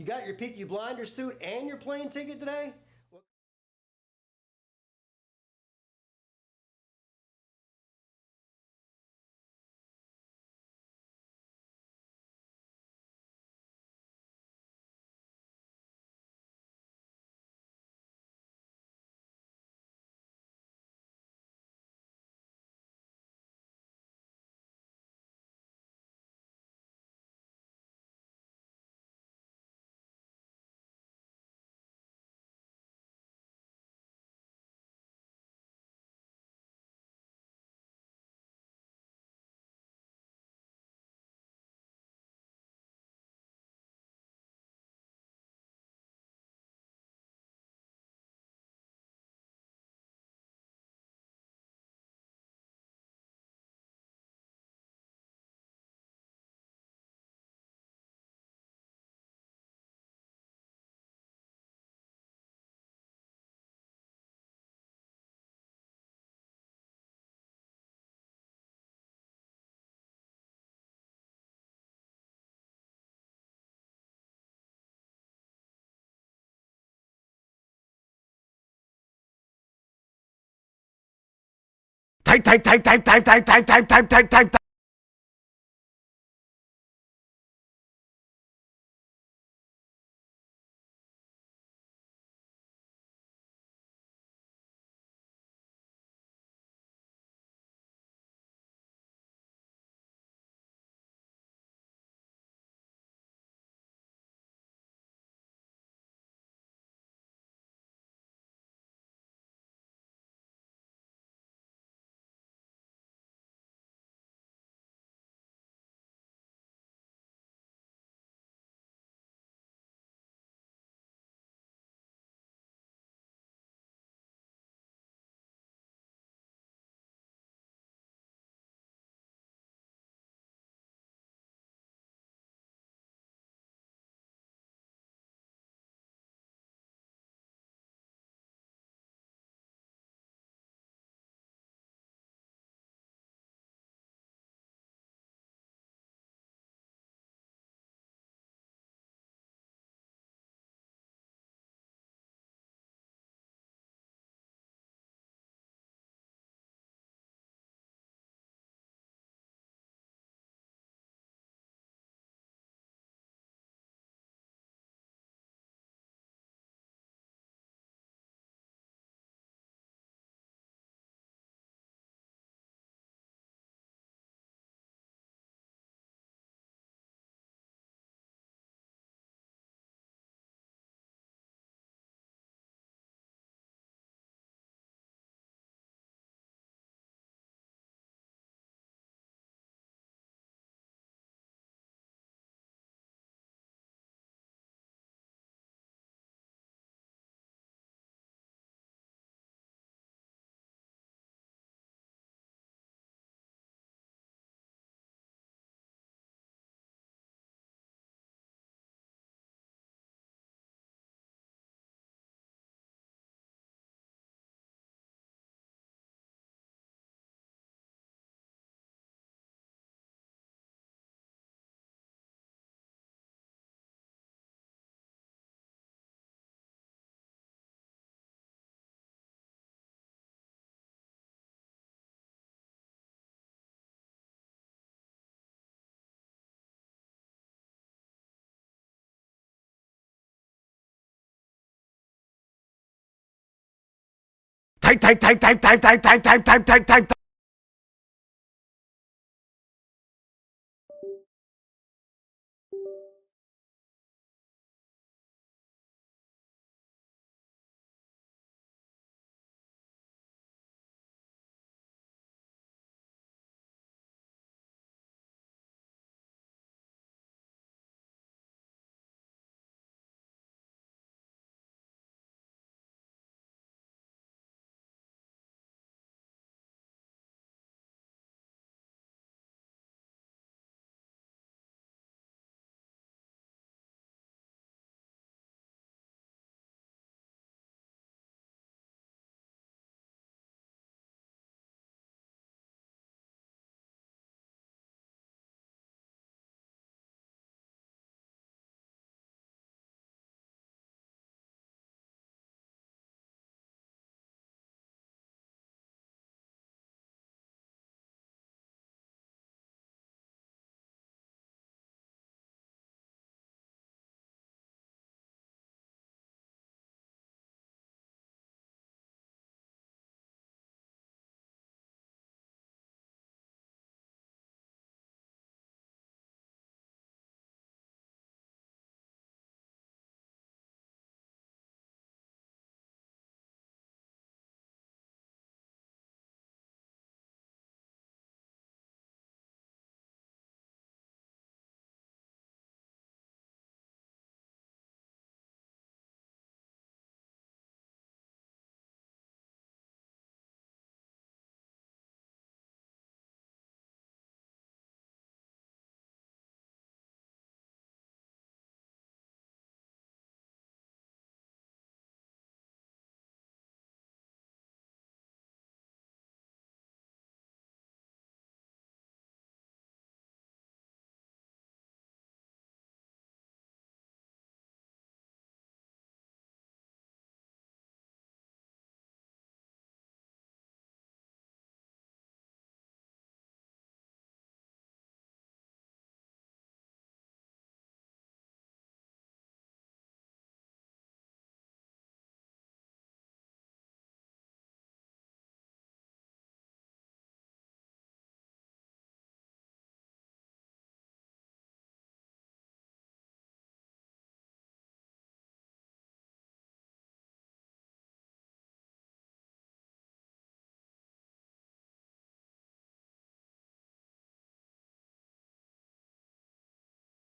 You got your Peaky Blinders suit and your plane ticket today? Type. Type.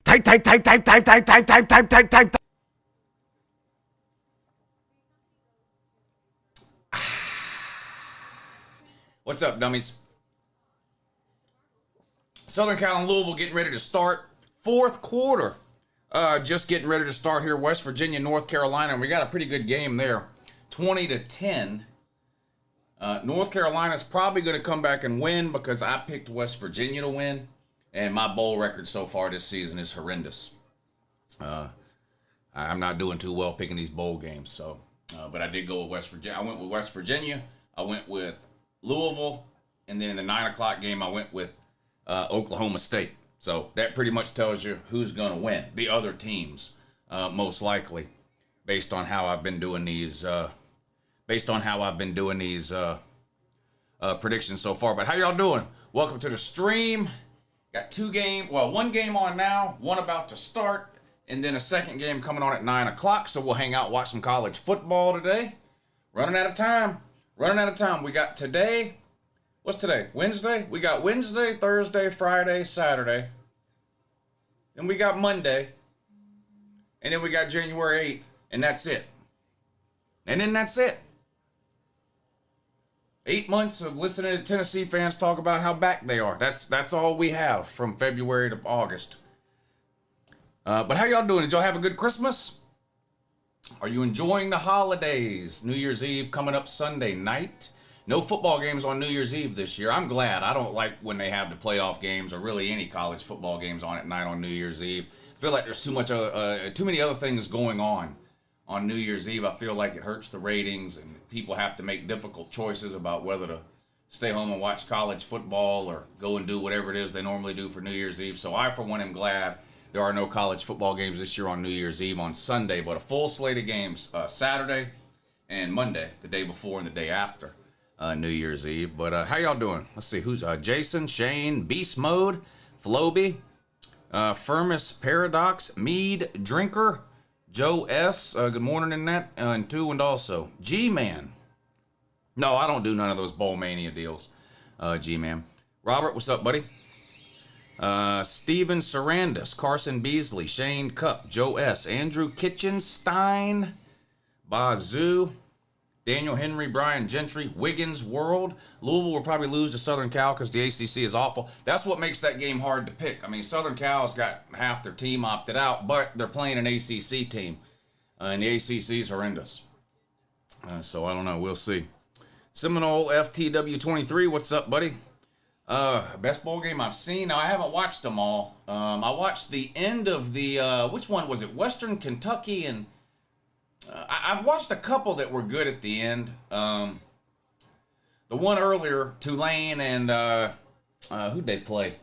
Time. What's up, dummies? Southern Cal and Louisville getting ready to start. Fourth quarter. Just getting ready to start here. West Virginia, North Carolina. And we got a pretty good game there. 20-10. North Carolina's probably going to come back and win because I picked West Virginia to win. And my bowl record so far this season is horrendous. I'm not doing too well picking these bowl games. So, but I did go with West Virginia. I went with West Virginia. I went with Louisville, and then in the 9 o'clock game, I went with Oklahoma State. So that pretty much tells you who's going to win. The other teams, most likely, based on how I've been doing these. Predictions so far. But how y'all doing? Welcome to the stream. Got one game on now, one about to start, and then a second game coming on at 9 o'clock. So we'll hang out, watch some college football today. Running out of time. We got today. What's today? Wednesday? We got Wednesday, Thursday, Friday, Saturday. Then we got Monday. And then we got January 8th. And that's it. 8 months of listening to Tennessee fans talk about how back they are. That's all we have from February to August. But how y'all doing? Did y'all have a good Christmas? Are you enjoying the holidays? New Year's Eve coming up Sunday night. No football games on New Year's Eve this year. I'm glad. I don't like when they have the playoff games or really any college football games on at night on New Year's Eve. I feel like there's too many other things going on New Year's Eve. I feel like it hurts the ratings and people have to make difficult choices about whether to stay home and watch college football or go and do whatever it is they normally do for New Year's Eve. So I, for one, am glad there are no college football games this year on New Year's Eve on Sunday, but a full slate of games Saturday and Monday, the day before and the day after New Year's Eve. But how y'all doing? Let's see, who's Jason, Shane, Beast Mode, Floby, Firmus, Paradox, Mead, Drinker, Joe S. Good morning in that, and two, and also G-Man. No, I don't do none of those Bowl Mania deals, G-Man. Robert, what's up, buddy? Steven Sarandis, Carson Beasley, Shane Cup, Joe S., Andrew Kitchenstein, Bazoo, Daniel Henry, Brian Gentry, Wiggins World. Louisville will probably lose to Southern Cal because the ACC is awful. That's what makes that game hard to pick. I mean, Southern Cal's got half their team opted out, but they're playing an ACC team, and the ACC is horrendous. So I don't know. We'll see. Seminole FTW23, what's up, buddy? Best bowl game I've seen. Now, I haven't watched them all. I watched the end of the, which one was it? Western Kentucky, and I've watched a couple that were good at the end. The one earlier, Tulane and, who'd they play?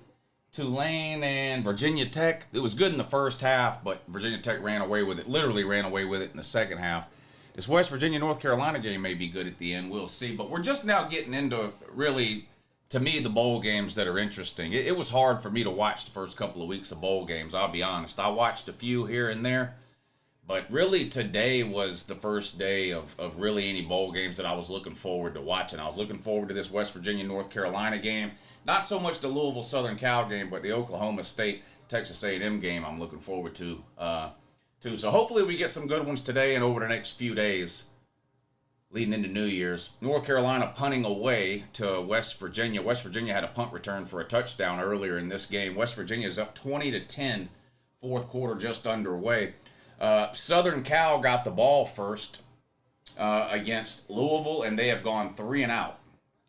Tulane and Virginia Tech. It was good in the first half, but Virginia Tech literally ran away with it in the second half. This West Virginia, North Carolina game may be good at the end. We'll see. But we're just now getting into really, to me, the bowl games that are interesting. It was hard for me to watch the first couple of weeks of bowl games, I'll be honest. I watched a few here and there, but really today was the first day of really any bowl games that I was looking forward to watching. I was looking forward to this West Virginia, North Carolina game. Not so much the Louisville Southern Cal game, but the Oklahoma State, Texas A&M game I'm looking forward to. So hopefully we get some good ones today and over the next few days leading into New Year's. North Carolina punting away to West Virginia. West Virginia had a punt return for a touchdown earlier in this game. West Virginia is up 20-10, fourth quarter just underway. Southern Cal got the ball first against Louisville, and they have gone 3 and out.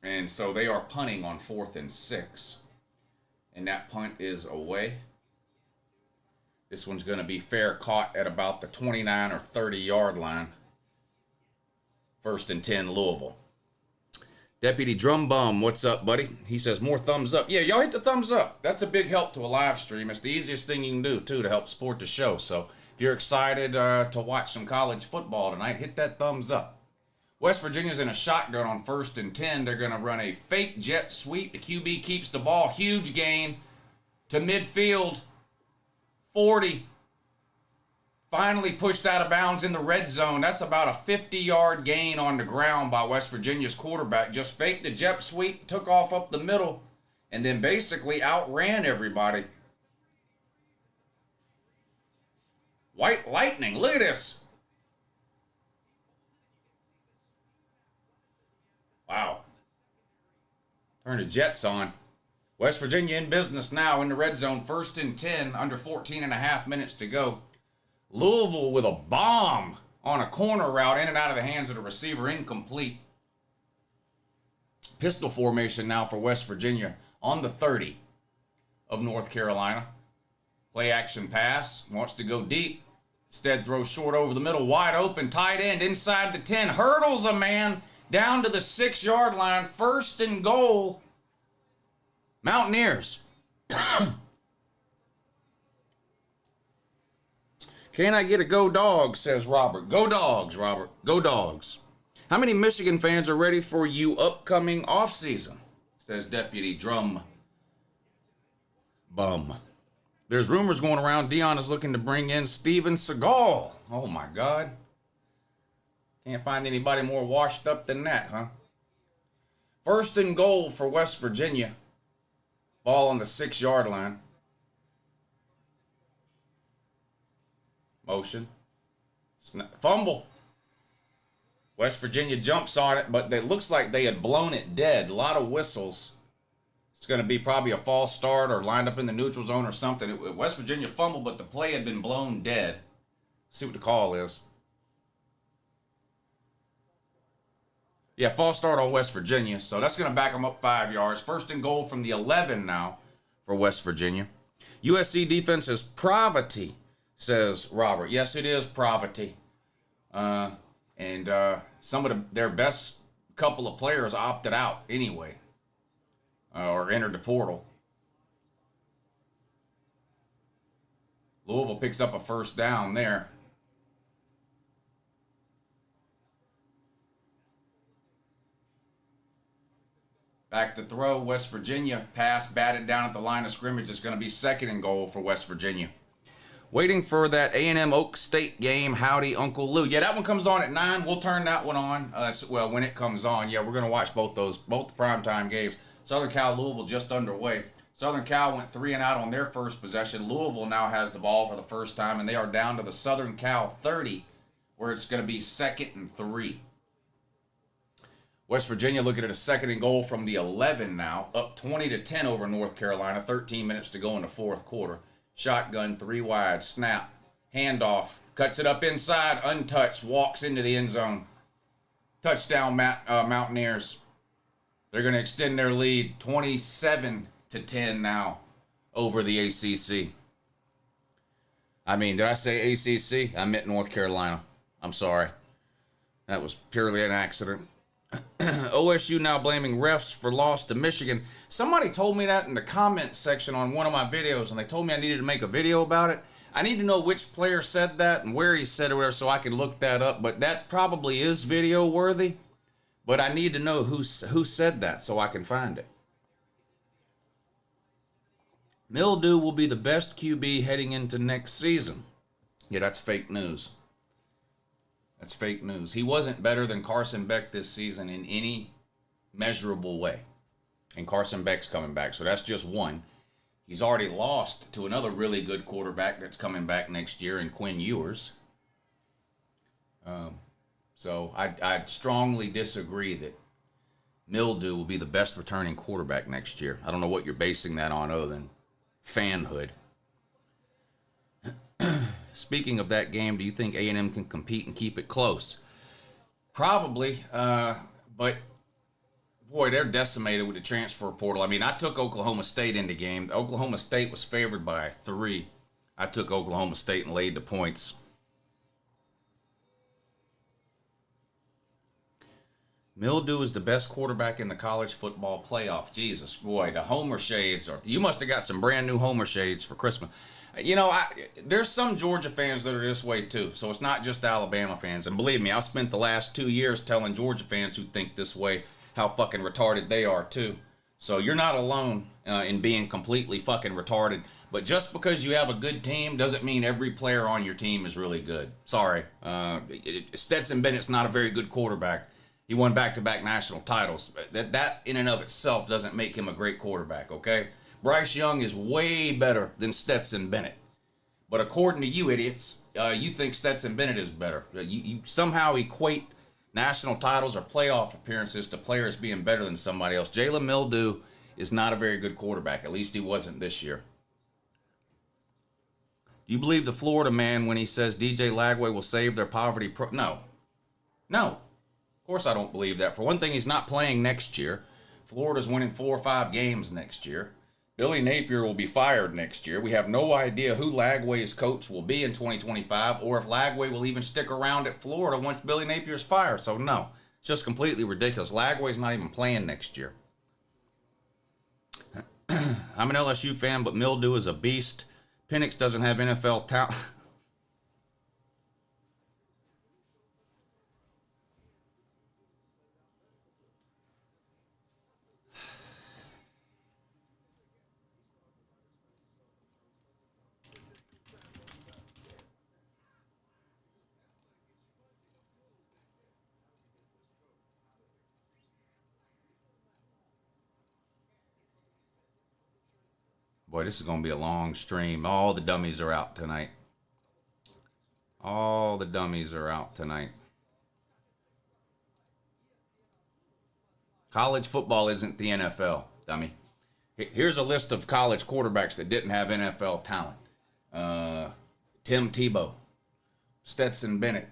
And so they are punting on 4th and 6. And that punt is away. This one's going to be fair, caught at about the 29 or 30 yard line. 1st and 10, Louisville. Deputy Drum Bum, what's up, buddy? He says, more thumbs up. Yeah, y'all hit the thumbs up. That's a big help to a live stream. It's the easiest thing you can do, too, to help support the show. So if you're excited to watch some college football tonight, hit that thumbs up. West Virginia's in a shotgun on 1st and 10. They're going to run a fake jet sweep. The QB keeps the ball. Huge gain to midfield. 40. Finally pushed out of bounds in the red zone. That's about a 50-yard gain on the ground by West Virginia's quarterback. Just faked the jet sweep, took off up the middle, and then basically outran everybody. White lightning. Look at this. Wow. Turn the Jets on. West Virginia in business now in the red zone. 1st and 10, under 14 and a half minutes to go. Louisville with a bomb on a corner route in and out of the hands of the receiver. Incomplete. Pistol formation now for West Virginia on the 30 of North Carolina. Play action pass. Wants to go deep. Instead throws short over the middle. Wide open. Tight end inside the 10. Hurdles a man down to the 6-yard line. 1st and goal. Mountaineers. Can I get a go dogs, says Robert. Go dogs, Robert. Go dogs. How many Michigan fans are ready for you upcoming offseason? Says Deputy Drum Bum. There's rumors going around Dion is looking to bring in Steven Seagal. Oh my God. Can't find anybody more washed up than that, huh? 1st and goal for West Virginia. Ball on the 6-yard line. Motion. Fumble. West Virginia jumps on it, but it looks like they had blown it dead. A lot of whistles. It's going to be probably a false start or lined up in the neutral zone or something. West Virginia fumbled, but the play had been blown dead. See what the call is. Yeah, false start on West Virginia. So that's going to back them up 5 yards. 1st and goal from the 11 now for West Virginia. USC defense is poverty, says Robert. Yes, it is poverty. And some of their best couple of players opted out anyway. Or entered the portal. Louisville picks up a 1st down there. Back to throw. West Virginia pass batted down at the line of scrimmage. It's going to be 2nd and goal for West Virginia. Waiting for that A&M Oak State game. Howdy, Uncle Lou. Yeah, that one comes on at 9. We'll turn that one on. Well, when it comes on. Yeah, we're going to watch both the primetime games. Southern Cal, Louisville just underway. Southern Cal went 3 and out on their first possession. Louisville now has the ball for the first time, and they are down to the Southern Cal 30, where it's going to be 2nd and 3. West Virginia looking at a 2nd and goal from the 11 now, up 20-10 over North Carolina. 13 minutes to go in the 4th quarter. Shotgun, 3 wide, snap, handoff, cuts it up inside, untouched, walks into the end zone. Touchdown, Mountaineers. They're going to extend their lead 27-10 now over the ACC. I mean, did I say ACC? I meant North Carolina. I'm sorry. That was purely an accident. OSU now blaming refs for loss to Michigan. Somebody told me that in the comments section on one of my videos, and they told me I needed to make a video about it. I need to know which player said that and where he said it so I can look that up, but that probably is video worthy. But I need to know who said that so I can find it. Mildew will be the best QB heading into next season. Yeah, that's fake news. That's fake news. He wasn't better than Carson Beck this season in any measurable way. And Carson Beck's coming back, so that's just one. He's already lost to another really good quarterback that's coming back next year in Quinn Ewers. So I'd strongly disagree that Mildew will be the best returning quarterback next year. I don't know what you're basing that on other than fanhood. Speaking of that game, do you think A&M can compete and keep it close? Probably, but boy, they're decimated with the transfer portal. I mean, I took Oklahoma State in the game. Oklahoma State was favored by 3. I took Oklahoma State and laid the points. Mildew is the best quarterback in the college football playoff. Jesus, boy, the Homer shades are... You must have got some brand new Homer shades for Christmas. You know, there's some Georgia fans that are this way too, so it's not just Alabama fans. And believe me, I've spent the last 2 years telling Georgia fans who think this way how fucking retarded they are too. So you're not alone in being completely fucking retarded. But just because you have a good team doesn't mean every player on your team is really good. Sorry. Stetson Bennett's not a very good quarterback. He won back-to-back national titles. That in and of itself doesn't make him a great quarterback, okay? Bryce Young is way better than Stetson Bennett. But according to you idiots, you think Stetson Bennett is better. You somehow equate national titles or playoff appearances to players being better than somebody else. Jalen Mildew is not a very good quarterback. At least he wasn't this year. Do you believe the Florida man when he says DJ Lagway will save their poverty? No. No. Of course I don't believe that. For one thing, he's not playing next year. Florida's winning 4 or 5 games next year. Billy Napier will be fired next year. We have no idea who Lagway's coach will be in 2025 or if Lagway will even stick around at Florida once Billy Napier's fired. So no, it's just completely ridiculous. Lagway's not even playing next year. I'm an LSU fan, but Mildew is a beast. Penix doesn't have NFL talent. Boy, this is going to be a long stream. All the dummies are out tonight. All the dummies are out tonight. College football isn't the NFL, dummy. Here's a list of college quarterbacks that didn't have NFL talent. Tim Tebow, Stetson Bennett.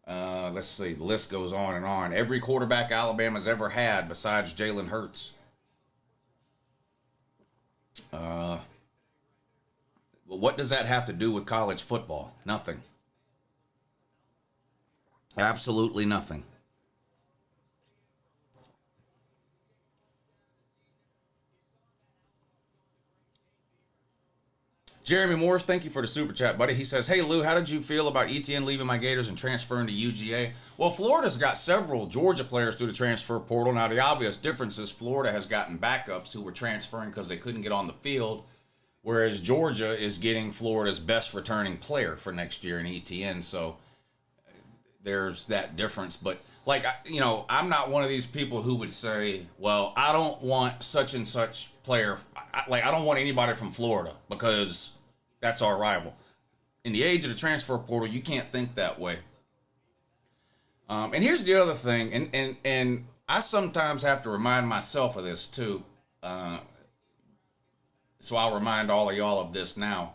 Let's see, the list goes on and on. Every quarterback Alabama's ever had besides Jalen Hurts. Well, what does that have to do with college football? Nothing. Absolutely nothing. Jeremy Morris, thank you for the super chat, buddy. He says, hey, Lou, how did you feel about ETN leaving my Gators and transferring to UGA? Well, Florida's got several Georgia players through the transfer portal. Now, the obvious difference is Florida has gotten backups who were transferring because they couldn't get on the field, whereas Georgia is getting Florida's best returning player for next year in ETN. So there's that difference. But, like, you know, I'm not one of these people who would say, well, I don't want such and such player. I don't want anybody from Florida because that's our rival. In the age of the transfer portal, you can't think that way. And here's the other thing, and I sometimes have to remind myself of this too. So I'll remind all of y'all of this now.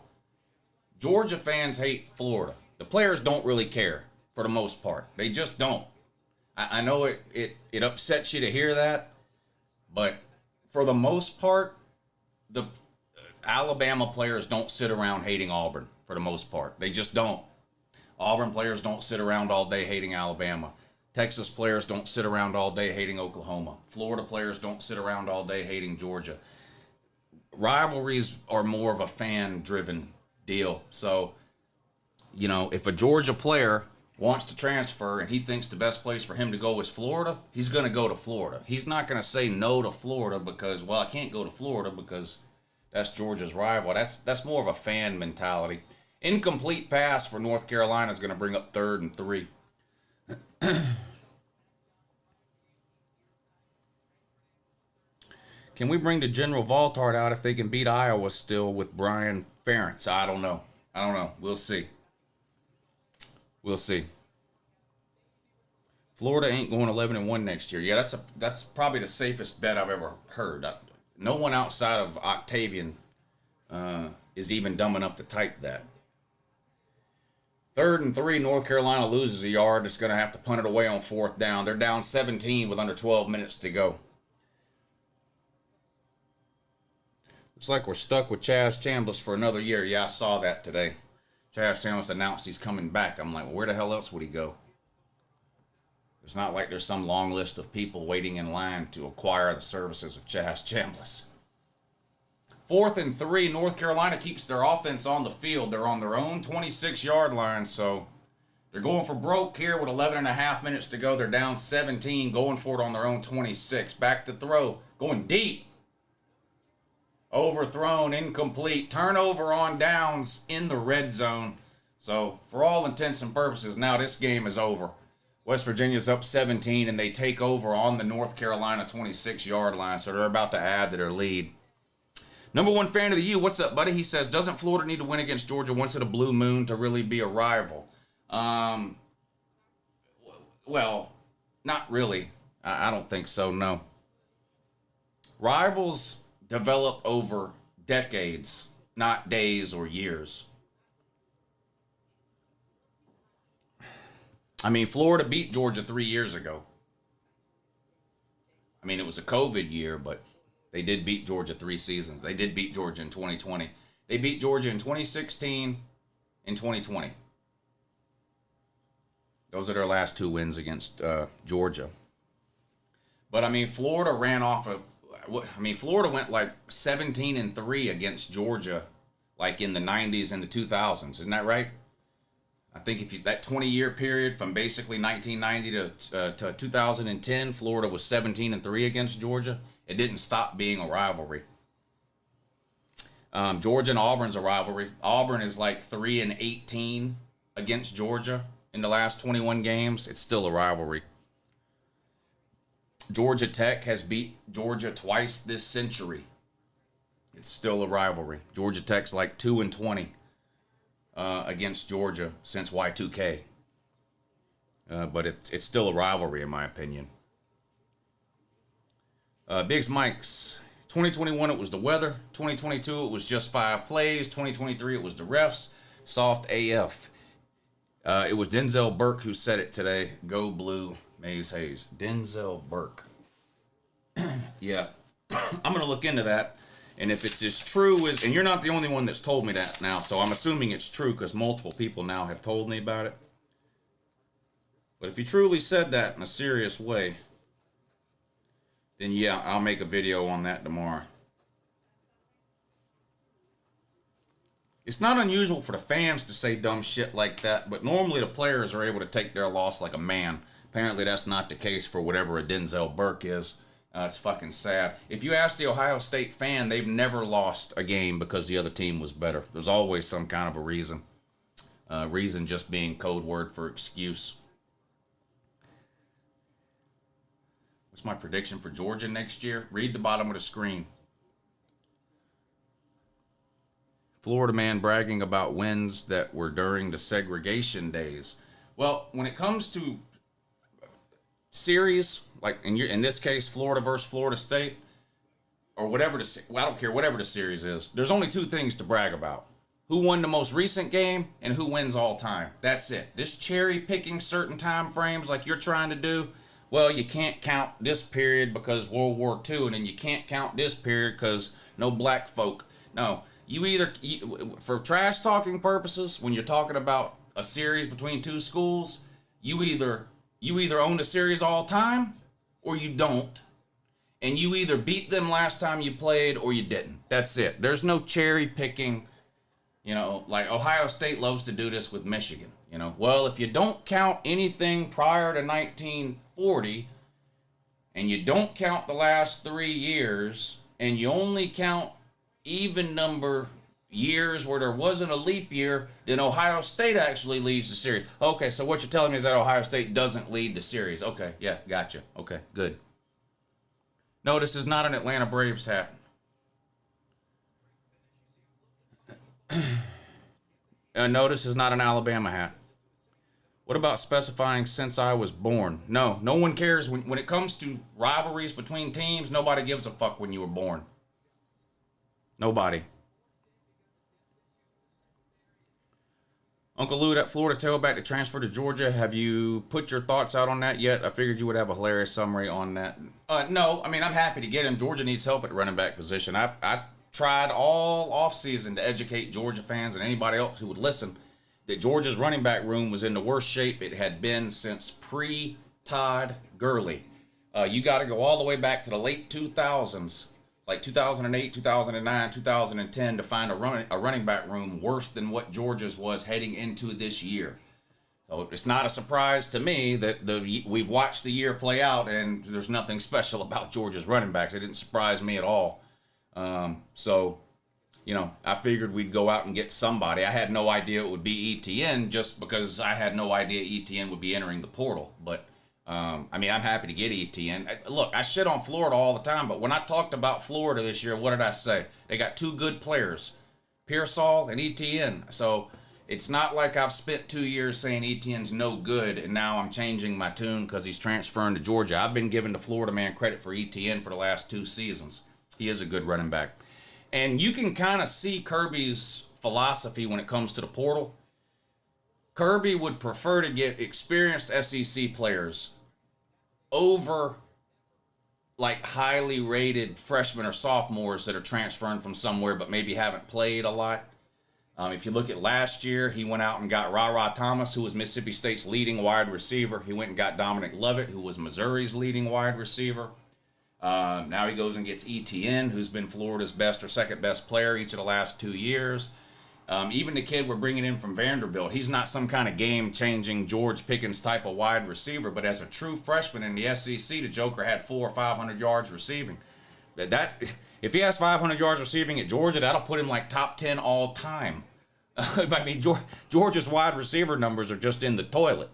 Georgia fans hate Florida. The players don't really care for the most part. They just don't. I know it upsets you to hear that, but for the most part, the Alabama players don't sit around hating Auburn for the most part. They just don't. Auburn players don't sit around all day hating Alabama. Texas players don't sit around all day hating Oklahoma. Florida players don't sit around all day hating Georgia. Rivalries are more of a fan-driven deal. So, you know, if a Georgia player wants to transfer and he thinks the best place for him to go is Florida, he's going to go to Florida. He's not going to say no to Florida because, well, I can't go to Florida because that's Georgia's rival. That's more of a fan mentality. Incomplete pass for North Carolina is going to bring up 3rd and 3. Can we bring the General Valtard out if they can beat Iowa still with Brian Ferentz? I don't know. We'll see. We'll see. Florida ain't going 11-1 next year. Yeah, that's probably the safest bet I've ever heard. No one outside of Octavian is even dumb enough to type that. 3rd and 3, North Carolina loses a yard. It's going to have to punt it away on 4th down. They're down 17 with under 12 minutes to go. Looks like we're stuck with Chaz Chambliss for another year. Yeah, I saw that today. Chaz Chambliss announced he's coming back. I'm like, well, where the hell else would he go? It's not like there's some long list of people waiting in line to acquire the services of Chaz Chambliss. 4th and 3, North Carolina keeps their offense on the field. They're on their own 26-yard line, so they're going for broke here with 11.5 minutes to go. They're down 17, going for it on their own 26. Back to throw, going deep. Overthrown, incomplete, turnover on downs in the red zone. So, for all intents and purposes, now this game is over. West Virginia's up 17, and they take over on the North Carolina 26-yard line, so they're about to add to their lead. Number one fan of the U, what's up, buddy? He says, doesn't Florida need to win against Georgia once in a blue moon to really be a rival? Well, not really. I don't think so, no. Rivals develop over decades, not days or years. I mean, Florida beat Georgia 3 years ago. I mean, it was a COVID year, but they did beat Georgia 3 seasons. They did beat Georgia in 2020. They beat Georgia in 2016 and 2020. Those are their last 2 wins against Georgia. But, I mean, Florida ran off of... Florida went like 17-3 against Georgia like in the 90s and the 2000s. Isn't that right? I think if you that 20-year period from basically 1990 to 2010, Florida was 17-3 against Georgia. It didn't stop being a rivalry. Georgia and Auburn's a rivalry. Auburn is like 3-18 against Georgia in the last 21 games. It's still a rivalry. Georgia Tech has beat Georgia twice this century. It's still a rivalry. Georgia Tech's like 2-20 against Georgia since Y2K. But it's still a rivalry in my opinion. Biggs Mike's 2021 it was the weather. 2022 it was just 5 plays. 2023 it was the refs. Soft AF. It was Denzel Burke who said it today. Go Blue. Maze Hayes. Denzel Burke. Yeah. I'm going to look into that. And if it's as true as... And you're not the only one that's told me that now. So I'm assuming it's true because multiple people now have told me about it. But if he truly said that in a serious way, then yeah, I'll make a video on that tomorrow. It's not unusual for the fans to say dumb shit like that, but normally the players are able to take their loss like a man. Apparently that's not the case for whatever a Denzel Burke is. It's fucking sad. If you ask the Ohio State fan, they've never lost a game because the other team was better. There's always some kind of a reason. Reason just being code word for excuse. What's my prediction for Georgia next year? Read the bottom of the screen. Florida man bragging about wins that were during the segregation days. Well, when it comes to series, like in this case, Florida versus Florida State, or whatever I don't care, whatever the series is, there's only 2 things to brag about. Who won the most recent game and who wins all time. That's it. This cherry picking certain time frames like you're trying to do, well, you can't count this period because World War II, and then you can't count this period because no black folk. No, for trash talking purposes, when you're talking about a series between 2 schools, you either own the series all time or you don't. And you either beat them last time you played or you didn't. That's it. There's no cherry picking. You know, like Ohio State loves to do this with Michigan. You know, well, if you don't count anything prior to 1940 and you don't count the last 3 years and you only count even number years where there wasn't a leap year, then Ohio State actually leads the series. Okay, so what you're telling me is that Ohio State doesn't lead the series. Okay, yeah, gotcha. Okay, good. No, this is not an Atlanta Braves hat. No, this is not an Alabama hat. What about specifying since I was born? No one cares. When it comes to rivalries between teams, nobody gives a fuck when you were born. Nobody. Uncle Lou, that Florida tailback to transfer to Georgia, have you put your thoughts out on that yet? I figured you would have a hilarious summary on that. No, I mean, I'm happy to get him. Georgia needs help at the running back position. I tried all offseason to educate Georgia fans and anybody else who would listen that Georgia's running back room was in the worst shape it had been since pre-Todd Gurley. You got to go all the way back to the late 2000s, like 2008, 2009, 2010, to find a running back room worse than what Georgia's was heading into this year. So it's not a surprise to me that we've watched the year play out and there's nothing special about Georgia's running backs. It didn't surprise me at all. So, you know, I figured we'd go out and get somebody. I had no idea it would be ETN just because I had no idea ETN would be entering the portal. But I mean, I'm happy to get ETN. Look, I shit on Florida all the time, but when I talked about Florida this year, what did I say? They got two good players, Pearsall and ETN. So it's not like I've spent 2 years saying ETN's no good, and now I'm changing my tune because he's transferring to Georgia. I've been giving the Florida man credit for ETN for the last 2 seasons. He is a good running back. And you can kind of see Kirby's philosophy when it comes to the portal. Kirby would prefer to get experienced SEC players over like highly rated freshmen or sophomores that are transferring from somewhere but maybe haven't played a lot. If you look at last year, he went out and got Ra Thomas, who was Mississippi State's leading wide receiver. He went and got Dominic Lovett, who was Missouri's leading wide receiver. Now he goes and gets ETN, who's been Florida's best or second best player each of the last 2 years. Even the kid we're bringing in from Vanderbilt, he's not some kind of game-changing George Pickens type of wide receiver, but as a true freshman in the SEC, the Joker had 400 or 500 yards receiving. If he has 500 yards receiving at Georgia, that'll put him like top 10 all time. I mean, Georgia's wide receiver numbers are just in the toilet.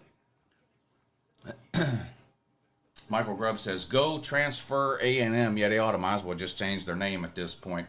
Michael Grubb says, go transfer A&M. Yeah, they might as well just change their name at this point.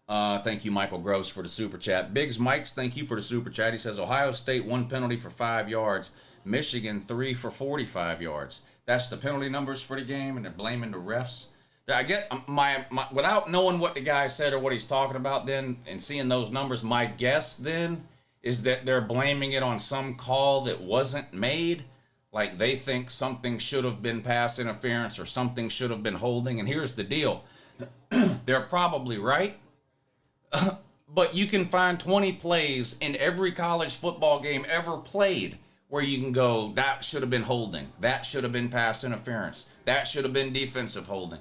Thank you, Michael Groves, for the super chat. Biggs Mikes, thank you for the super chat. He says, Ohio State 1 penalty for 5 yards. Michigan 3 for 45 yards. That's the penalty numbers for the game, and they're blaming the refs. I get my without knowing what the guy said or what he's talking about then and seeing those numbers, my guess then is that they're blaming it on some call that wasn't made. Like they think something should have been pass interference or something should have been holding. And here's the deal. They're probably right. But you can find 20 plays in every college football game ever played where you can go, that should have been holding. That should have been pass interference. That should have been defensive holding.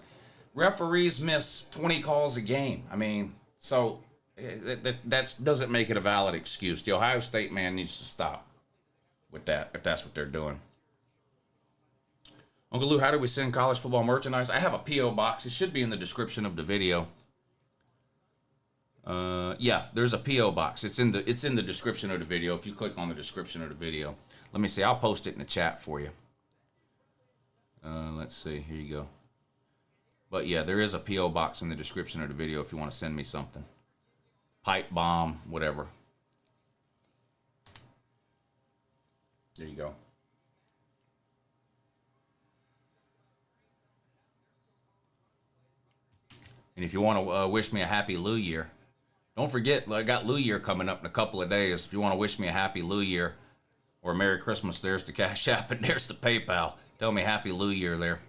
Referees miss 20 calls a game. I mean, so that doesn't make it a valid excuse. The Ohio State man needs to stop with that if that's what they're doing. Uncle Lou, how do we send college football merchandise? I have a P.O. box. It should be in the description of the video. Yeah, there's a P.O. box. It's in the description of the video. If you click on the description of the video. Let me see. I'll post it in the chat for you. Let's see. Here you go. But yeah, there is a P.O. box in the description of the video if you want to send me something. Pipe bomb, whatever. There you go. And if you want to wish me a happy Lou Year, don't forget, I got Lou Year coming up in a couple of days. If you want to wish me a happy Lou Year or a Merry Christmas, there's the Cash App and there's the PayPal. Tell me happy Lou Year there.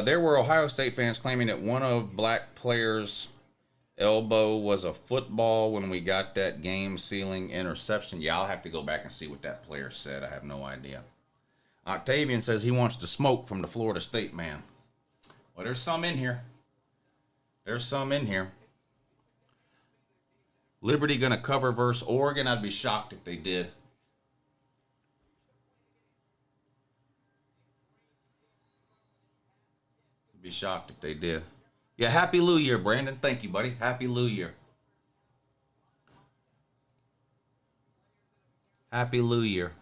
There were Ohio State fans claiming that one of black players' elbow was a football when we got that game-sealing interception. Yeah, I'll have to go back and see what that player said. I have no idea. Octavian says he wants to smoke from the Florida State man. Well, there's some in here. There's some in here. Liberty going to cover versus Oregon? I'd be shocked if they did. Be shocked if they did. Yeah, happy Lou Year, Brandon. Thank you, buddy. Happy Lou Year. Happy Lou Year.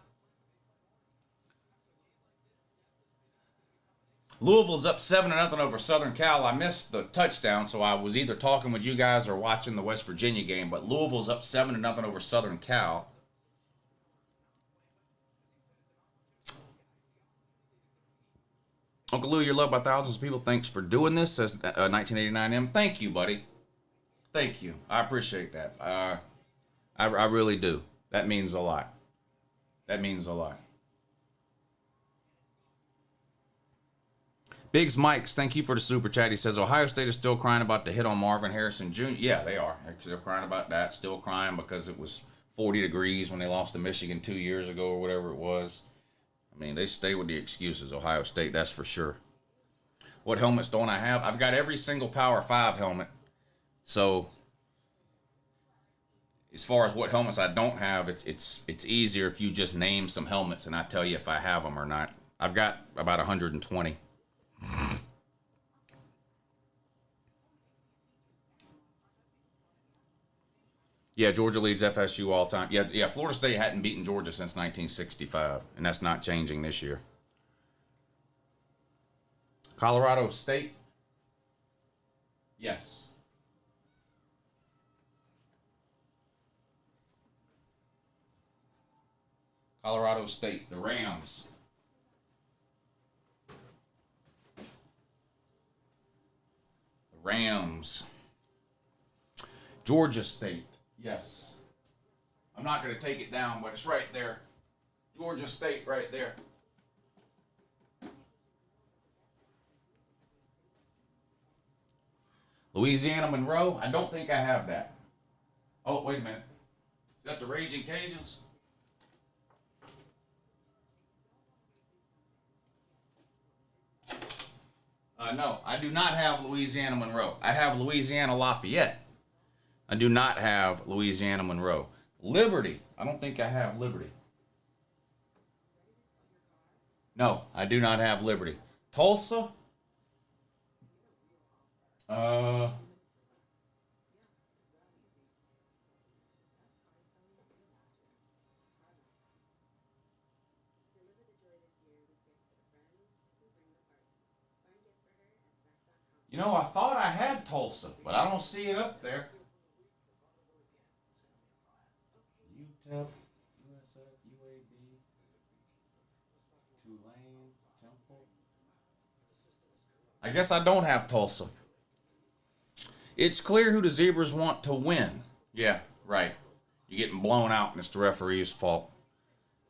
Louisville's up 7-0 over Southern Cal. I missed the touchdown, so I was either talking with you guys or watching the West Virginia game, but Louisville's up 7-0 over Southern Cal. Uncle Lou, you're loved by thousands of people. Thanks for doing this, says 1989M. Thank you, buddy. Thank you. I appreciate that. I really do. That means a lot. That means a lot. Biggs Mikes, thank you for the super chat. He says, Ohio State is still crying about the hit on Marvin Harrison Jr. Yeah, they are. They're crying about that. Still crying because it was 40 degrees when they lost to Michigan 2 years ago or whatever it was. I mean, they stay with the excuses, Ohio State, that's for sure. What helmets don't I have? I've got every single Power 5 helmet. So, as far as what helmets I don't have, it's easier if you just name some helmets and I tell you if I have them or not. I've got about 120. Yeah, Georgia leads FSU all time. Yeah, Florida State hadn't beaten Georgia since 1965, and that's not changing this year. Colorado State? Yes. Colorado State, the Rams. The Rams. Georgia State. Yes. I'm not going to take it down, but it's right there. Georgia State right there. Louisiana Monroe. I don't think I have that. Oh, wait a minute. Is that the Raging Cajuns? No, I do not have Louisiana Monroe. I have Louisiana Lafayette. I do not have Louisiana Monroe. Liberty. I don't think I have Liberty. No, I do not have Liberty. Tulsa. You know, I thought I had Tulsa, but I don't see it up there. UTEP, USF, UAB, Tulane, Temple. I guess I don't have Tulsa. It's clear who the Zebras want to win. Yeah, right. You're getting blown out and it's the referee's fault.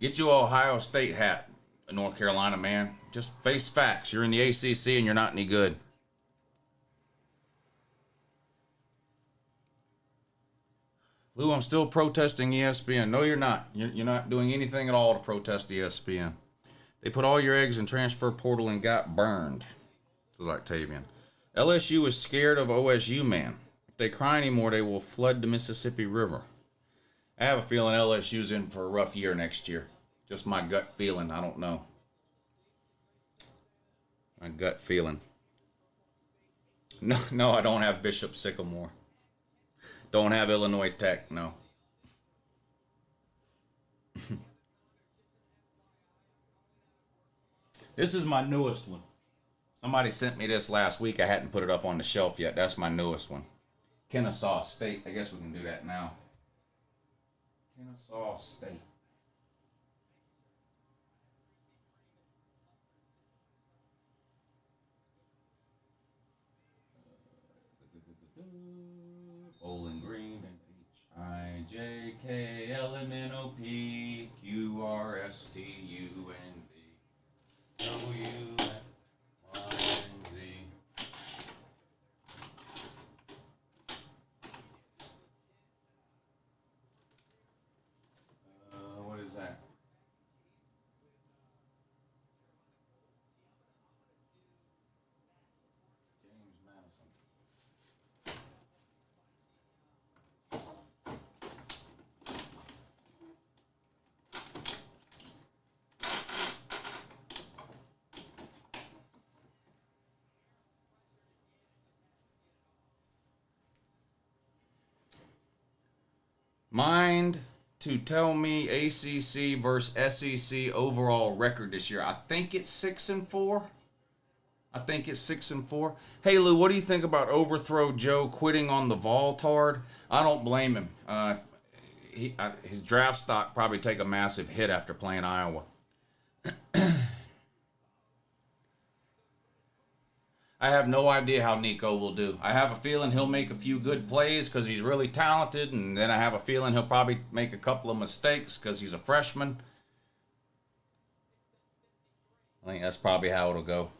Get you an Ohio State hat, North Carolina man. Just face facts. You're in the ACC and you're not any good. Lou, I'm still protesting ESPN. No, you're not. You're not doing anything at all to protest ESPN. They put all your eggs in transfer portal and got burned. Says Octavian. LSU is scared of OSU, man. If they cry anymore, they will flood the Mississippi River. I have a feeling LSU's in for a rough year next year. Just my gut feeling. I don't know. My gut feeling. No, I don't have Bishop Sycamore. Don't have Illinois Tech, no. This is my newest one. Somebody sent me this last week. I hadn't put it up on the shelf yet. That's my newest one. Kennesaw State. I guess we can do that now. Kennesaw State. Bowling Green and HIJKLMNOPQRSTUNVWXYZ. What is that? James Madison. Mind to tell me ACC versus SEC overall record this year. I think it's 6-4. I think it's 6-4. Hey Lou, what do you think about Overthrow Joe quitting on the Voltard? I don't blame him. His draft stock probably take a massive hit after playing Iowa. I have no idea how Nico will do. I have a feeling he'll make a few good plays because he's really talented, and then I have a feeling he'll probably make a couple of mistakes because he's a freshman. I think that's probably how it'll go.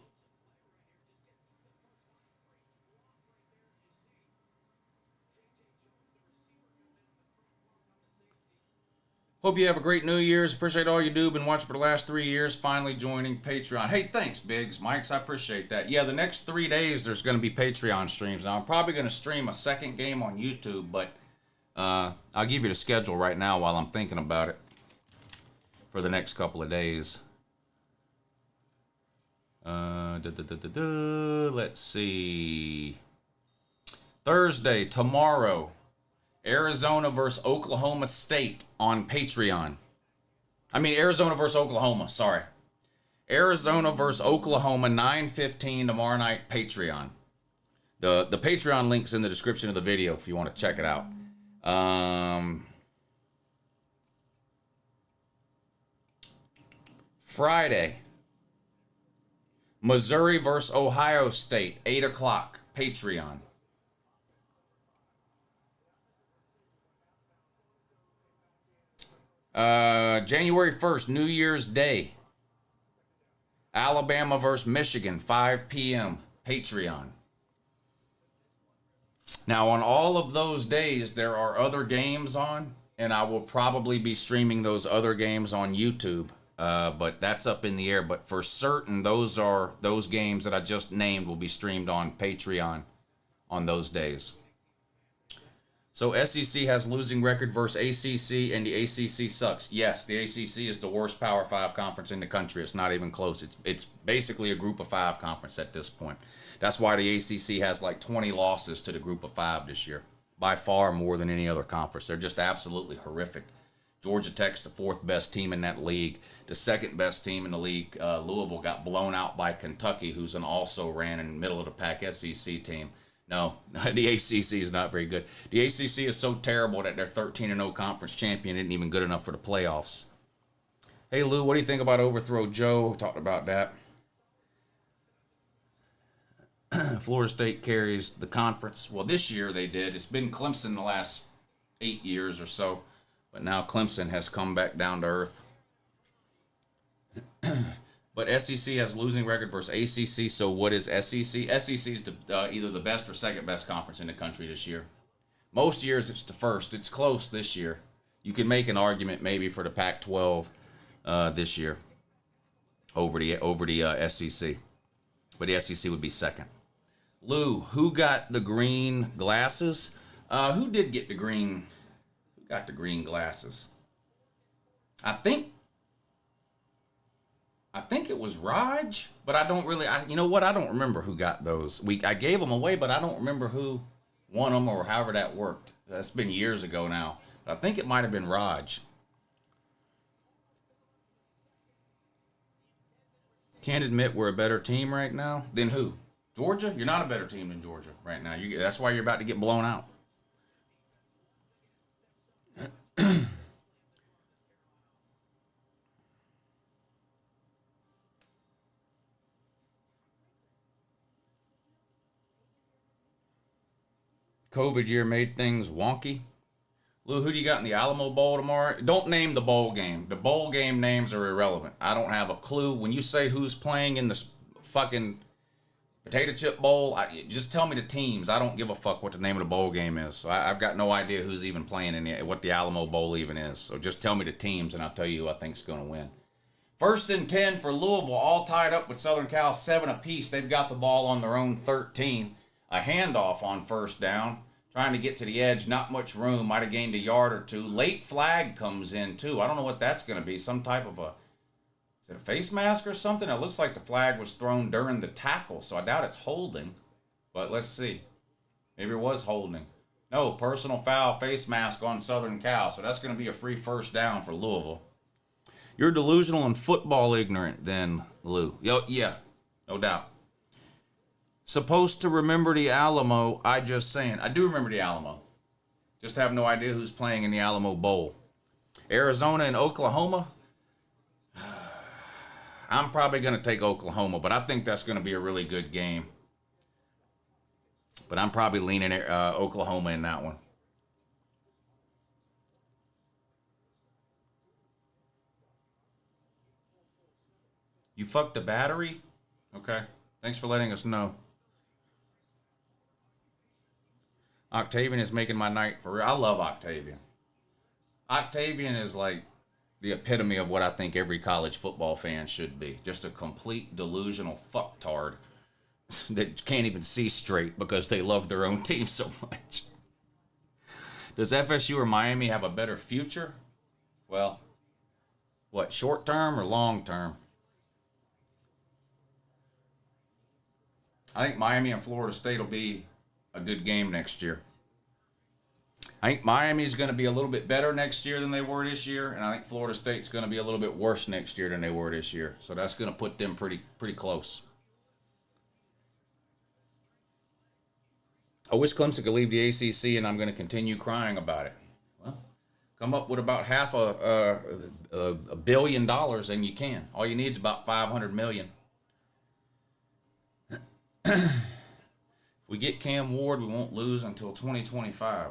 Hope you have a great New Year's. Appreciate all you do. Been watching for the last 3 years. Finally joining Patreon. Hey, thanks, Biggs. Mikes, I appreciate that. Yeah, the next 3 days there's going to be Patreon streams. Now, I'm probably going to stream a second game on YouTube, but I'll give you the schedule right now while I'm thinking about it for the next couple of days. Let's see. Thursday, tomorrow. Arizona versus Oklahoma State on Patreon. Arizona versus Oklahoma, sorry. Arizona versus Oklahoma, 9:15 tomorrow night, Patreon. The Patreon link's in the description of the video if you want to check it out. Friday, Missouri versus Ohio State, 8 o'clock, Patreon. January 1st, New Year's Day, Alabama versus Michigan, 5 p.m., Patreon. Now, on all of those days, there are other games on, and I will probably be streaming those other games on YouTube. But that's up in the air. But for certain, those games that I just named will be streamed on Patreon on those days. So SEC has losing record versus ACC, and the ACC sucks. Yes, the ACC is the worst Power 5 conference in the country. It's not even close. It's basically a Group of 5 conference at this point. That's why the ACC has like 20 losses to the Group of 5 this year. By far more than any other conference. They're just absolutely horrific. Georgia Tech's the 4th best team in that league. The 2nd best team in the league, Louisville, got blown out by Kentucky, who's an also ran in middle of the pack SEC team. No, the ACC is not very good. The ACC is so terrible that their 13-0 conference champion isn't even good enough for the playoffs. Hey, Lou, what do you think about Overthrow Joe? We talked about that. Florida State carries the conference. Well, this year they did. It's been Clemson the last 8 years or so. But now Clemson has come back down to earth. But SEC has losing record versus ACC. So what is SEC? SEC is either the best or 2nd best conference in the country this year. Most years it's the 1st. It's close this year. You can make an argument maybe for the Pac-12 this year over the SEC. But the SEC would be 2nd. Lou, who got the green glasses? Who did get the green? Who got the green glasses? I think it was Raj, but I don't really. You know what? I don't remember who got those. I gave them away, but I don't remember who won them or however that worked. That's been years ago now. But I think it might have been Raj. Can't admit we're a better team right now. Than who? Georgia? You're not a better team than Georgia right now. That's why you're about to get blown out. COVID year made things wonky. Lou, who do you got in the Alamo Bowl tomorrow? Don't name the bowl game. The bowl game names are irrelevant. I don't have a clue. When you say who's playing in the fucking Potato Chip Bowl, just tell me the teams. I don't give a fuck what the name of the bowl game is. So I've got no idea who's even playing in what the Alamo Bowl even is. So just tell me the teams, and I'll tell you who I think's going to win. 1st and 10 for Louisville, all tied up with Southern Cal, 7 apiece. They've got the ball on their own 13. A handoff on 1st down. Trying to get to the edge, not much room. Might have gained a yard or two. Late flag comes in, too. I don't know what that's going to be. Some type of is it a face mask or something? It looks like the flag was thrown during the tackle, so I doubt it's holding. But let's see. Maybe it was holding. No, personal foul, face mask on Southern Cal. So that's going to be a free 1st down for Louisville. You're delusional and football ignorant then, Lou. Yeah, no doubt. Supposed to remember the Alamo. I do remember the Alamo. Just have no idea who's playing in the Alamo Bowl. Arizona and Oklahoma. I'm probably going to take Oklahoma, but I think that's going to be a really good game. But I'm probably leaning Oklahoma in that one. You fucked the battery? Okay. Thanks for letting us know. Octavian is making my night for real. I love Octavian. Octavian is like the epitome of what I think every college football fan should be. Just a complete delusional fucktard that can't even see straight because they love their own team so much. Does FSU or Miami have a better future? Well, what, short term or long term? I think Miami and Florida State will be a good game next year. I think Miami's going to be a little bit better next year than they were this year, and I think Florida State's going to be a little bit worse next year than they were this year. So that's going to put them pretty close. I wish Clemson could leave the ACC, and I'm going to continue crying about it. Well, come up with about half a $1 billion, and you can. All you need is about $500 million. If we get Cam Ward, we won't lose until 2025.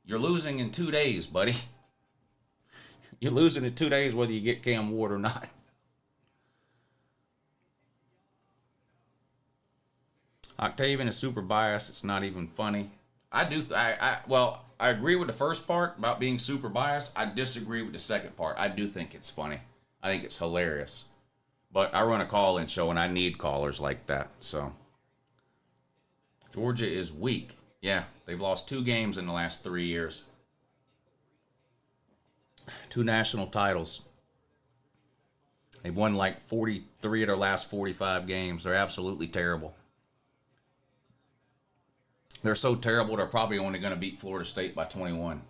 You're losing in 2 days, buddy. You're losing in 2 days whether you get Cam Ward or not. Octavian is super biased. It's not even funny. I agree with the first part about being super biased. I disagree with the second part. I do think it's funny. I think it's hilarious. But I run a call-in show, and I need callers like that. So Georgia is weak. Yeah, they've lost 2 games in the last 3 years. 2 national titles. They've won like 43 of their last 45 games. They're absolutely terrible. They're so terrible, they're probably only going to beat Florida State by 21.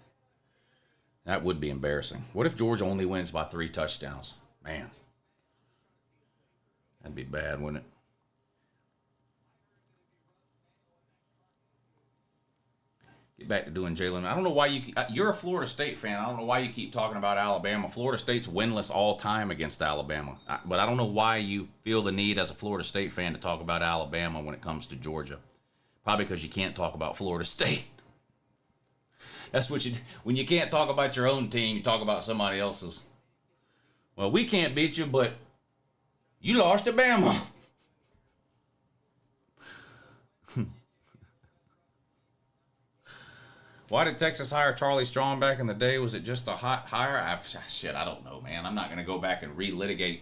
That would be embarrassing. What if Georgia only wins by 3 touchdowns? Man. That'd be bad, wouldn't it? Get back to doing Jalen. I don't know why you're a Florida State fan. I don't know why you keep talking about Alabama. Florida State's winless all time against Alabama. But I don't know why you feel the need as a Florida State fan to talk about Alabama when it comes to Georgia. Probably because you can't talk about Florida State. That's what when you can't talk about your own team, you talk about somebody else's. Well, we can't beat you, but you lost to Bama. Why did Texas hire Charlie Strong back in the day? Was it just a hot hire? I don't know, man. I'm not going to go back and relitigate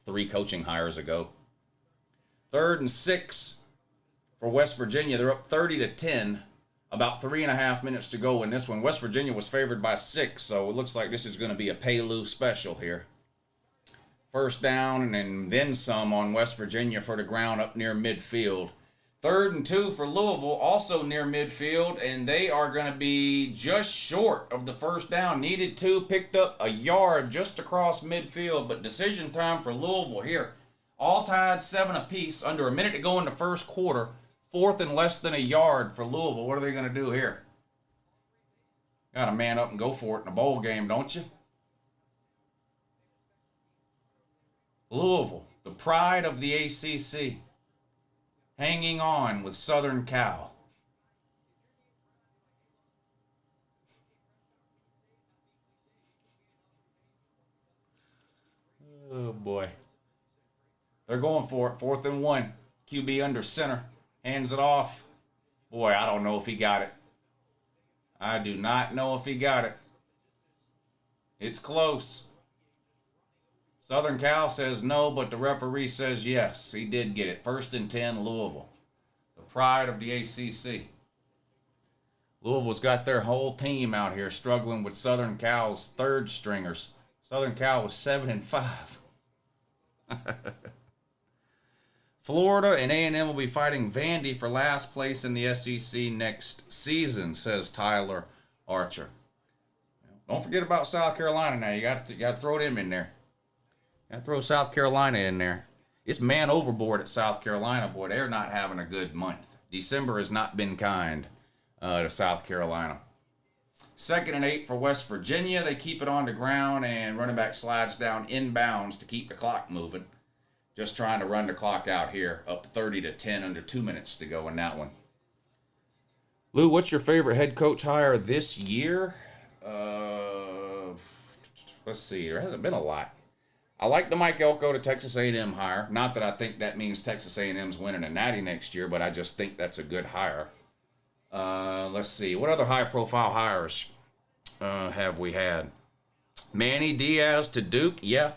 3 coaching hires ago. 3rd and 6 for West Virginia. They're up 30-10. About 3.5 minutes to go in this one. West Virginia was favored by 6, so it looks like this is going to be a Pay-Lou special here. First down and then some on West Virginia for the ground up near midfield. 3rd and 2 for Louisville, also near midfield, and they are going to be just short of the first down. Needed 2, picked up a yard just across midfield, but decision time for Louisville here. All tied 7 apiece, under a minute to go in the first quarter. 4th and less than a yard for Louisville. What are they going to do here? Got to man up and go for it in a bowl game, don't you? Louisville, the pride of the ACC. Hanging on with Southern Cal. Oh, boy. They're going for it. 4th and 1. QB under center. Hands it off. Boy, I don't know if he got it. I do not know if he got it. It's close. Southern Cal says no, but the referee says yes. He did get it. 1st and 10, Louisville. The pride of the ACC. Louisville's got their whole team out here struggling with Southern Cal's 3rd stringers. Southern Cal was 7 and 5. Florida and A&M will be fighting Vandy for last place in the SEC next season, says Tyler Archer. Don't forget about South Carolina now. You got to throw them in there. Got to throw South Carolina in there. It's man overboard at South Carolina, boy. They're not having a good month. December has not been kind to South Carolina. 2nd and 8 for West Virginia. They keep it on the ground, and running back slides down inbounds to keep the clock moving. Just trying to run the clock out here. Up 30-10, under 2 minutes to go in that one. Lou, what's your favorite head coach hire this year? Let's see. There hasn't been a lot. I like the Mike Elko to Texas A&M hire. Not that I think that means Texas A&M's winning a natty next year, but I just think that's a good hire. Let's see. What other high-profile hires have we had? Manny Diaz to Duke? Yeah.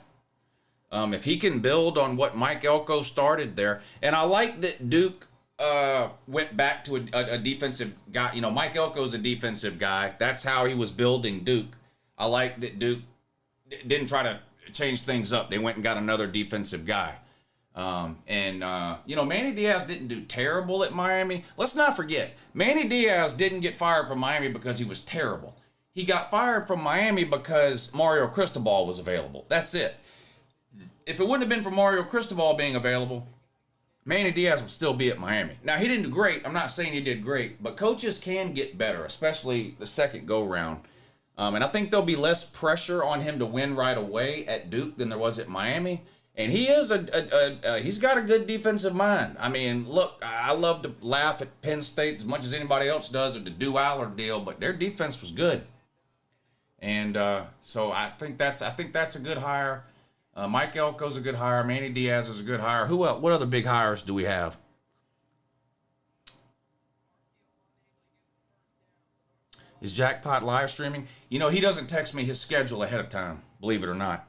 If he can build on what Mike Elko started there. And I like that Duke went back to a defensive guy. You know, Mike Elko's a defensive guy. That's how he was building Duke. I like that Duke didn't try to change things up. They went and got another defensive guy. Manny Diaz didn't do terrible at Miami. Let's not forget, Manny Diaz didn't get fired from Miami because he was terrible. He got fired from Miami because Mario Cristobal was available. That's it. If it wouldn't have been for Mario Cristobal being available, Manny Diaz would still be at Miami. Now, he didn't do great. I'm not saying he did great, but coaches can get better, especially the second go-round. And I think there'll be less pressure on him to win right away at Duke than there was at Miami. And he is he's got a good defensive mind. I mean, look, I love to laugh at Penn State as much as anybody else does at the Dewey deal, but their defense was good. And so I think that's a good hire. Mike Elko's a good hire. Manny Diaz is a good hire. Who else? What other big hires do we have? Is Jackpot live streaming? He doesn't text me his schedule ahead of time, believe it or not.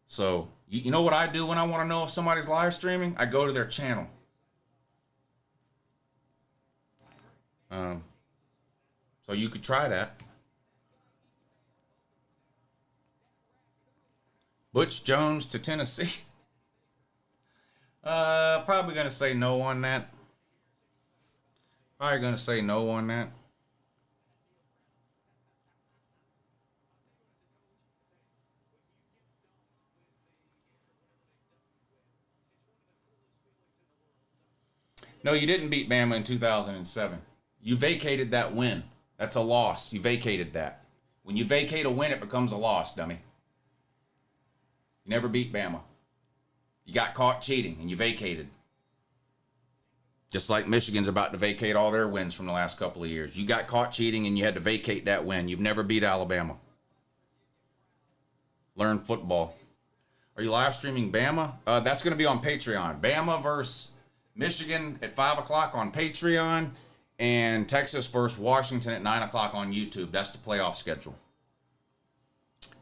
So, you know what I do when I want to know if somebody's live streaming? I go to their channel. So you could try that. Butch Jones to Tennessee. Probably going to say no on that. No, you didn't beat Bama in 2007. You vacated that win. That's a loss. You vacated that. When you vacate a win, it becomes a loss, dummy. You never beat Bama. You got caught cheating and you vacated. Just like Michigan's about to vacate all their wins from the last couple of years. You got caught cheating and you had to vacate that win. You've never beat Alabama. Learn football. Are you live streaming Bama? That's going to be on Patreon. Bama versus Michigan at 5 o'clock on Patreon. And Texas versus Washington at 9 o'clock on YouTube. That's the playoff schedule.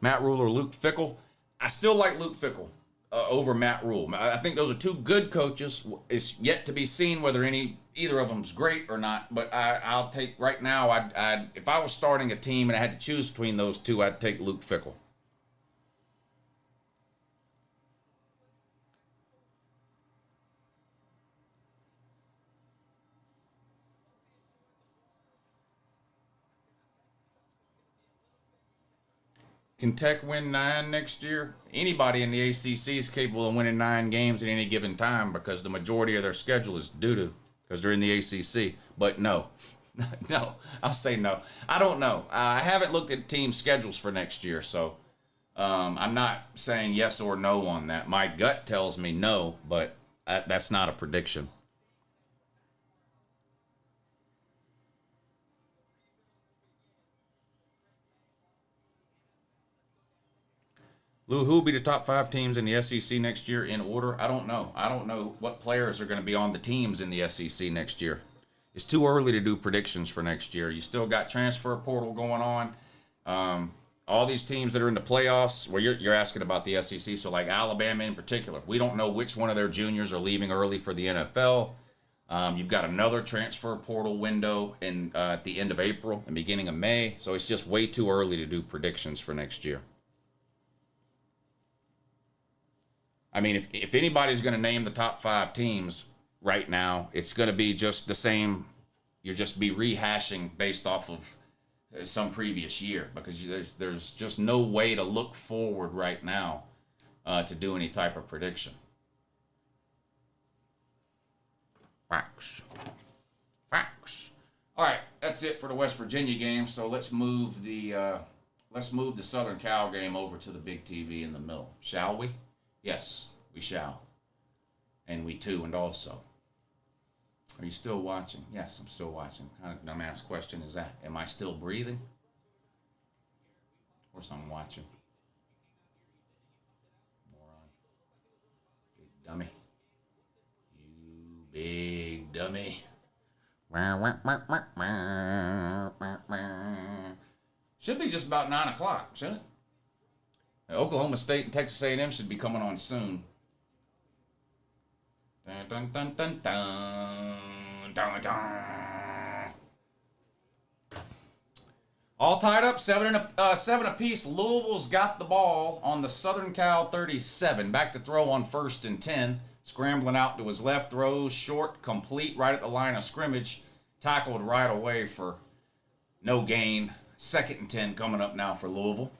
Matt Rule or Luke Fickell? I still like Luke Fickell over Matt Rule. I think those are two good coaches. It's yet to be seen whether either of them's great or not. But I'll take right now. If I was starting a team and I had to choose between those two, I'd take Luke Fickell. Can Tech win 9 next year? Anybody in the ACC is capable of winning 9 games at any given time because the majority of their schedule is doo-doo because they're in the ACC. But no. No. I'll say no. I don't know. I haven't looked at team schedules for next year, so I'm not saying yes or no on that. My gut tells me no, but that's not a prediction. Lou, who will be the top 5 teams in the SEC next year in order? I don't know. I don't know what players are going to be on the teams in the SEC next year. It's too early to do predictions for next year. You still got transfer portal going on. All these teams that are in the playoffs, well, you're asking about the SEC, so like Alabama in particular. We don't know which one of their juniors are leaving early for the NFL. You've got another transfer portal window at the end of April and beginning of May, so it's just way too early to do predictions for next year. I mean, if anybody's going to name the top 5 teams right now, it's going to be just the same. You'll just be rehashing based off of some previous year because there's just no way to look forward right now to do any type of prediction. Facts. All right, that's it for the West Virginia game. So let's move the Southern Cal game over to the big TV in the middle, shall we? Yes, we shall. And we too, and also. Are you still watching? Yes, I'm still watching. What kind of dumbass question is that? Am I still breathing? Of course I'm watching. Moron. Big dummy. You big dummy. Should be just about 9 o'clock, shouldn't it? Oklahoma State and Texas A&M should be coming on soon. Dun, dun, dun, dun, dun, dun, dun. All tied up, 7 apiece. Louisville's got the ball on the Southern Cal 37. Back to throw on 1st and 10. Scrambling out to his left, throws short, complete, right at the line of scrimmage. Tackled right away for no gain. 2nd and 10 coming up now for Louisville.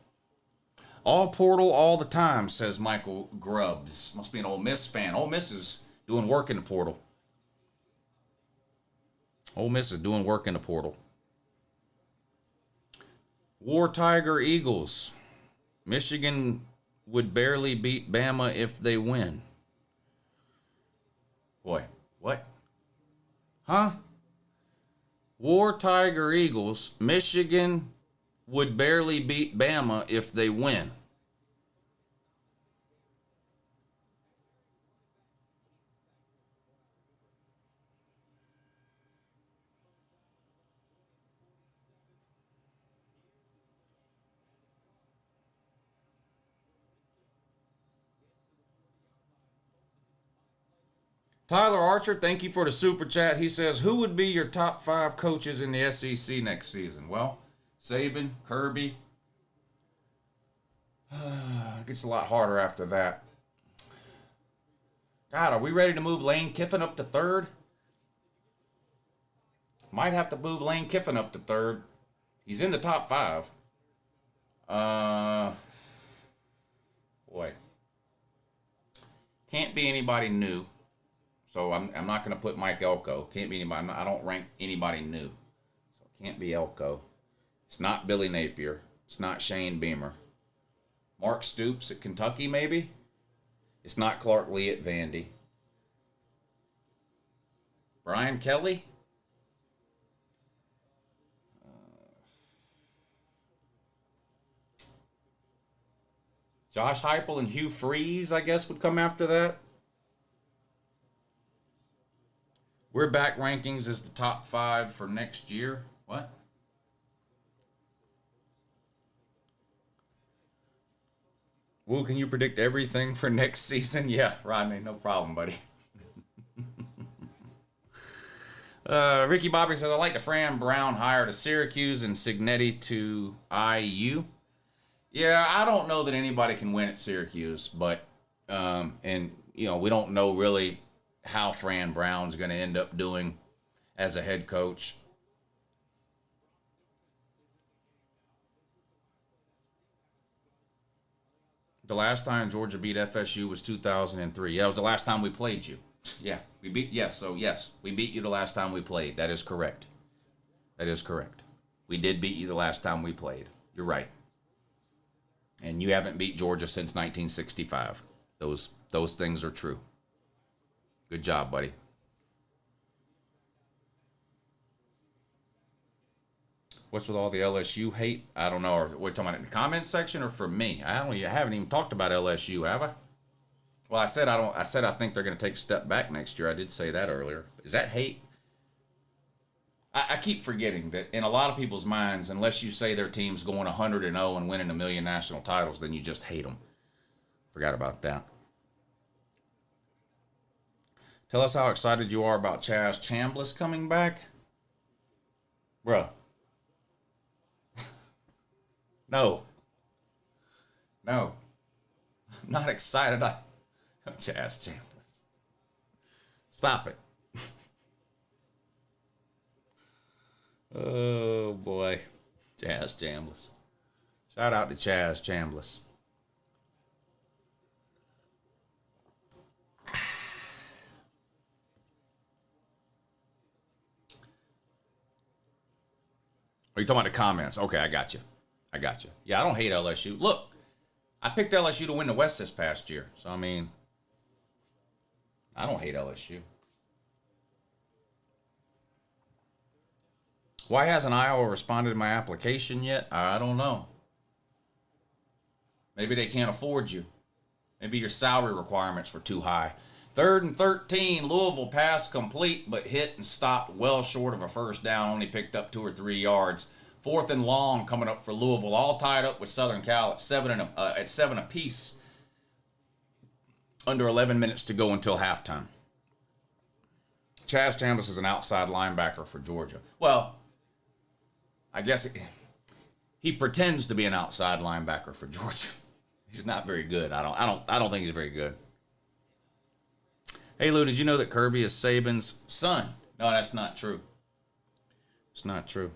All portal all the time, says Michael Grubbs. Must be an Ole Miss fan. Ole Miss is doing work in the portal. Ole Miss is doing work in the portal. War Tiger Eagles. Michigan would barely beat Bama if they win. Boy, what? Huh? War Tiger Eagles. Michigan would barely beat Bama if they win. Tyler Archer, thank you for the super chat. He says, who would be your top 5 coaches in the SEC next season? Well, Saban, Kirby. It gets a lot harder after that. God, are we ready to move Lane Kiffin up to 3rd? Might have to move Lane Kiffin up to 3rd. He's in the top 5. Boy. Can't be anybody new. So I'm not going to put Mike Elko. Can't be anybody. I don't rank anybody new. So it can't be Elko. It's not Billy Napier. It's not Shane Beamer. Mark Stoops at Kentucky, maybe? It's not Clark Lee at Vandy. Brian Kelly? Josh Heupel and Hugh Freeze, I guess, would come after that. We're back rankings as the top 5 for next year. What? Woo, can you predict everything for next season? Yeah, Rodney, no problem, buddy. Ricky Bobby says, I like the Fran Brown hire to Syracuse and Signetti to IU. Yeah, I don't know that anybody can win at Syracuse, but, and, you know, we don't know really how Fran Brown's going to end up doing as a head coach. The last time Georgia beat FSU was 2003. Yeah, it was the last time we played you. Yeah, we beat, yes, so yes, we beat you the last time we played. That is correct. That is correct. We did beat you the last time we played. You're right. And you haven't beat Georgia since 1965. Those things are true. Good job, buddy. What's with all the LSU hate? I don't know. Are we talking about in the comments section or for me? I haven't even talked about LSU, have I? Well, I said I think they're going to take a step back next year. I did say that earlier. Is that hate? I keep forgetting that in a lot of people's minds, unless you say their team's going 100-0 and winning 1 million national titles, then you just hate them. Forgot about that. Tell us how excited you are about Chaz Chambliss coming back. Bruh. No. I'm not excited about Chaz Chambliss. Stop it. Oh, boy. Chaz Chambliss. Shout out to Chaz Chambliss. Are you talking about the comments? Okay, I got you. Yeah, I don't hate LSU. Look, I picked LSU to win the West this past year. So, I mean, I don't hate LSU. Why hasn't Iowa responded to my application yet? I don't know. Maybe they can't afford you. Maybe your salary requirements were too high. 3rd and 13, Louisville pass complete, but hit and stopped well short of a first down. Only picked up 2 or 3 yards. 4th and long coming up for Louisville. All tied up with Southern Cal at 7 apiece. Under 11 minutes to go until halftime. Chaz Chambliss is an outside linebacker for Georgia. Well, I guess He pretends to be an outside linebacker for Georgia. He's not very good. I don't think he's very good. Hey Lou, did you know that Kirby is Saban's son? No, that's not true. It's not true.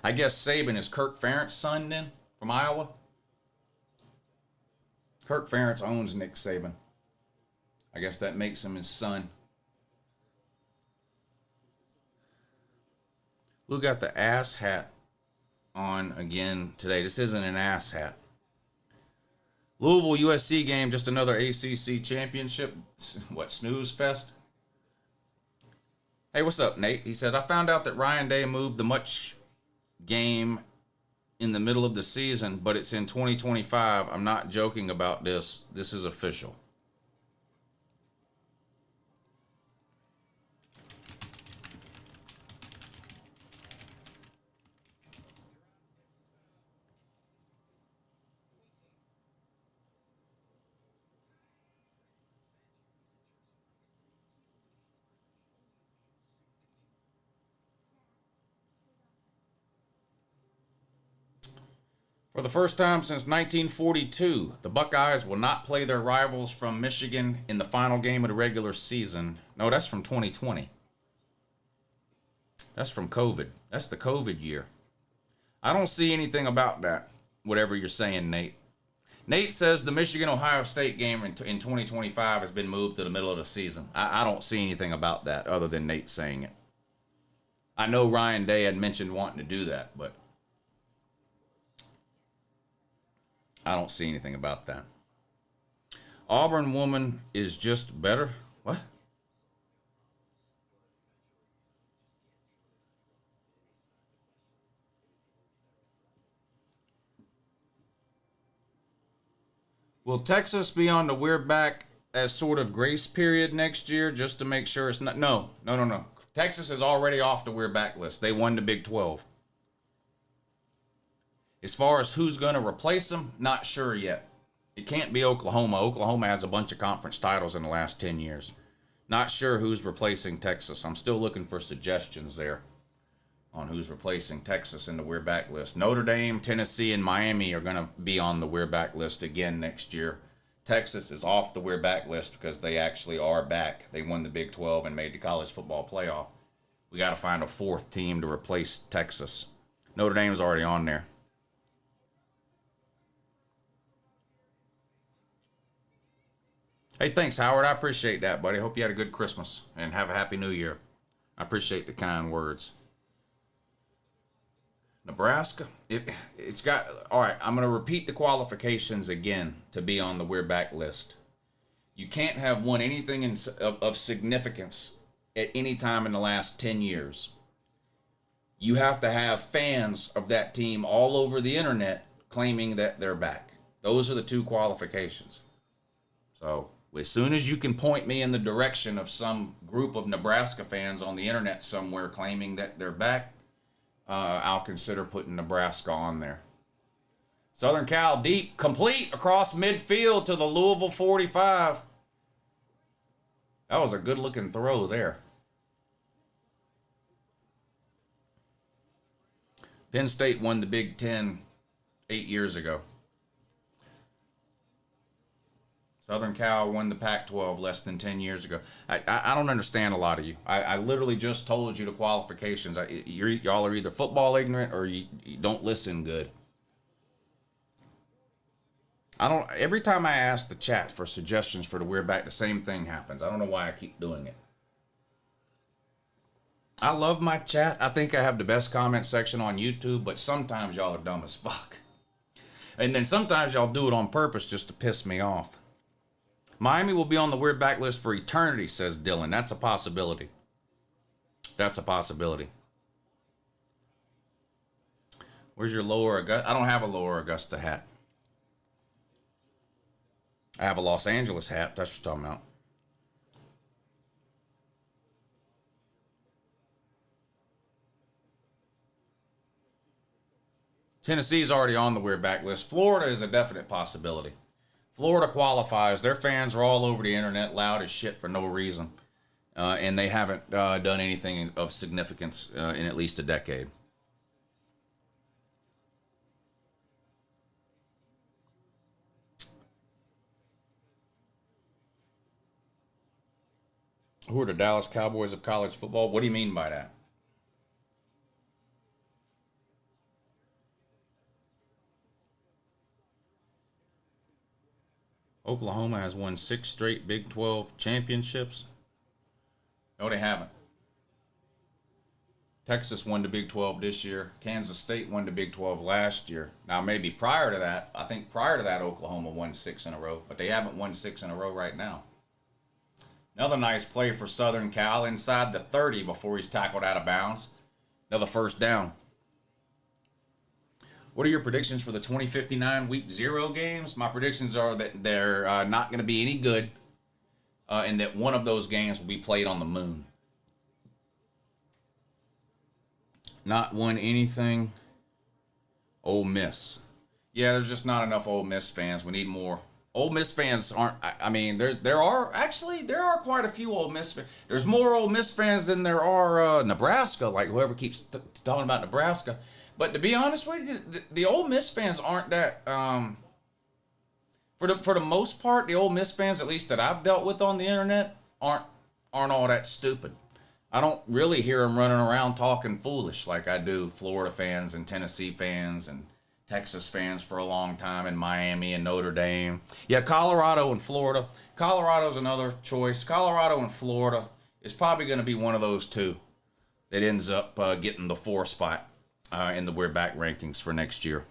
I guess Saban is Kirk Ferentz' son then, from Iowa. Kirk Ferentz owns Nick Saban. I guess that makes him his son. Lou got the ass hat on again today. This isn't an ass hat. Louisville USC game, just another ACC championship. What, snooze fest? Hey, what's up, Nate? He said, I found out that Ryan Day moved the much game in the middle of the season, but it's in 2025. I'm not joking about this. This is official. For the first time since 1942, the Buckeyes will not play their rivals from Michigan in the final game of the regular season. No, that's from 2020. That's from COVID. That's the COVID year. I don't see anything about that, whatever you're saying, Nate. Nate says the Michigan-Ohio State game in 2025 has been moved to the middle of the season. I don't see anything about that other than Nate saying it. I know Ryan Day had mentioned wanting to do that, but I don't see anything about that. Auburn woman is just better. What? Will Texas be on the we're back as sort of grace period next year just to make sure it's not? No. Texas is already off the we're back list. They won the Big 12. As far as who's going to replace them, not sure yet. It can't be Oklahoma. Oklahoma has a bunch of conference titles in the last 10 years. Not sure who's replacing Texas. I'm still looking for suggestions there on who's replacing Texas in the We're Back list. Notre Dame, Tennessee, and Miami are going to be on the We're Back list again next year. Texas is off the We're Back list because they actually are back. They won the Big 12 and made the college football playoff. We got to find a fourth team to replace Texas. Notre Dame's already on there. Hey, thanks, Howard. I appreciate that, buddy. Hope you had a good Christmas and have a happy New Year. I appreciate the kind words. Nebraska, it's got, all right, I'm going to repeat the qualifications again to be on the We're Back list. You can't have won anything of significance at any time in the last 10 years. You have to have fans of that team all over the internet claiming that they're back. Those are the two qualifications. So as soon as you can point me in the direction of some group of Nebraska fans on the internet somewhere claiming that they're back, I'll consider putting Nebraska on there. Southern Cal deep, complete across midfield to the Louisville 45. That was a good-looking throw there. Penn State won the Big Ten 8 years ago. Southern Cal won the Pac-12 less than 10 years ago. I don't understand a lot of you. I literally just told you the qualifications. Y'all are either football ignorant or you don't listen good. Every time I ask the chat for suggestions for the We're Back, the same thing happens. I don't know why I keep doing it. I love my chat. I think I have the best comment section on YouTube, but sometimes y'all are dumb as fuck. And then sometimes y'all do it on purpose just to piss me off. Miami will be on the We're Back list for eternity, says Dylan. That's a possibility. That's a possibility. Where's your Lower Augusta? I don't have a Lower Augusta hat. I have a Los Angeles hat. That's what I'm talking about. Tennessee's already on the We're Back list. Florida is a definite possibility. Florida qualifies. Their fans are all over the internet, loud as shit for no reason. And they haven't done anything of significance in at least a decade. Who are the Dallas Cowboys of college football? What do you mean by that? Oklahoma has won 6 straight Big 12 championships. No, they haven't. Texas won the Big 12 this year. Kansas State won the Big 12 last year. Now, maybe prior to that, I think prior to that, Oklahoma won 6 in a row, but they haven't won 6 in a row right now. Another nice play for Southern Cal inside the 30 before he's tackled out of bounds. Another first down. What are your predictions for the 2059 Week 0 games? My predictions are that they're not going to be any good and that one of those games will be played on the moon. Not won anything. Ole Miss. Yeah, there's just not enough Ole Miss fans. We need more. Ole Miss fans aren't, I mean, there are quite a few Ole Miss fans. There's more Ole Miss fans than there are Nebraska, like whoever keeps talking about Nebraska. But to be honest with you, the Ole Miss fans aren't that, for the most part, the Ole Miss fans, at least that I've dealt with on the internet, aren't all that stupid. I don't really hear them running around talking foolish like I do Florida fans and Tennessee fans and Texas fans for a long time, and Miami and Notre Dame. Yeah, Colorado and Florida. Colorado's another choice. Colorado and Florida is probably going to be one of those two that ends up getting the 4 spot in the We're Back rankings for next year.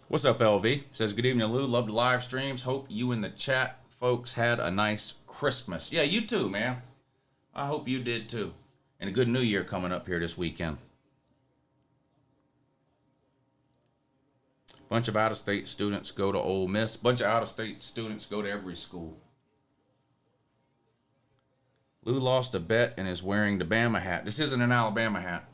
What's up, LV? Says, good evening, Lou. Love the live streams. Hope you and the chat folks had a nice Christmas. Yeah, you too, man. I hope you did too. And a good New Year coming up here this weekend. Bunch of out-of-state students go to Ole Miss. Bunch of out-of-state students go to every school. Lou lost a bet and is wearing the Bama hat. This isn't an Alabama hat.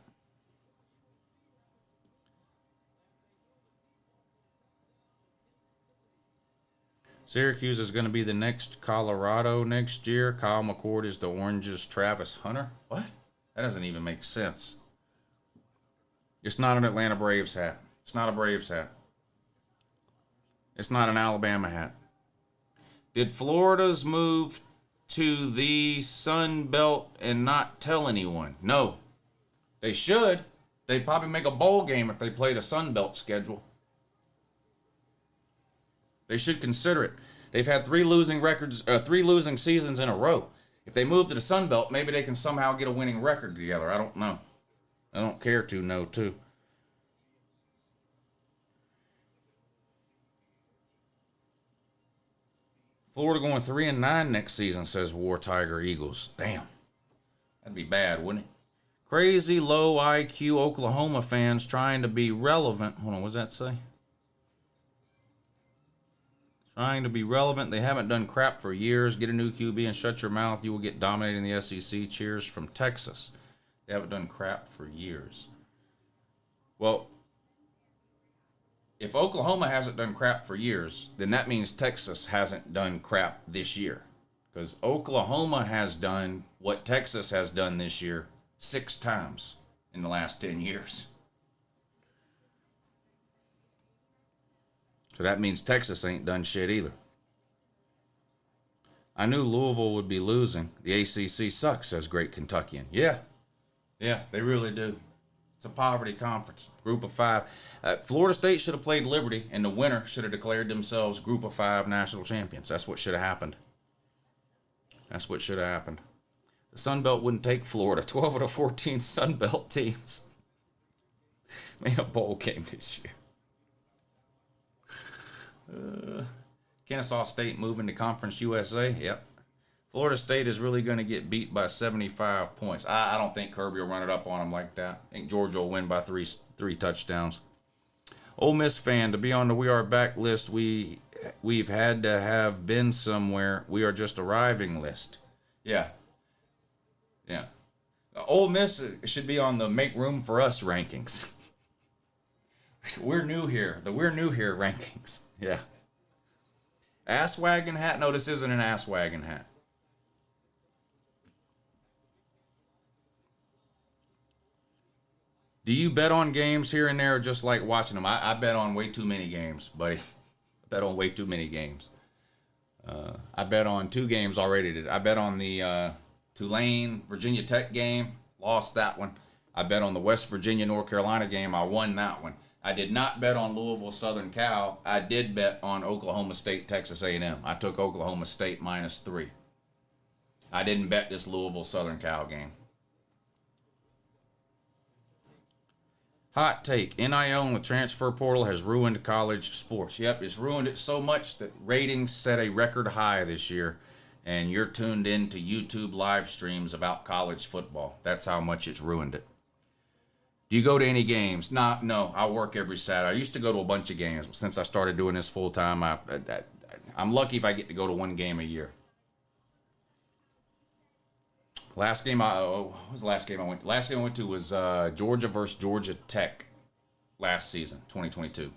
Syracuse is going to be the next Colorado next year. Kyle McCord is the Orange's Travis Hunter. What? That doesn't even make sense. It's not an Atlanta Braves hat. It's not a Braves hat. It's not an Alabama hat. Did Florida's move to the Sun Belt and not tell anyone? No. They should. They'd probably make a bowl game if they played a Sun Belt schedule. They should consider it. They've had 3 losing seasons in a row. If they move to the Sun Belt, maybe they can somehow get a winning record together. I don't know. I don't care to know, too. Florida going 3-9 next season, says War Tiger Eagles. Damn. That'd be bad, wouldn't it? Crazy low IQ Oklahoma fans trying to be relevant. Hold on, what does that say? Trying to be relevant. They haven't done crap for years. Get a new QB and shut your mouth. You will get dominating the SEC. Cheers from Texas. They haven't done crap for years. Well, if Oklahoma hasn't done crap for years, then that means Texas hasn't done crap this year. Because Oklahoma has done what Texas has done this year 6 times in the last 10 years. So that means Texas ain't done shit either. I knew Louisville would be losing. The ACC sucks, says Great Kentuckian. Yeah, they really do. It's a poverty conference. Group of 5. Florida State should have played Liberty, and the winner should have declared themselves Group of 5 national champions. That's what should have happened. That's what should have happened. The Sun Belt wouldn't take Florida. 12 of the 14 Sun Belt teams made a bowl game this year. Kennesaw State moving to Conference USA. Yep. Florida State is really going to get beat by 75 points. I don't think Kirby will run it up on them like that. I think Georgia will win by three touchdowns. Ole Miss fan, to be on the We Are Back list, we've had to have been somewhere. We are just arriving list. Yeah. Ole Miss should be on the Make Room for Us rankings. We're new here. The We're New Here rankings. Yeah. Ass wagon hat? No, this isn't an ass wagon hat. Do you bet on games here and there or just like watching them? I bet on way too many games, buddy. I bet on way too many games. I bet on 2 games already. I bet on the Tulane Virginia Tech game. Lost that one. I bet on the West Virginia North Carolina game. I won that one. I did not bet on Louisville Southern Cal. I did bet on Oklahoma State Texas A&M. I took Oklahoma State -3. I didn't bet this Louisville Southern Cal game. Hot take. NIL and the transfer portal has ruined college sports. Yep, it's ruined it so much that ratings set a record high this year, and you're tuned in to YouTube live streams about college football. That's how much it's ruined it. Do you go to any games? No, I work every Saturday. I used to go to a bunch of games, but since I started doing this full time, I'm lucky if I get to go to 1 game a year. Last game what was the last game I went to? Last game I went to was Georgia versus Georgia Tech last season, 2022.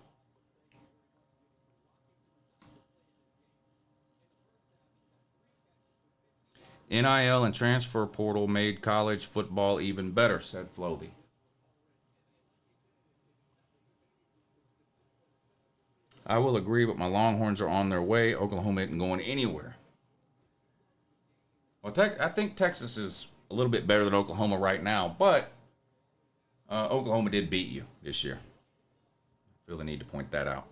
NIL and transfer portal made college football even better, said Floby. I will agree, but my Longhorns are on their way. Oklahoma isn't going anywhere. Well, I think Texas is a little bit better than Oklahoma right now, but Oklahoma did beat you this year. I feel the need to point that out.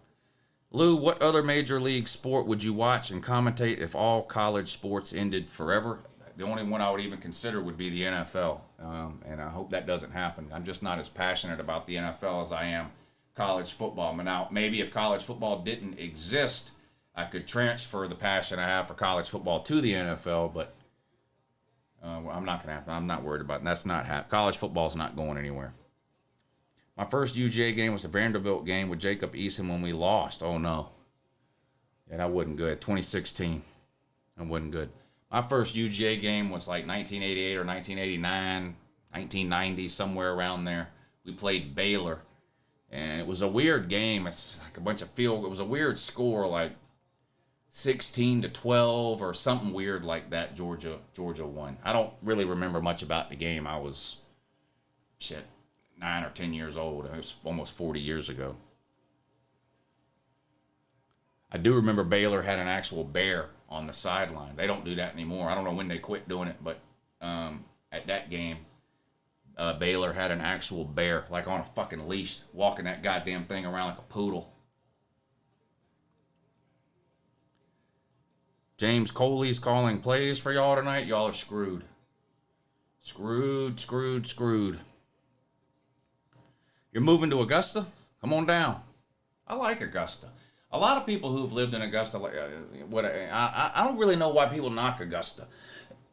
Lou, what other major league sport would you watch and commentate if all college sports ended forever? The only one I would even consider would be the NFL, and I hope that doesn't happen. I'm just not as passionate about the NFL as I am college football. Now, maybe if college football didn't exist, I could transfer the passion I have for college football to the NFL, but I'm not gonna happen. I'm not worried about it. That's not happening. College football's not going anywhere. My first UGA game was the Vanderbilt game with Jacob Eason when we lost. Oh no, yeah, that wasn't good. 2016, that wasn't good. My first UGA game was like 1988 or 1989, 1990, somewhere around there. We played Baylor, and it was a weird game. It's like a bunch of It was a weird score, like 16-12 or something weird like that. Georgia won. I don't really remember much about the game. I was 9 or 10 years old. It was almost 40 years ago. I do remember Baylor had an actual bear on the sideline. They don't do that anymore. I don't know when they quit doing it, but at that game, Baylor had an actual bear, like on a fucking leash, walking that goddamn thing around like a poodle. James Coley's calling plays for y'all tonight. Y'all are screwed. Screwed. You're moving to Augusta? Come on down. I like Augusta. A lot of people who've lived in Augusta, I don't really know why people knock Augusta.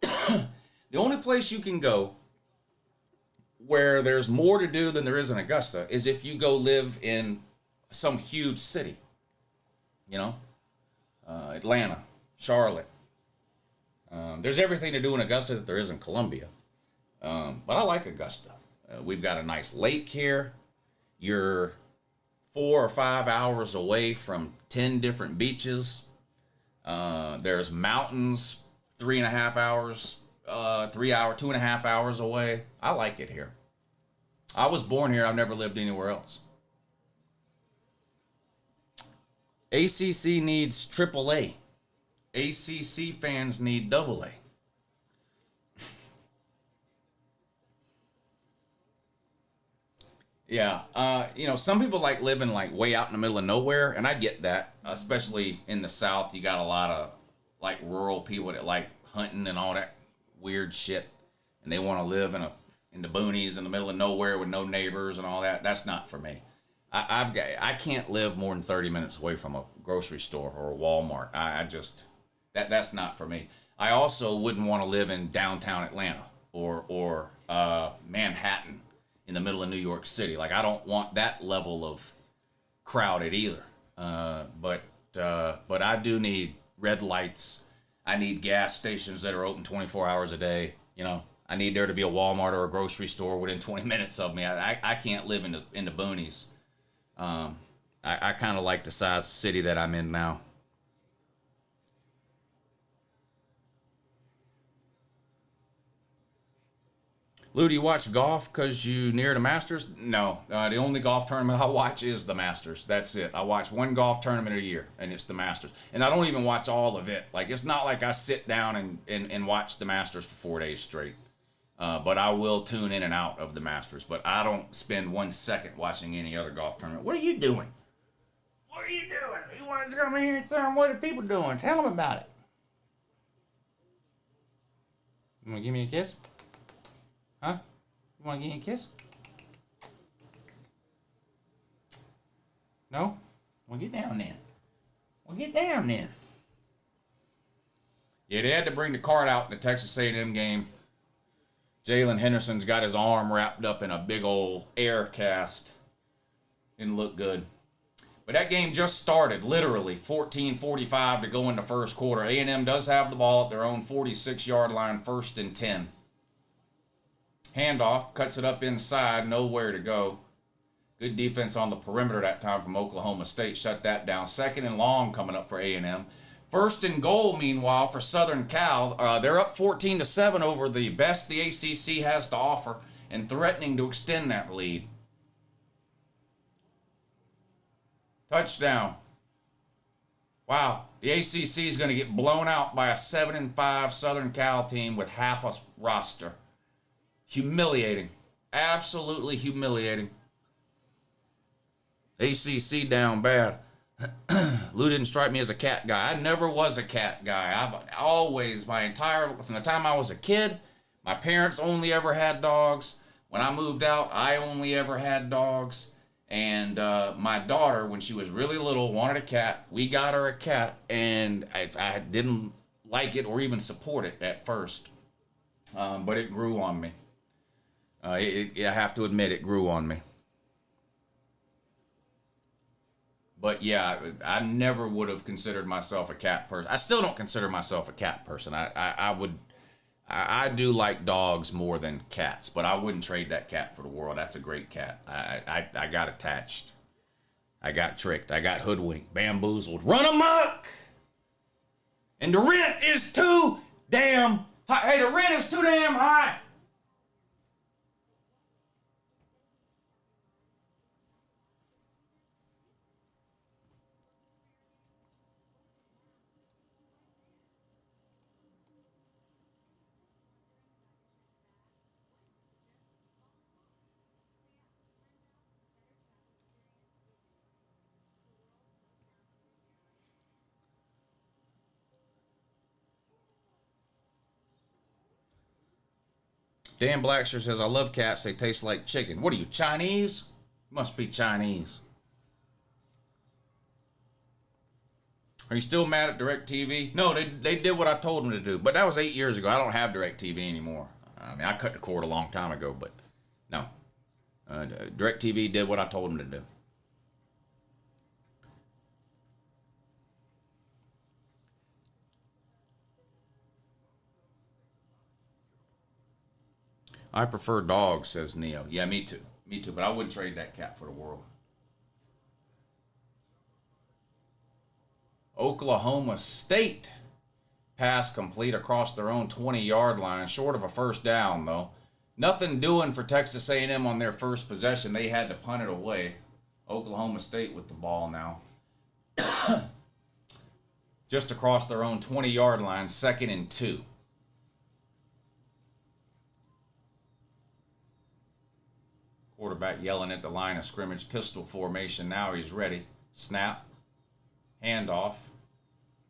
The only place you can go where there's more to do than there is in Augusta is if you go live in some huge city. You know? Atlanta, Charlotte. There's everything to do in Augusta that there is in Columbia. But I like Augusta. We've got a nice lake here. You're 4 or 5 hours away from 10 different beaches. There's mountains 3.5 hours, 2.5 hours away. I like it here. I was born here. I've never lived anywhere else. ACC needs AAA. ACC fans need AA. Yeah, some people like living like way out in the middle of nowhere, and I get that, especially in the South. You got a lot of like rural people that like hunting and all that weird shit, and they want to live in the boonies in the middle of nowhere with no neighbors and all that. That's not for me. I can't live more than 30 minutes away from a grocery store or a Walmart. That's not for me. I also wouldn't want to live in downtown Atlanta or Manhattan in the middle of New York City. Like, I don't want that level of crowded either. But I do need red lights. I need gas stations that are open 24 hours a day. I need there to be a Walmart or a grocery store within 20 minutes of me. I can't live in the boonies. I kind of like the size city that I'm in now. Lou, do you watch golf because you near the Masters? No. The only golf tournament I watch is the Masters. That's it. I watch one golf tournament a year, and it's the Masters. And I don't even watch all of it. Like, it's not like I sit down and watch the Masters for 4 days straight. But I will tune in and out of the Masters. But I don't spend 1 second watching any other golf tournament. What are you doing? What are you doing? You want to come in here and tell them what are people doing? Tell them about it. You want to give me a kiss? Huh? You want to give me a kiss? No? Well, get down then. Well, get down then. Yeah, they had to bring the cart out in the Texas A&M game. Jalen Henderson's got his arm wrapped up in a big old air cast. Didn't look good. But that game just started, literally 14:45 to go in the first quarter. A&M does have the ball at their own 46-yard line, 1st and 10. Handoff, cuts it up inside, nowhere to go. Good defense on the perimeter that time from Oklahoma State, shut that down. 2nd and long coming up for A&M. 1st and goal, meanwhile, for Southern Cal. They're up 14-7 over the best the ACC has to offer and threatening to extend that lead. Touchdown. Wow, the ACC is going to get blown out by a 7-5 Southern Cal team with half a roster. Humiliating. Absolutely humiliating. ACC down bad. Lou didn't strike me as a cat guy. I never was a cat guy. I've always, from the time I was a kid, my parents only ever had dogs. When I moved out, I only ever had dogs. And my daughter, when she was really little, wanted a cat. We got her a cat, and I didn't like it or even support it at first. But it grew on me. I have to admit, it grew on me. But yeah, I never would have considered myself a cat person. I still don't consider myself a cat person. I do like dogs more than cats, but I wouldn't trade that cat for the world. That's a great cat. I got attached. I got tricked. I got hoodwinked, bamboozled, run amok. And the rent is too damn high. Hey, the rent is too damn high. Dan Blacksher says, I love cats. They taste like chicken. What are you, Chinese? Must be Chinese. Are you still mad at DirecTV? No, they did what I told them to do. But that was 8 years ago. I don't have DirecTV anymore. I mean, I cut the cord a long time ago, but no. DirecTV did what I told them to do. I prefer dogs, says Neo. Yeah, me too. Me too, but I wouldn't trade that cat for the world. Oklahoma State pass complete across their own 20-yard line, short of a first down, though. Nothing doing for Texas A&M on their first possession. They had to punt it away. Oklahoma State with the ball now. Just across their own 20-yard line, 2nd and 2. Quarterback yelling at the line of scrimmage, pistol formation. Now he's ready. Snap. Handoff.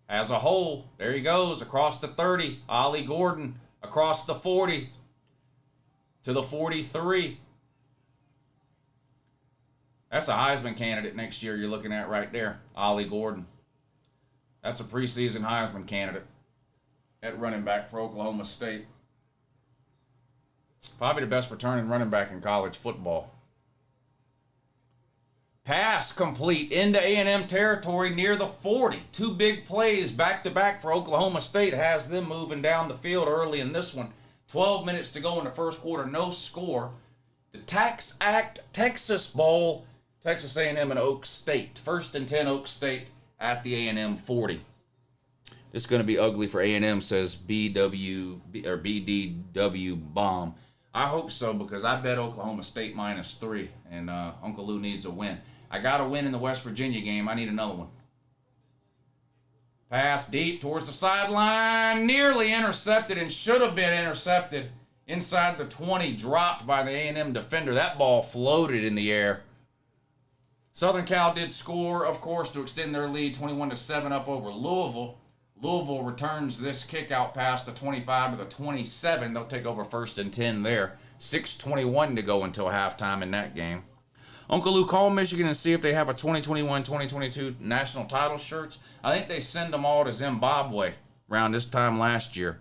Has a hole. There he goes across the 30. Ollie Gordon across the 40 to the 43. That's a Heisman candidate next year you're looking at right there. Ollie Gordon. That's a preseason Heisman candidate at running back for Oklahoma State. Probably the best returning running back in college football. Pass complete into A&M territory near the 40. 2 big plays back-to-back for Oklahoma State has them moving down the field early in this one. 12 minutes to go in the first quarter, no score. The Tax Act Texas Bowl, Texas A&M and Oak State. 1st and 10 Oak State at the A&M 40. This is going to be ugly for A&M, says BDW Bomb. I hope so, because I bet Oklahoma State -3, and Uncle Lou needs a win. I got a win in the West Virginia game. I need another one. Pass deep towards the sideline. Nearly intercepted and should have been intercepted. Inside the 20, dropped by the A&M defender. That ball floated in the air. Southern Cal did score, of course, to extend their lead 21-7 up over Louisville. Louisville returns this kick-out pass to 25 to the 27. They'll take over 1st and 10 there. 6:21 to go until halftime in that game. Uncle Lou, call Michigan and see if they have a 2021-2022 national title shirts. I think they send them all to Zimbabwe around this time last year.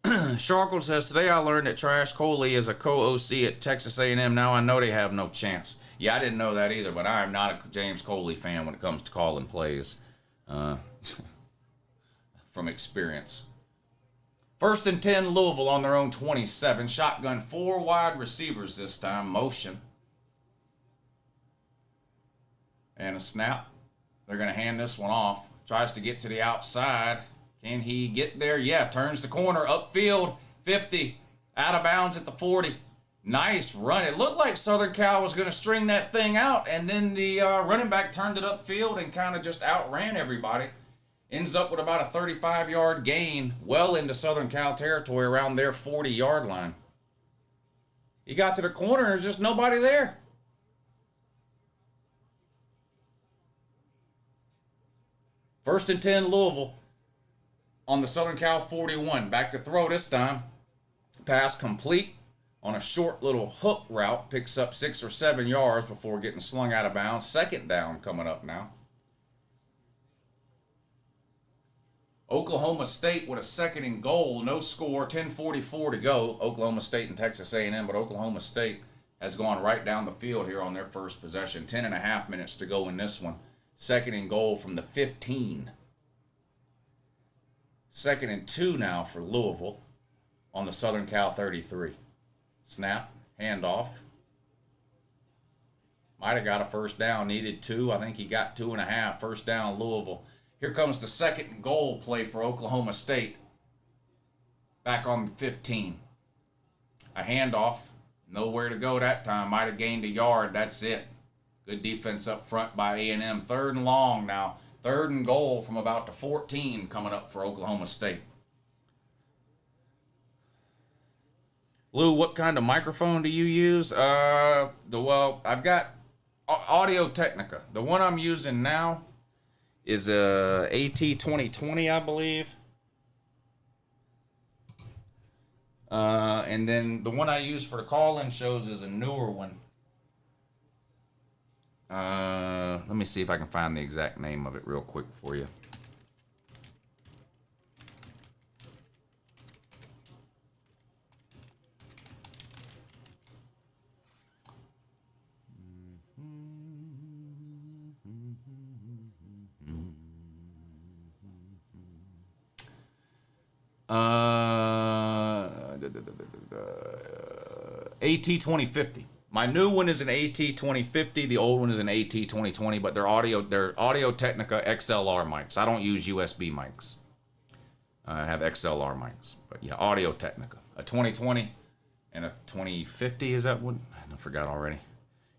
Sharkle says, today I learned that Trash Coley is a co-OC at Texas A&M. Now I know they have no chance. Yeah, I didn't know that either, but I am not a James Coley fan when it comes to calling plays. From experience. 1st and 10, Louisville on their own 27. Shotgun, 4 wide receivers this time. Motion. And a snap. They're going to hand this one off. Tries to get to the outside. Can he get there? Yeah, turns the corner. Upfield, 50. Out of bounds at the 40. Nice run. It looked like Southern Cal was going to string that thing out, and then the running back turned it upfield and kind of just outran everybody. Ends up with about a 35-yard gain well into Southern Cal territory around their 40-yard line. He got to the corner and there's just nobody there. First and 10, Louisville on the Southern Cal 41. Back to throw this time. Pass complete on a short little hook route. Picks up 6 or 7 yards before getting slung out of bounds. 2nd down coming up now. Oklahoma State with a 2nd and goal. No score. 10:44 to go. Oklahoma State and Texas A&M, but Oklahoma State has gone right down the field here on their first possession. 10.5 minutes to go in this one. 2nd and goal from the 15. 2nd and 2 now for Louisville on the Southern Cal 33. Snap, handoff. Might have got a 1st down, needed 2. I think he got 2.5. 1st down, Louisville. Here comes the 2nd and goal play for Oklahoma State. Back on the 15. A handoff. Nowhere to go that time. Might have gained a yard. That's it. Good defense up front by A&M. 3rd and long now. 3rd and goal from about the 14 coming up for Oklahoma State. Lou, what kind of microphone do you use? Well, I've got Audio Technica. The one I'm using now is a AT2020, I believe. And then the one I use for the call-in shows is a newer one. Let me see if I can find the exact name of it real quick for you. AT2050. My new one is an AT2050. The old one is an AT2020, but they're Audio Technica XLR mics. I don't use USB mics. I have XLR mics. But yeah, Audio Technica. A 2020 and a 2050, is that one? I forgot already.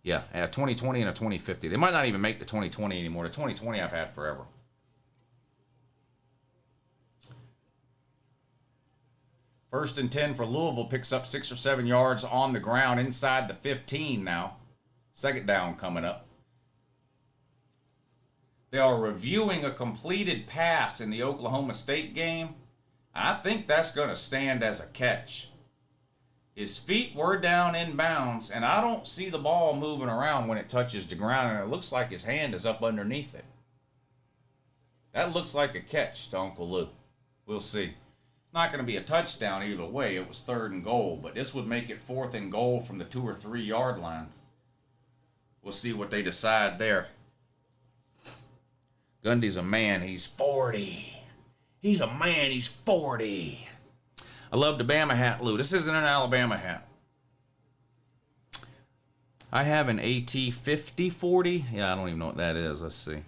Yeah, a 2020 and a 2050. They might not even make the 2020 anymore. The 2020 I've had forever. First and 10 for Louisville, picks up 6 or 7 yards on the ground inside the 15 now. 2nd down coming up. They are reviewing a completed pass in the Oklahoma State game. I think that's going to stand as a catch. His feet were down in bounds, and I don't see the ball moving around when it touches the ground, and it looks like his hand is up underneath it. That looks like a catch to Uncle Lou. We'll see. Not going to be a touchdown either way. It was 3rd and goal, but this would make it 4th and goal from the 2 or 3 yard line. We'll see what they decide there. Gundy's a man. He's 40. He's a man. He's 40. I love the Bama hat, Lou. This isn't an Alabama hat. I have an AT5040. Yeah, I don't even know what that is. Let's see.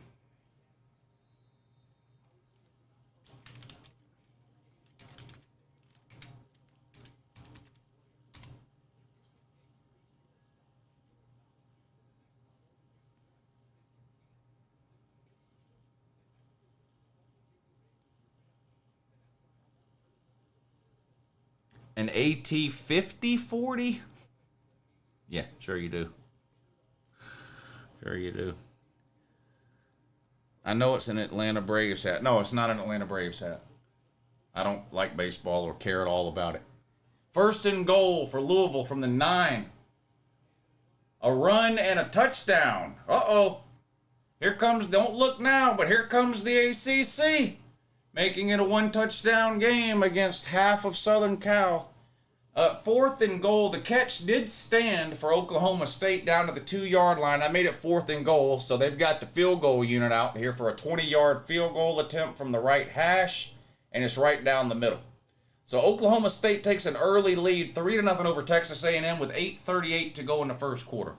an AT 5040? Yeah, sure you do. Sure you do. I know it's an Atlanta Braves hat. No, it's not an Atlanta Braves hat. I don't like baseball or care at all about it. First and goal for Louisville from the 9. A run and a touchdown. Uh-oh. Here comes, don't look now, but here comes the ACC. Making it a 1-touchdown game against half of Southern Cal. 4th and goal. The catch did stand for Oklahoma State down to the 2-yard line. I made it 4th and goal, so they've got the field goal unit out here for a 20-yard field goal attempt from the right hash, and it's right down the middle. So Oklahoma State takes an early lead, 3-0 over Texas A&M with 8:38 to go in the first quarter.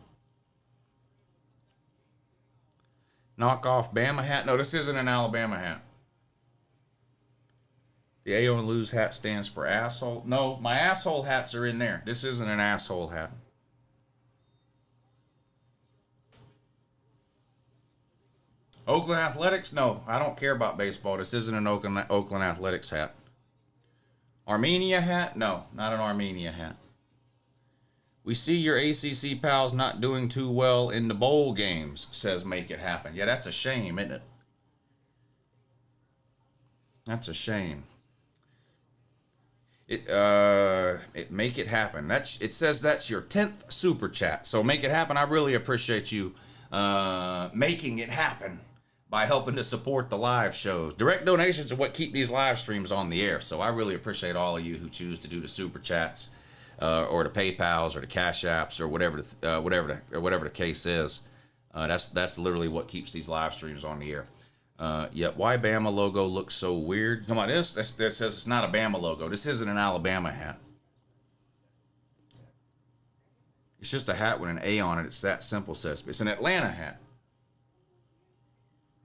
Knock off Bama hat. No, this isn't an Alabama hat. The A on Lou's hat stands for asshole. No, my asshole hats are in there. This isn't an asshole hat. Oakland Athletics? No, I don't care about baseball. This isn't an Oakland Athletics hat. Armenia hat? No, not an Armenia hat. We see your ACC pals not doing too well in the bowl games, says Make It Happen. Yeah, that's a shame, isn't it? That's a shame. It Make It Happen. It says that's your 10th super chat. So Make It Happen. I really appreciate you making it happen by helping to support the live shows. Direct donations are what keep these live streams on the air. So I really appreciate all of you who choose to do the super chats, or the PayPals, or the Cash Apps, or whatever the case is. That's literally what keeps these live streams on the air. Yet why Bama logo looks so weird? Come on, this says it's not a Bama logo. This isn't an Alabama hat. It's just a hat with an A on it. It's that simple, says. It's an Atlanta hat.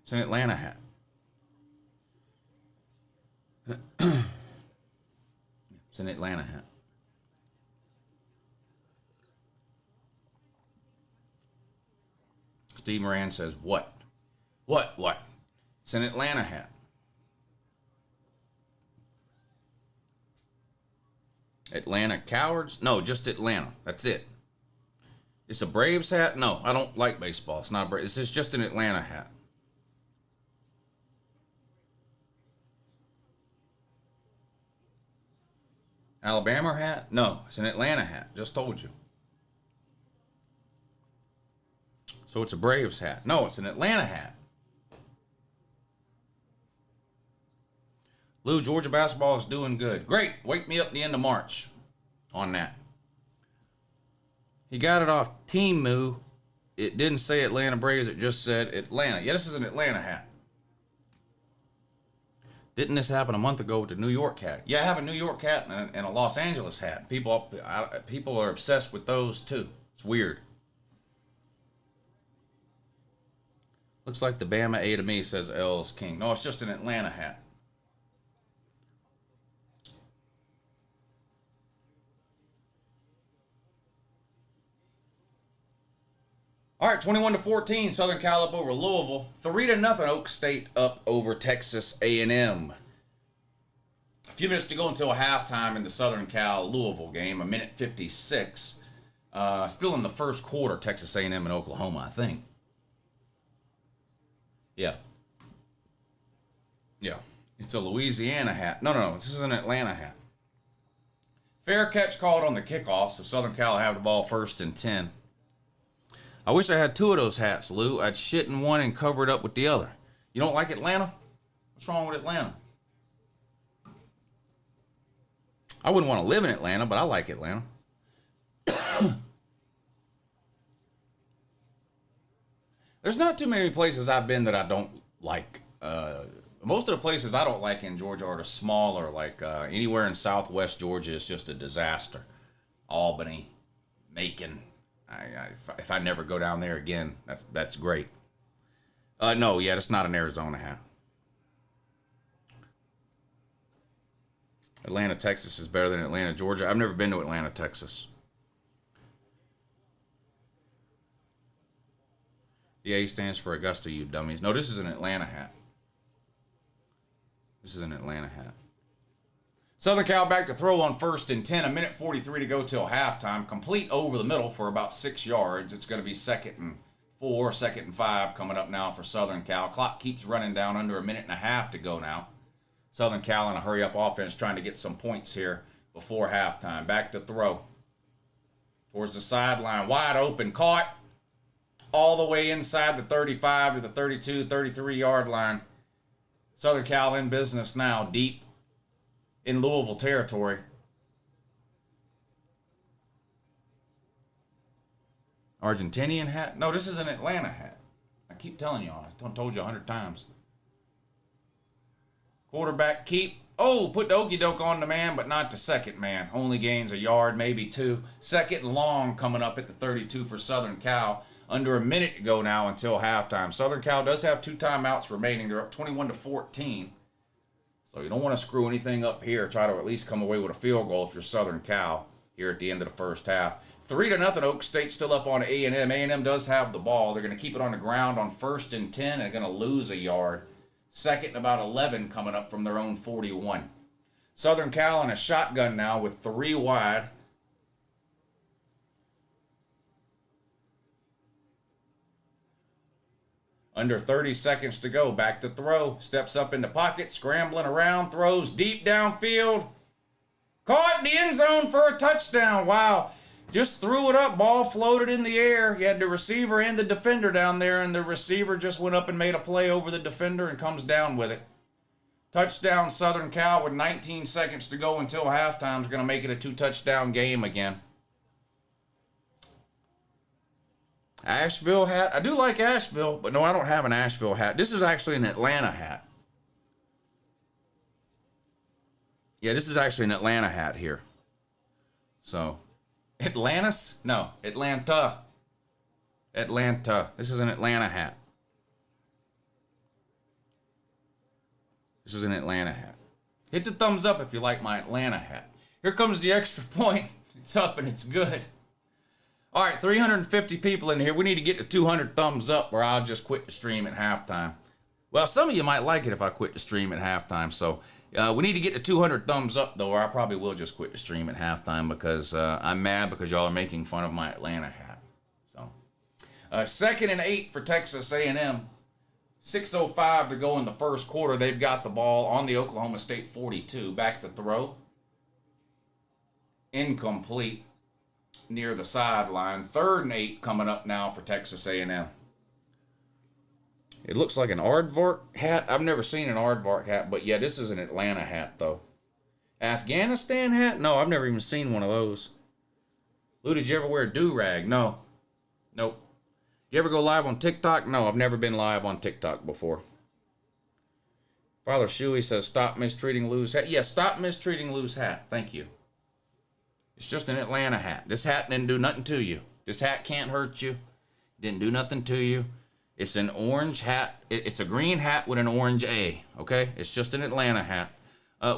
It's an Atlanta hat. It's an Atlanta hat. Steve Moran says, what? What? It's an Atlanta hat. Atlanta cowards? No, just Atlanta. That's it. It's a Braves hat? No, I don't like baseball. It's not a Braves. It's just an Atlanta hat. Alabama hat? No, it's an Atlanta hat. Just told you. So it's a Braves hat. No, it's an Atlanta hat. Lou, Georgia basketball is doing good. Great. Wake me up at the end of March on that. He got it off Temu. It didn't say Atlanta Braves. It just said Atlanta. Yeah, this is an Atlanta hat. Didn't this happen a month ago with the New York hat? Yeah, I have a New York hat and a Los Angeles hat. People are obsessed with those too. It's weird. Looks like the Bama A to me, says L's King. No, it's just an Atlanta hat. All right, 21-14, Southern Cal up over Louisville. 3-0, Oak State up over Texas A&M. A few minutes to go until halftime in the Southern Cal Louisville game, 1:56. Still in the first quarter, Texas A&M and Oklahoma, I think. Yeah. It's a Louisiana hat. No, this is an Atlanta hat. Fair catch called on the kickoff, so Southern Cal have the ball 1st and 10. I wish I had 2 of those hats, Lou. I'd shit in one and cover it up with the other. You don't like Atlanta? What's wrong with Atlanta? I wouldn't want to live in Atlanta, but I like Atlanta. There's not too many places I've been that I don't like. Most of the places I don't like in Georgia are the smaller, like anywhere in southwest Georgia is just a disaster. Albany, Macon. If I never go down there again, that's great. No, yeah, that's not an Arizona hat. Atlanta, Texas is better than Atlanta, Georgia. I've never been to Atlanta, Texas. The A stands for Augusta, you dummies. No, this is an Atlanta hat. This is an Atlanta hat. Southern Cal back to throw on 1st and 10. 1:43 to go till halftime. Complete over the middle for about 6 yards. It's going to be 2nd and 4, 2nd and 5 coming up now for Southern Cal. Clock keeps running down, under 1.5 minutes to go now. Southern Cal in a hurry-up offense trying to get some points here before halftime. Back to throw. Towards the sideline. Wide open. Caught all the way inside the 35 to the 32, 33-yard line. Southern Cal in business now, deep in Louisville territory. Argentinian hat? No, this is an Atlanta hat. I keep telling y'all. I told you 100 times. Quarterback keep. Oh, put the okey doke on the man, but not the second man. Only gains a yard, maybe 2. 2nd and long coming up at the 32 for Southern Cal. Under 1 minute to go now until halftime. Southern Cal does have 2 timeouts remaining. They're up 21-14. So you don't want to screw anything up here. Try to at least come away with a field goal if you're Southern Cal here at the end of the first half. 3-0 Oak State still up on A&M. A&M does have the ball. They're going to keep it on the ground on 1st and 10. They're going to lose a yard. 2nd and about 11 coming up from their own 41. Southern Cal in a shotgun now with 3 wide. Under 30 seconds to go. Back to throw. Steps up in the pocket. Scrambling around. Throws deep downfield. Caught in the end zone for a touchdown. Wow. Just threw it up. Ball floated in the air. You had the receiver and the defender down there, and the receiver just went up and made a play over the defender and comes down with it. Touchdown Southern Cal with 19 seconds to go until halftime is going to make it a 2-touchdown game again. Asheville hat. I do like Asheville, but no, I don't have an Asheville hat. This is actually an Atlanta hat. Yeah, this is actually an Atlanta hat here. So, Atlantis? No, Atlanta. Atlanta. This is an Atlanta hat. This is an Atlanta hat. Hit the thumbs up if you like my Atlanta hat. Here comes the extra point. It's up and it's good. All right, 350 people in here. We need to get to 200 thumbs up or I'll just quit the stream at halftime. Well, some of you might like it if I quit the stream at halftime. So we need to get to 200 thumbs up, though, or I probably will just quit the stream at halftime because I'm mad because y'all are making fun of my Atlanta hat. So 2nd and 8 for Texas A&M. 6:05 to go in the first quarter. They've got the ball on the Oklahoma State 42. Back to throw. Incomplete. Near the sideline. 3rd and 8 coming up now for Texas A&M. It looks like an aardvark hat. I've never seen an aardvark hat, but yeah, this is an Atlanta hat, though. Afghanistan hat? No, I've never even seen one of those. Lou, did you ever wear a do-rag? No. Nope. You ever go live on TikTok? No, I've never been live on TikTok before. Father Shuey says, stop mistreating Lou's hat. Yeah, stop mistreating Lou's hat. Thank you. It's just an Atlanta hat. This hat didn't do nothing to you. This hat can't hurt you. Didn't do nothing to you. It's an orange hat. It's a green hat with an orange A, okay? It's just an Atlanta hat.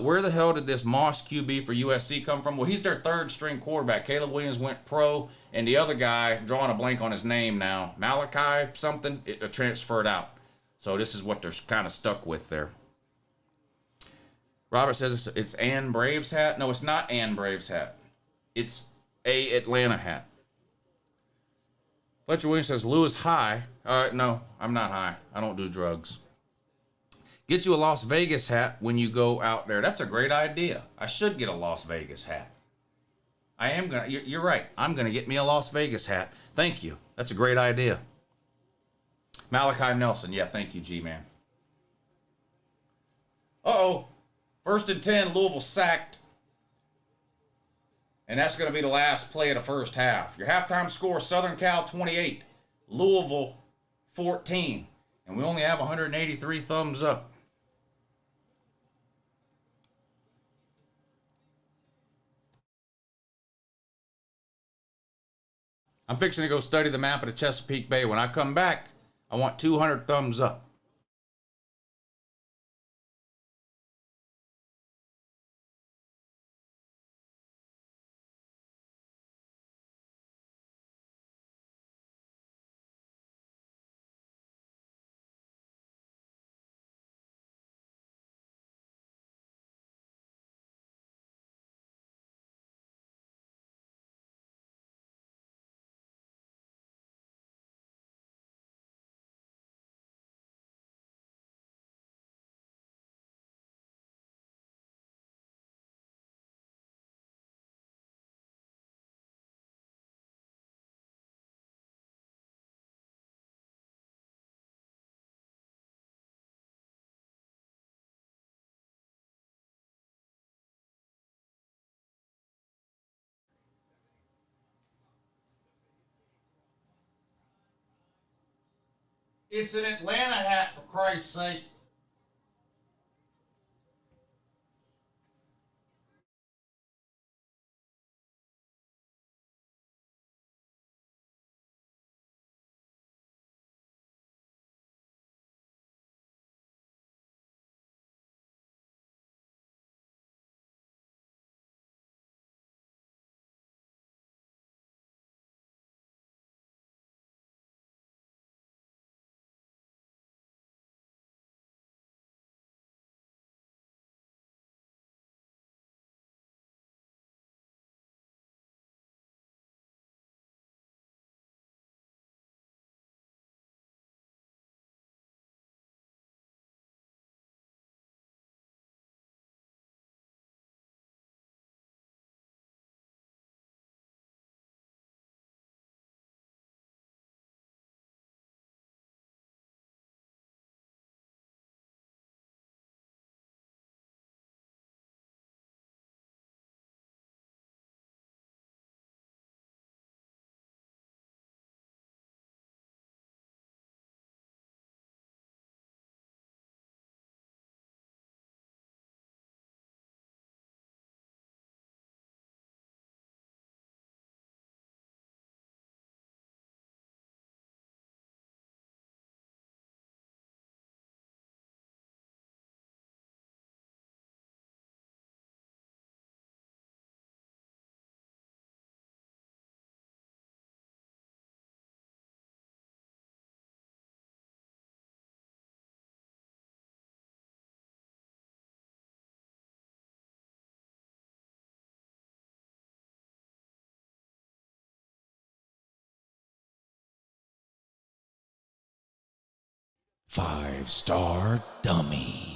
Where the hell did this Moss QB for USC come from? Well, he's their 3rd-string quarterback. Caleb Williams went pro, and the other guy, drawing a blank on his name now, Malachi something, it transferred out. So this is what they're kind of stuck with there. Robert says it's Ann Braves hat. No, it's not Ann Braves hat. It's a Atlanta hat. Fletcher Williams says, Lou is high. No, I'm not high. I don't do drugs. Get you a Las Vegas hat when you go out there. That's a great idea. I should get a Las Vegas hat. I am going to. You're right. I'm going to get me a Las Vegas hat. Thank you. That's a great idea. Malachi Nelson. Yeah, thank you, G-Man. Uh-oh. 1st and 10, Louisville sacked. And that's going to be the last play of the first half. Your halftime score, Southern Cal 28, Louisville 14. And we only have 183 thumbs up. I'm fixing to go study the map of the Chesapeake Bay. When I come back, I want 200 thumbs up. It's an Atlanta hat, for Christ's sake. Five-star dummy.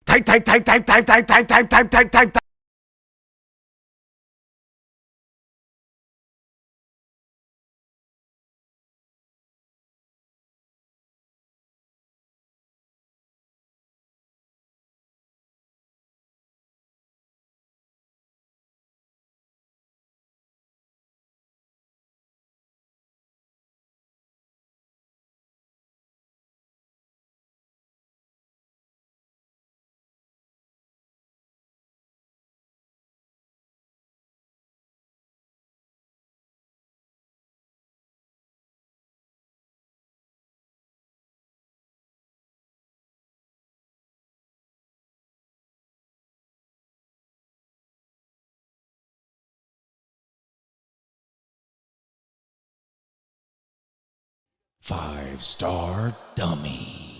Time. 5-star dummy.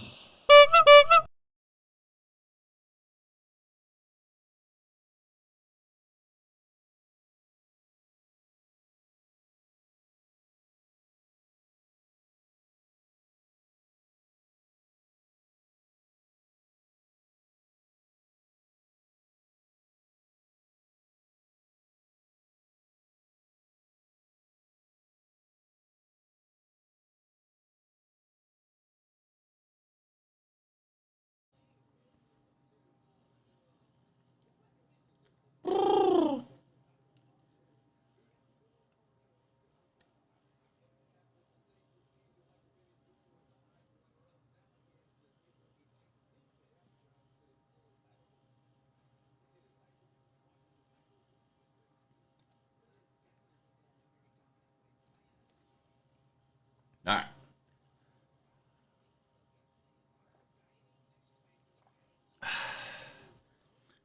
All right.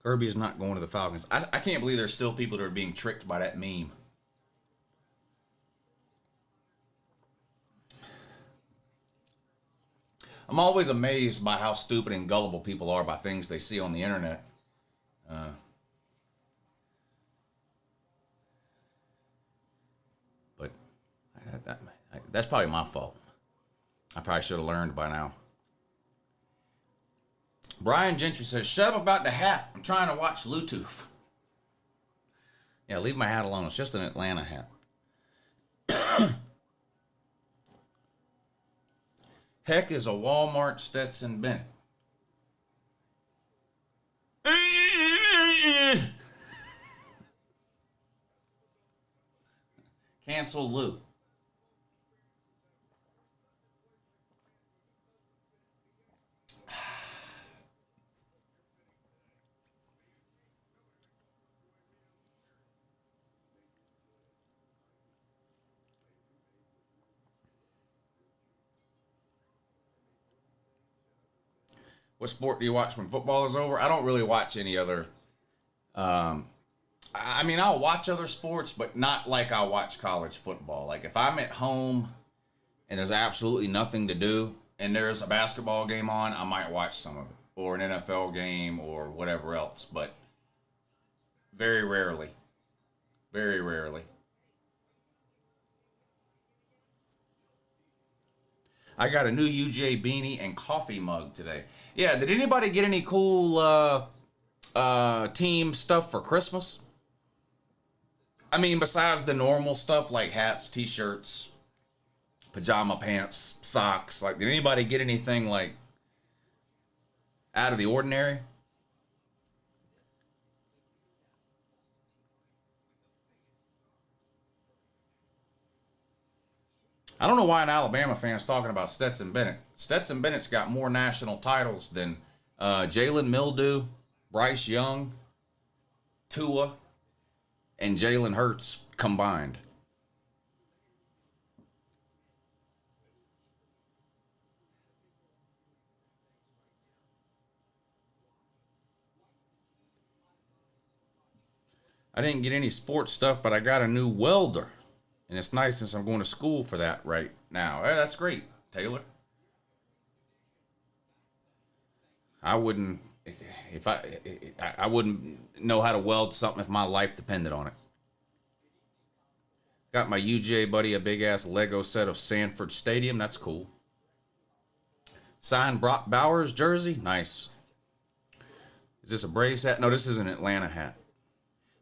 Kirby is not going to the Falcons. I can't believe there's still people that are being tricked by that meme. I'm always amazed by how stupid and gullible people are by things they see on the internet. But That's probably my fault. I probably should have learned by now. Brian Gentry says, shut up about the hat. I'm trying to watch Bluetooth. Yeah, leave my hat alone. It's just an Atlanta hat. Heck is a Walmart Stetson Bennett. Cancel Lou. What sport do you watch when football is over? I don't really watch any other. I mean, I'll watch other sports, but not like I watch college football. Like if I'm at home and there's absolutely nothing to do and there's a basketball game on, I might watch some of it, or an NFL game or whatever else, but very rarely. Very rarely. I got a new UJ beanie and coffee mug today. Yeah, did anybody get any cool team stuff for Christmas? I mean, besides the normal stuff like hats, t-shirts, pajama pants, socks, like did anybody get anything like out of the ordinary? I don't know why an Alabama fan is talking about Stetson Bennett. Stetson Bennett's got more national titles than Jalen Mildew, Bryce Young, Tua, and Jalen Hurts combined. I didn't get any sports stuff, but I got a new welder. And it's nice since I'm going to school for that right now. Hey, that's great, Taylor. I wouldn't, if I wouldn't know how to weld something if my life depended on it. Got my UJ buddy a big ass Lego set of Sanford Stadium. That's cool. Signed Brock Bowers jersey. Nice. Is this a Braves hat? No, this is an Atlanta hat.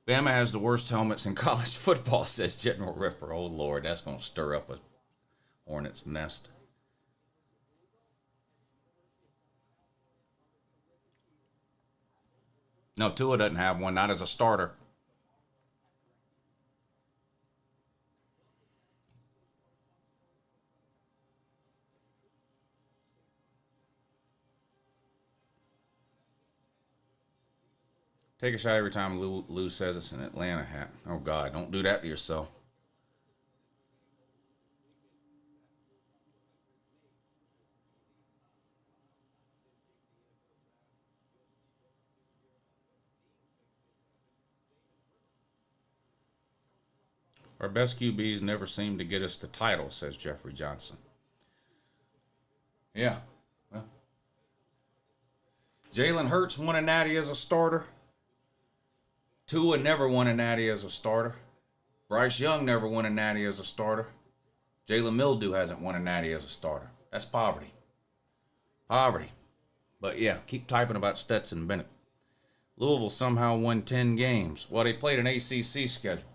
Bama has the worst helmets in college football, says General Ripper. Oh, Lord, that's going to stir up a hornet's nest. No, Tua doesn't have one, not as a starter. Take a shot every time Lou says it's an Atlanta hat. Oh, God, don't do that to yourself. Our best QBs never seem to get us the title, says Jeffrey Johnson. Yeah. Well, Jalen Hurts won a natty as a starter. Tua never won a natty as a starter. Bryce Young never won a natty as a starter. Jalen Mildew hasn't won a natty as a starter. That's poverty. Poverty. But yeah, keep typing about Stetson Bennett. Louisville somehow won 10 games. Well, they played an ACC schedule.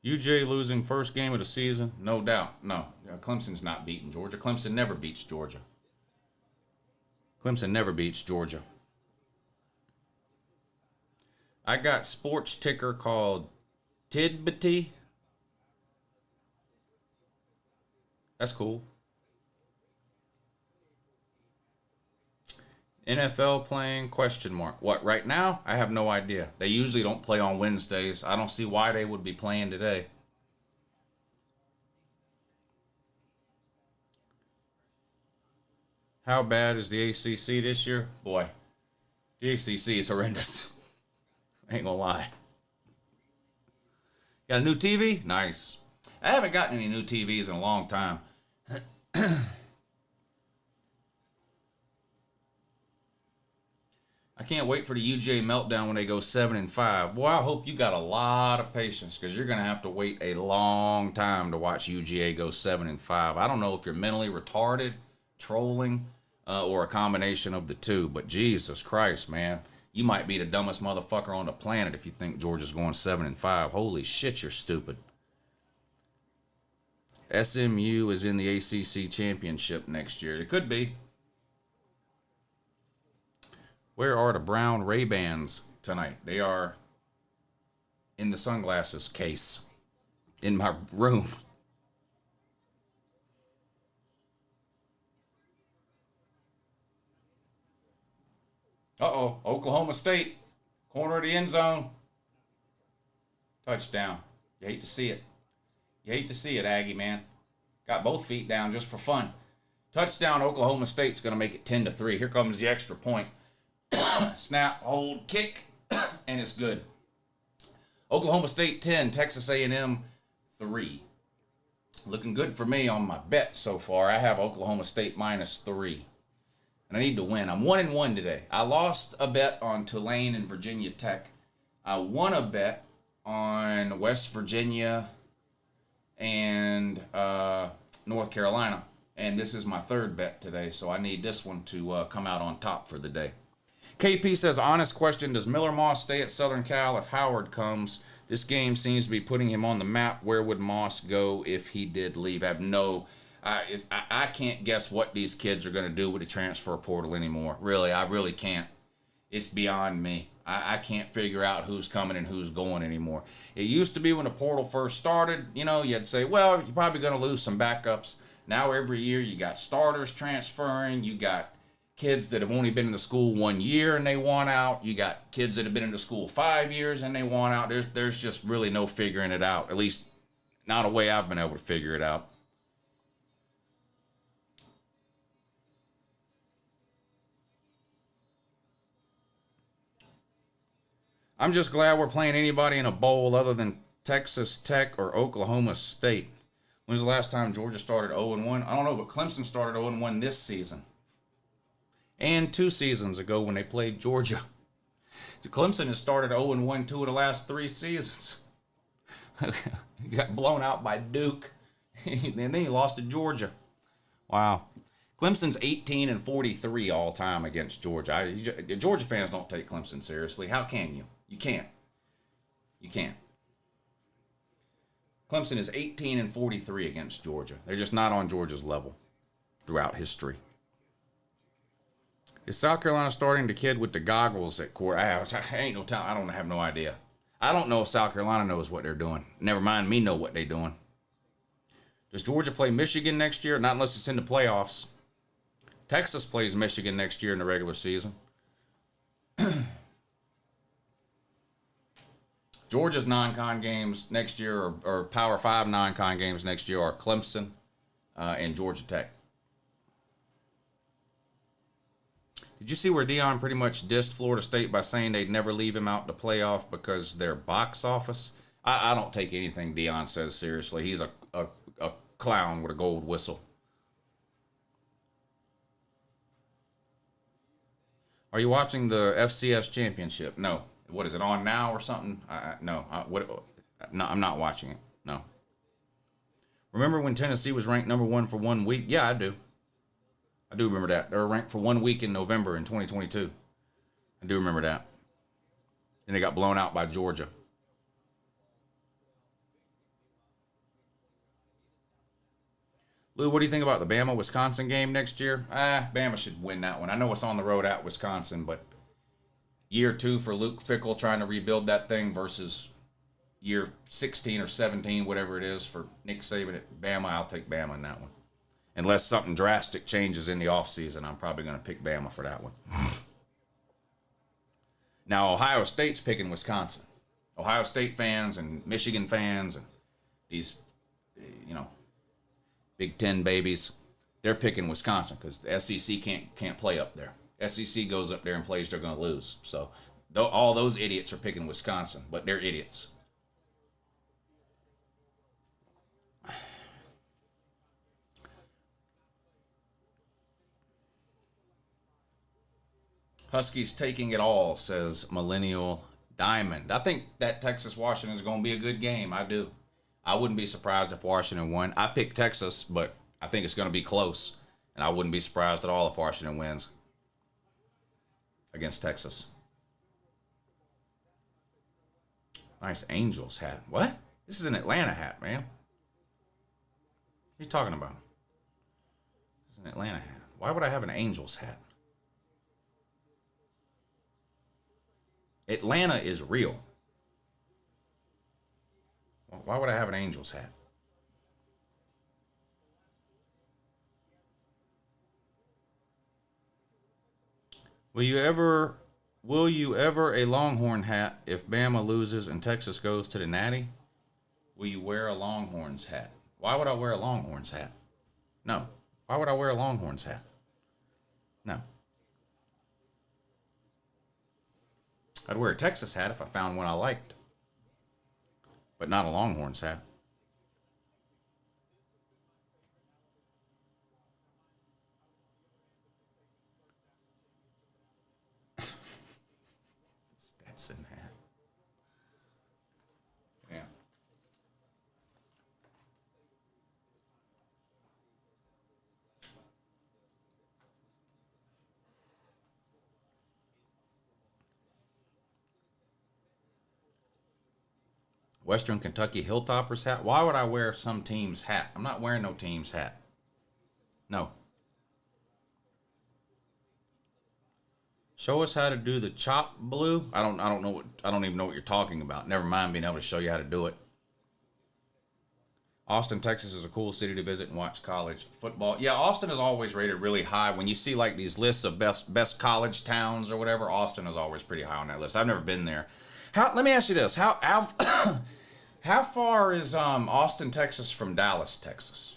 UJ losing first game of the season? No doubt. No. Clemson's not beating Georgia. Clemson never beats Georgia. Clemson never beats Georgia. I got sports ticker called Tidbitty. That's cool. NFL playing, question mark. What, right now? I have no idea. They usually don't play on Wednesdays. I don't see why they would be playing today. How bad is the ACC this year? Boy, the ACC is horrendous. Ain't gonna lie. Got a new TV? Nice. I haven't gotten any new TVs in a long time. can't wait for the UGA meltdown when they go 7-5. Boy, I hope you got a lot of patience because you're going to have to wait a long time to watch UGA go 7-5. I don't know if you're mentally retarded, trolling, or a combination of the two, but Jesus Christ, man. You might be the dumbest motherfucker on the planet if you think Georgia's going 7-5. Holy shit, you're stupid. SMU is in the ACC championship next year. It could be. Where are the brown Ray-Bans tonight? They are in the sunglasses case in my room. Uh-oh, Oklahoma State, corner of the end zone. Touchdown. You hate to see it. You hate to see it, Aggie, man. Got both feet down just for fun. Touchdown, Oklahoma State's going to make it 10-3. Here comes the extra point. Snap, hold, kick, and it's good. Oklahoma State 10, Texas A&M 3. Looking good for me on my bet so far. I have Oklahoma State -3. And I need to win. I'm 1-1 today. I lost a bet on Tulane and Virginia Tech. I won a bet on West Virginia and North Carolina. And this is my third bet today, so I need this one to come out on top for the day. KP says, honest question, does Miller Moss stay at Southern Cal if Howard comes? This game seems to be putting him on the map. Where would Moss go if he did leave? I have no... I can't guess what these kids are going to do with the transfer portal anymore. Really, I really can't. It's beyond me. I can't figure out who's coming and who's going anymore. It used to be when the portal first started, you know, you'd say, well, you're probably going to lose some backups. Now every year you got starters transferring. You got kids that have only been in the school 1 year and they want out. You got kids that have been in the school 5 years and they want out. There's just really no figuring it out. At least not a way I've been able to figure it out. I'm just glad we're playing anybody in a bowl other than Texas Tech or Oklahoma State. When's the last time Georgia started 0-1? I don't know, but Clemson started 0-1 this season. And 2 seasons ago when they played Georgia. Clemson has started 0-1 2 of the last 3 seasons. He got blown out by Duke. And then he lost to Georgia. Wow. Clemson's 18-43 all time against Georgia. Georgia fans don't take Clemson seriously. How can you? You can't. You can't. Clemson is 18-43 against Georgia. They're just not on Georgia's level throughout history. Is South Carolina starting the kid with the goggles at court? I ain't no time. I don't have no idea. I don't know if South Carolina knows what they're doing. Never mind me know what they're doing. Does Georgia play Michigan next year? Not unless it's in the playoffs. Texas plays Michigan next year in the regular season. Georgia's non-con games next year, or Power 5 non-con games next year, are Clemson and Georgia Tech. Did you see where Deion pretty much dissed Florida State by saying they'd never leave him out to playoff because their box office? I don't take anything Deion says seriously. He's a clown with a gold whistle. Are you watching the FCS championship? No. What is it on now or something? No. No, I'm not watching it. No. Remember when Tennessee was ranked number 1 for 1 week? Yeah, I do. I do remember that. They were ranked for 1 week in November in 2022. I do remember that. Then they got blown out by Georgia. Lou, what do you think about the Bama-Wisconsin game next year? Bama should win that one. I know it's on the road at Wisconsin, but year 2 for Luke Fickell trying to rebuild that thing versus year 16 or 17, whatever it is, for Nick Saban at Bama, I'll take Bama in that one. Unless something drastic changes in the offseason, I'm probably going to pick Bama for that one. Now, Ohio State's picking Wisconsin. Ohio State fans and Michigan fans and these, Big Ten babies, they're picking Wisconsin because the SEC can't play up there. SEC goes up there and plays, they're going to lose. So all those idiots are picking Wisconsin, but they're idiots. Huskies taking it all, says Millennial Diamond. I think that Texas-Washington is going to be a good game. I do. I wouldn't be surprised if Washington won. I picked Texas, but I think it's going to be close. And I wouldn't be surprised at all if Washington wins against Texas. Nice Angels hat. What? This is an Atlanta hat, man. What are you talking about? This is an Atlanta hat. Why would I have an Angels hat? Atlanta is real. Why would I have an Angels hat? Will you ever a Longhorn hat if Bama loses and Texas goes to the Natty? Will you wear a Longhorns hat? Why would I wear a Longhorns hat? No. Why would I wear a Longhorns hat? No. I'd wear a Texas hat if I found one I liked. But not a Longhorns hat. Stetson hat. Yeah. Western Kentucky Hilltoppers hat. Why would I wear some team's hat? I'm not wearing no team's hat. No. Show us how to do the chop blue. I don't even know what you're talking about. Never mind being able to show you how to do it. Austin, Texas is a cool city to visit and watch college football. Yeah, Austin is always rated really high. When you see like these lists of best college towns or whatever, Austin is always pretty high on that list. I've never been there. Let me ask you this. How far is Austin, Texas from Dallas, Texas?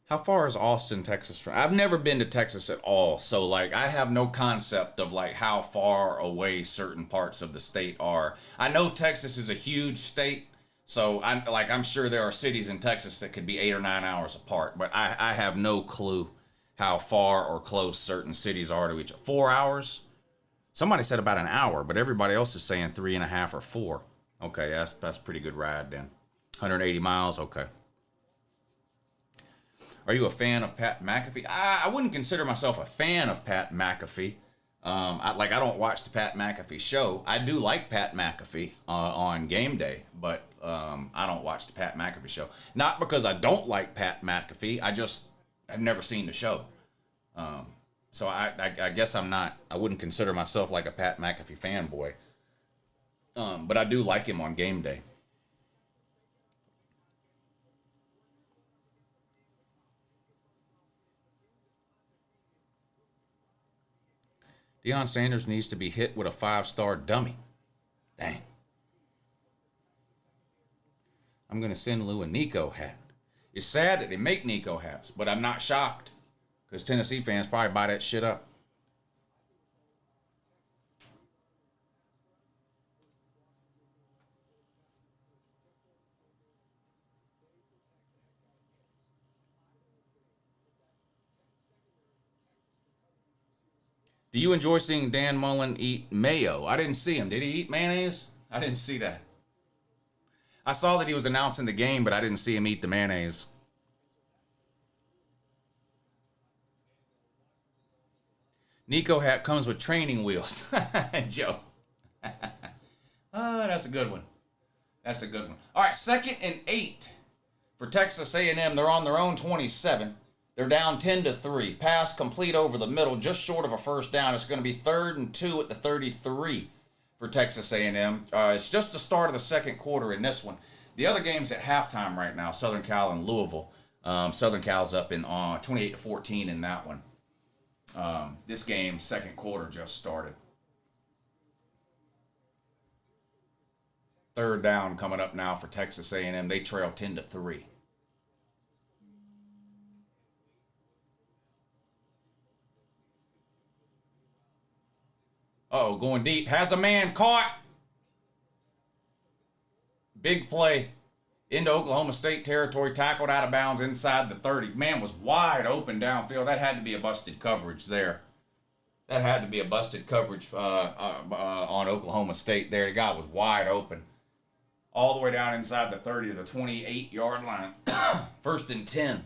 How far is Austin, Texas from? I've never been to Texas at all, so like I have no concept of like how far away certain parts of the state are. I know Texas is a huge state, so I'm sure there are cities in Texas that could be 8 or 9 hours apart, but I have no clue how far or close certain cities are to each other. 4 hours? Somebody said about an hour, but everybody else is saying 3.5 or 4. Okay, that's a pretty good ride then. 180 miles, okay. Are you a fan of Pat McAfee? I wouldn't consider myself a fan of Pat McAfee. I don't watch the Pat McAfee show. I do like Pat McAfee on game day, but I don't watch the Pat McAfee show. Not because I don't like Pat McAfee. I've never seen the show. So I guess I wouldn't consider myself like a Pat McAfee fanboy. But I do like him on game day. Deion Sanders needs to be hit with a 5-star dummy. Dang. I'm going to send Lou a Nico hat. It's sad that they make Nico hats, but I'm not shocked. Because Tennessee fans probably buy that shit up. Do you enjoy seeing Dan Mullen eat mayo? I didn't see him. Did he eat mayonnaise? I didn't see that. I saw that he was announcing the game, but I didn't see him eat the mayonnaise. Nico hat comes with training wheels. Joe. That's a good one. That's a good one. All right, 2nd and 8 for Texas A&M. They're on their own 27. They're down 10-3. Pass complete over the middle, just short of a first down. It's going to be 3rd and 2 at the 33 for Texas A&M. It's just the start of the second quarter in this one. The other game's at halftime right now, Southern Cal and Louisville. Southern Cal's up in 28-14 in that one. This game, second quarter, just started. 3rd down coming up now for Texas A&M. They trail 10-3. Uh-oh, going deep. Has a man caught. Big play. Into Oklahoma State territory. Tackled out of bounds inside the 30. Man was wide open downfield. That had to be a busted coverage there. That had to be a busted coverage on Oklahoma State there. The guy was wide open. All the way down inside the 30 to the 28-yard line. First and 10.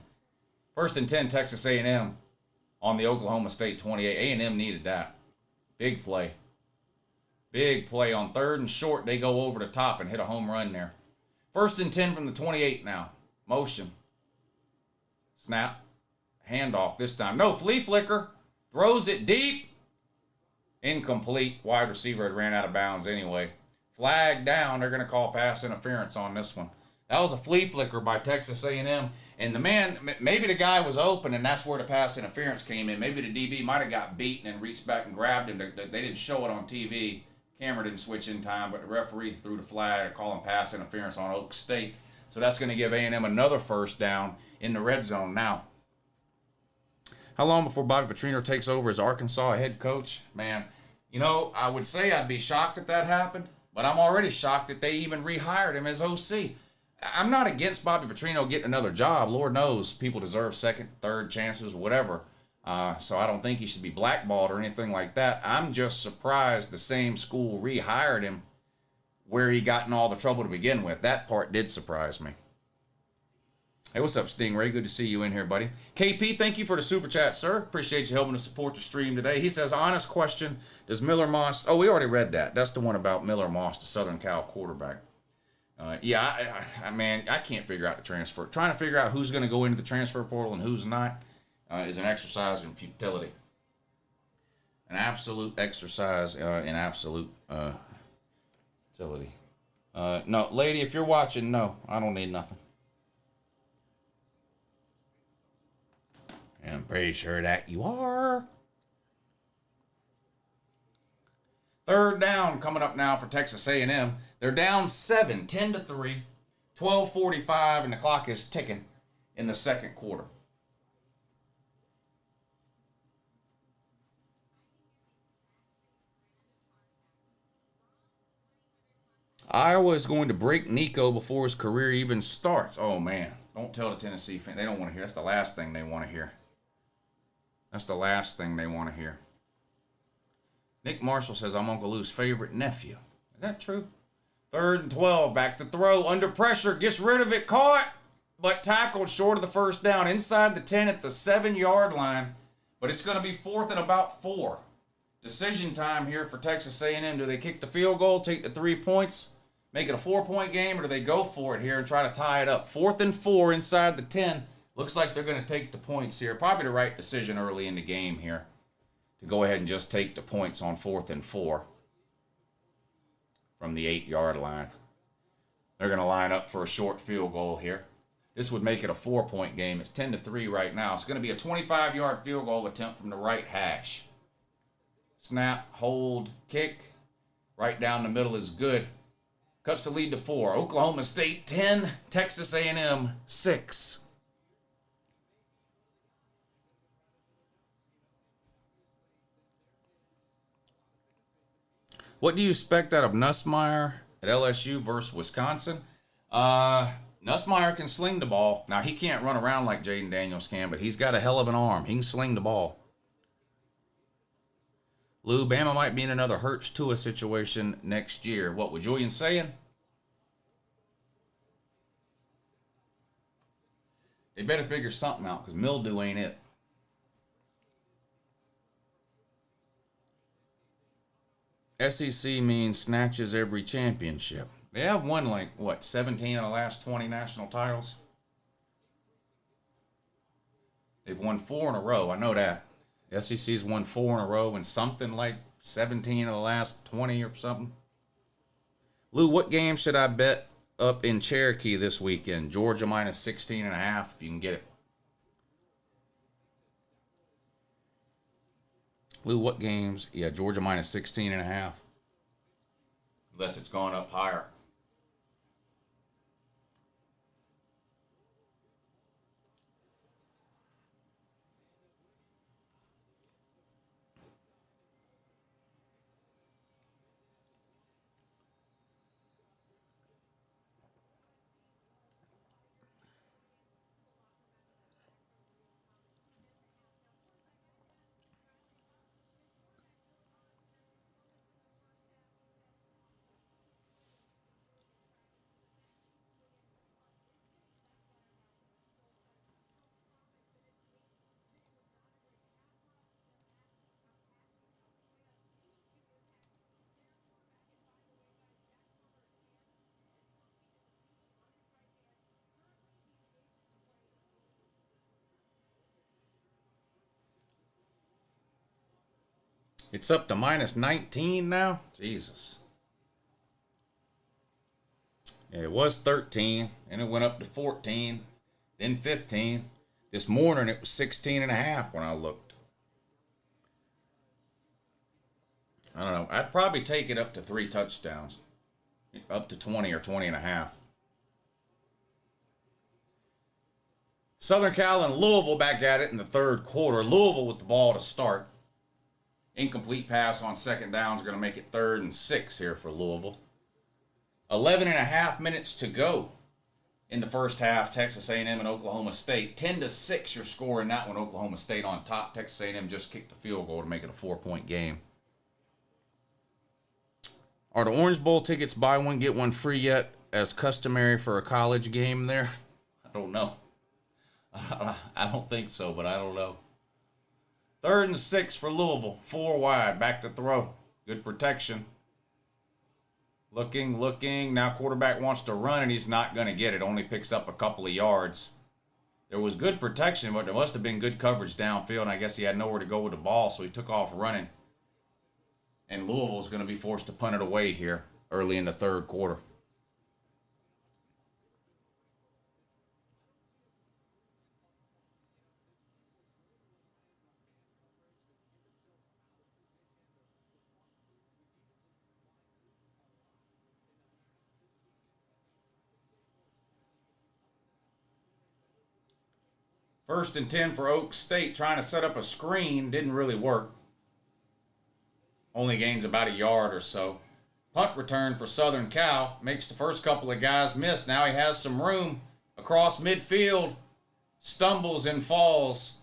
First and 10, Texas A&M on the Oklahoma State 28. A&M needed that. Big play. Big play on 3rd and short. They go over the top and hit a home run there. First and 10 from the 28 now. Motion. Snap. Handoff this time. No, flea flicker. Throws it deep. Incomplete. Wide receiver had ran out of bounds anyway. Flag down. They're going to call pass interference on this one. That was a flea flicker by Texas A&M. And the man, maybe the guy was open and that's where the pass interference came in. Maybe the DB might have got beaten and reached back and grabbed him. They didn't show it on TV. Camera didn't switch in time, but the referee threw the flag calling pass interference on Oak State. So that's going to give A&M another first down in the red zone now. How long before Bobby Petrino takes over as Arkansas head coach? Man, you know, I would say I'd be shocked if that happened, but I'm already shocked that they even rehired him as OC. I'm not against Bobby Petrino getting another job. Lord knows people deserve second, third chances, whatever. So I don't think he should be blackballed or anything like that. I'm just surprised the same school rehired him where he got in all the trouble to begin with. That part did surprise me. Hey, what's up, Stingray? Good to see you in here, buddy. KP, thank you for the super chat, sir. Appreciate you helping to support the stream today. He says, honest question, does Miller Moss... Oh, we already read that. That's the one about Miller Moss, the Southern Cal quarterback. Man, I can't figure out the transfer. Trying to figure out who's going to go into the transfer portal and who's not is an exercise in futility. An absolute exercise in absolute futility. No, lady, if you're watching, no, I don't need nothing. I'm pretty sure that you are. Third down coming up now for Texas A&M. They're down 7, 10-3, 12:45, and the clock is ticking in the second quarter. Iowa is going to break Nico before his career even starts. Oh, man. Don't tell the Tennessee fans. They don't want to hear. That's the last thing they want to hear. That's the last thing they want to hear. Nick Marshall says, I'm Uncle Lou's favorite nephew. Is that true? 3rd and 12. Back to throw. Under pressure. Gets rid of it. Caught. But tackled short of the first down. Inside the 10 at the 7-yard line. But it's going to be 4th and about 4. Decision time here for Texas A&M. Do they kick the field goal, take the 3 points, make it a 4-point game, or do they go for it here and try to tie it up? 4th and 4 inside the 10. Looks like they're going to take the points here. Probably the right decision early in the game here to go ahead and just take the points on 4th and 4 from the 8-yard line. They're going to line up for a short field goal here. This would make it a 4-point game. It's 10-3 right now. It's going to be a 25-yard field goal attempt from the right hash. Snap, hold, kick. Right down the middle is good. Cuts the lead to 4. Oklahoma State 10, Texas A&M 6. What do you expect out of Nussmeier at LSU versus Wisconsin? Nussmeier can sling the ball. Now, he can't run around like Jaden Daniels can, but he's got a hell of an arm. He can sling the ball. Lou, Bama might be in another Hurts Tua situation next year. What was Julian saying? They better figure something out because mildew ain't it. SEC means snatches every championship. They have won, 17 of the last 20 national titles? They've won 4 in a row. I know that. The SEC's won 4 in a row and something like 17 of the last 20 or something. Lou, what game should I bet up in Cherokee this weekend? Georgia minus 16.5 if you can get it. Lou, what games? Yeah, Georgia minus 16.5. Unless it's gone up higher. It's up to minus 19 now. Jesus. Yeah, it was 13, and it went up to 14, then 15. This morning it was 16 and a half when I looked. I don't know. I'd probably take it up to 3 touchdowns. Up to 20 or 20 and a half. Southern Cal and Louisville back at it in the third quarter. Louisville with the ball to start. Incomplete pass on second down is going to make it 3rd and 6 here for Louisville. 11 and a half minutes to go in the first half. Texas A&M and Oklahoma State. 10-6 your score in that one. Oklahoma State on top. Texas A&M just kicked a field goal to make it a 4-point game. Are the Orange Bowl tickets buy one, get one free yet, as customary for a college game there? I don't know. I don't think so, but I don't know. 3rd and 6 for Louisville. 4 wide. Back to throw. Good protection. Looking. Now quarterback wants to run, and he's not going to get it. Only picks up a couple of yards. There was good protection, but there must have been good coverage downfield, and I guess he had nowhere to go with the ball, so he took off running. And Louisville's going to be forced to punt it away here early in the third quarter. First and 10 for Oak State. Trying to set up a screen. Didn't really work. Only gains about a yard or so. Punt return for Southern Cal. Makes the first couple of guys miss. Now he has some room across midfield. Stumbles and falls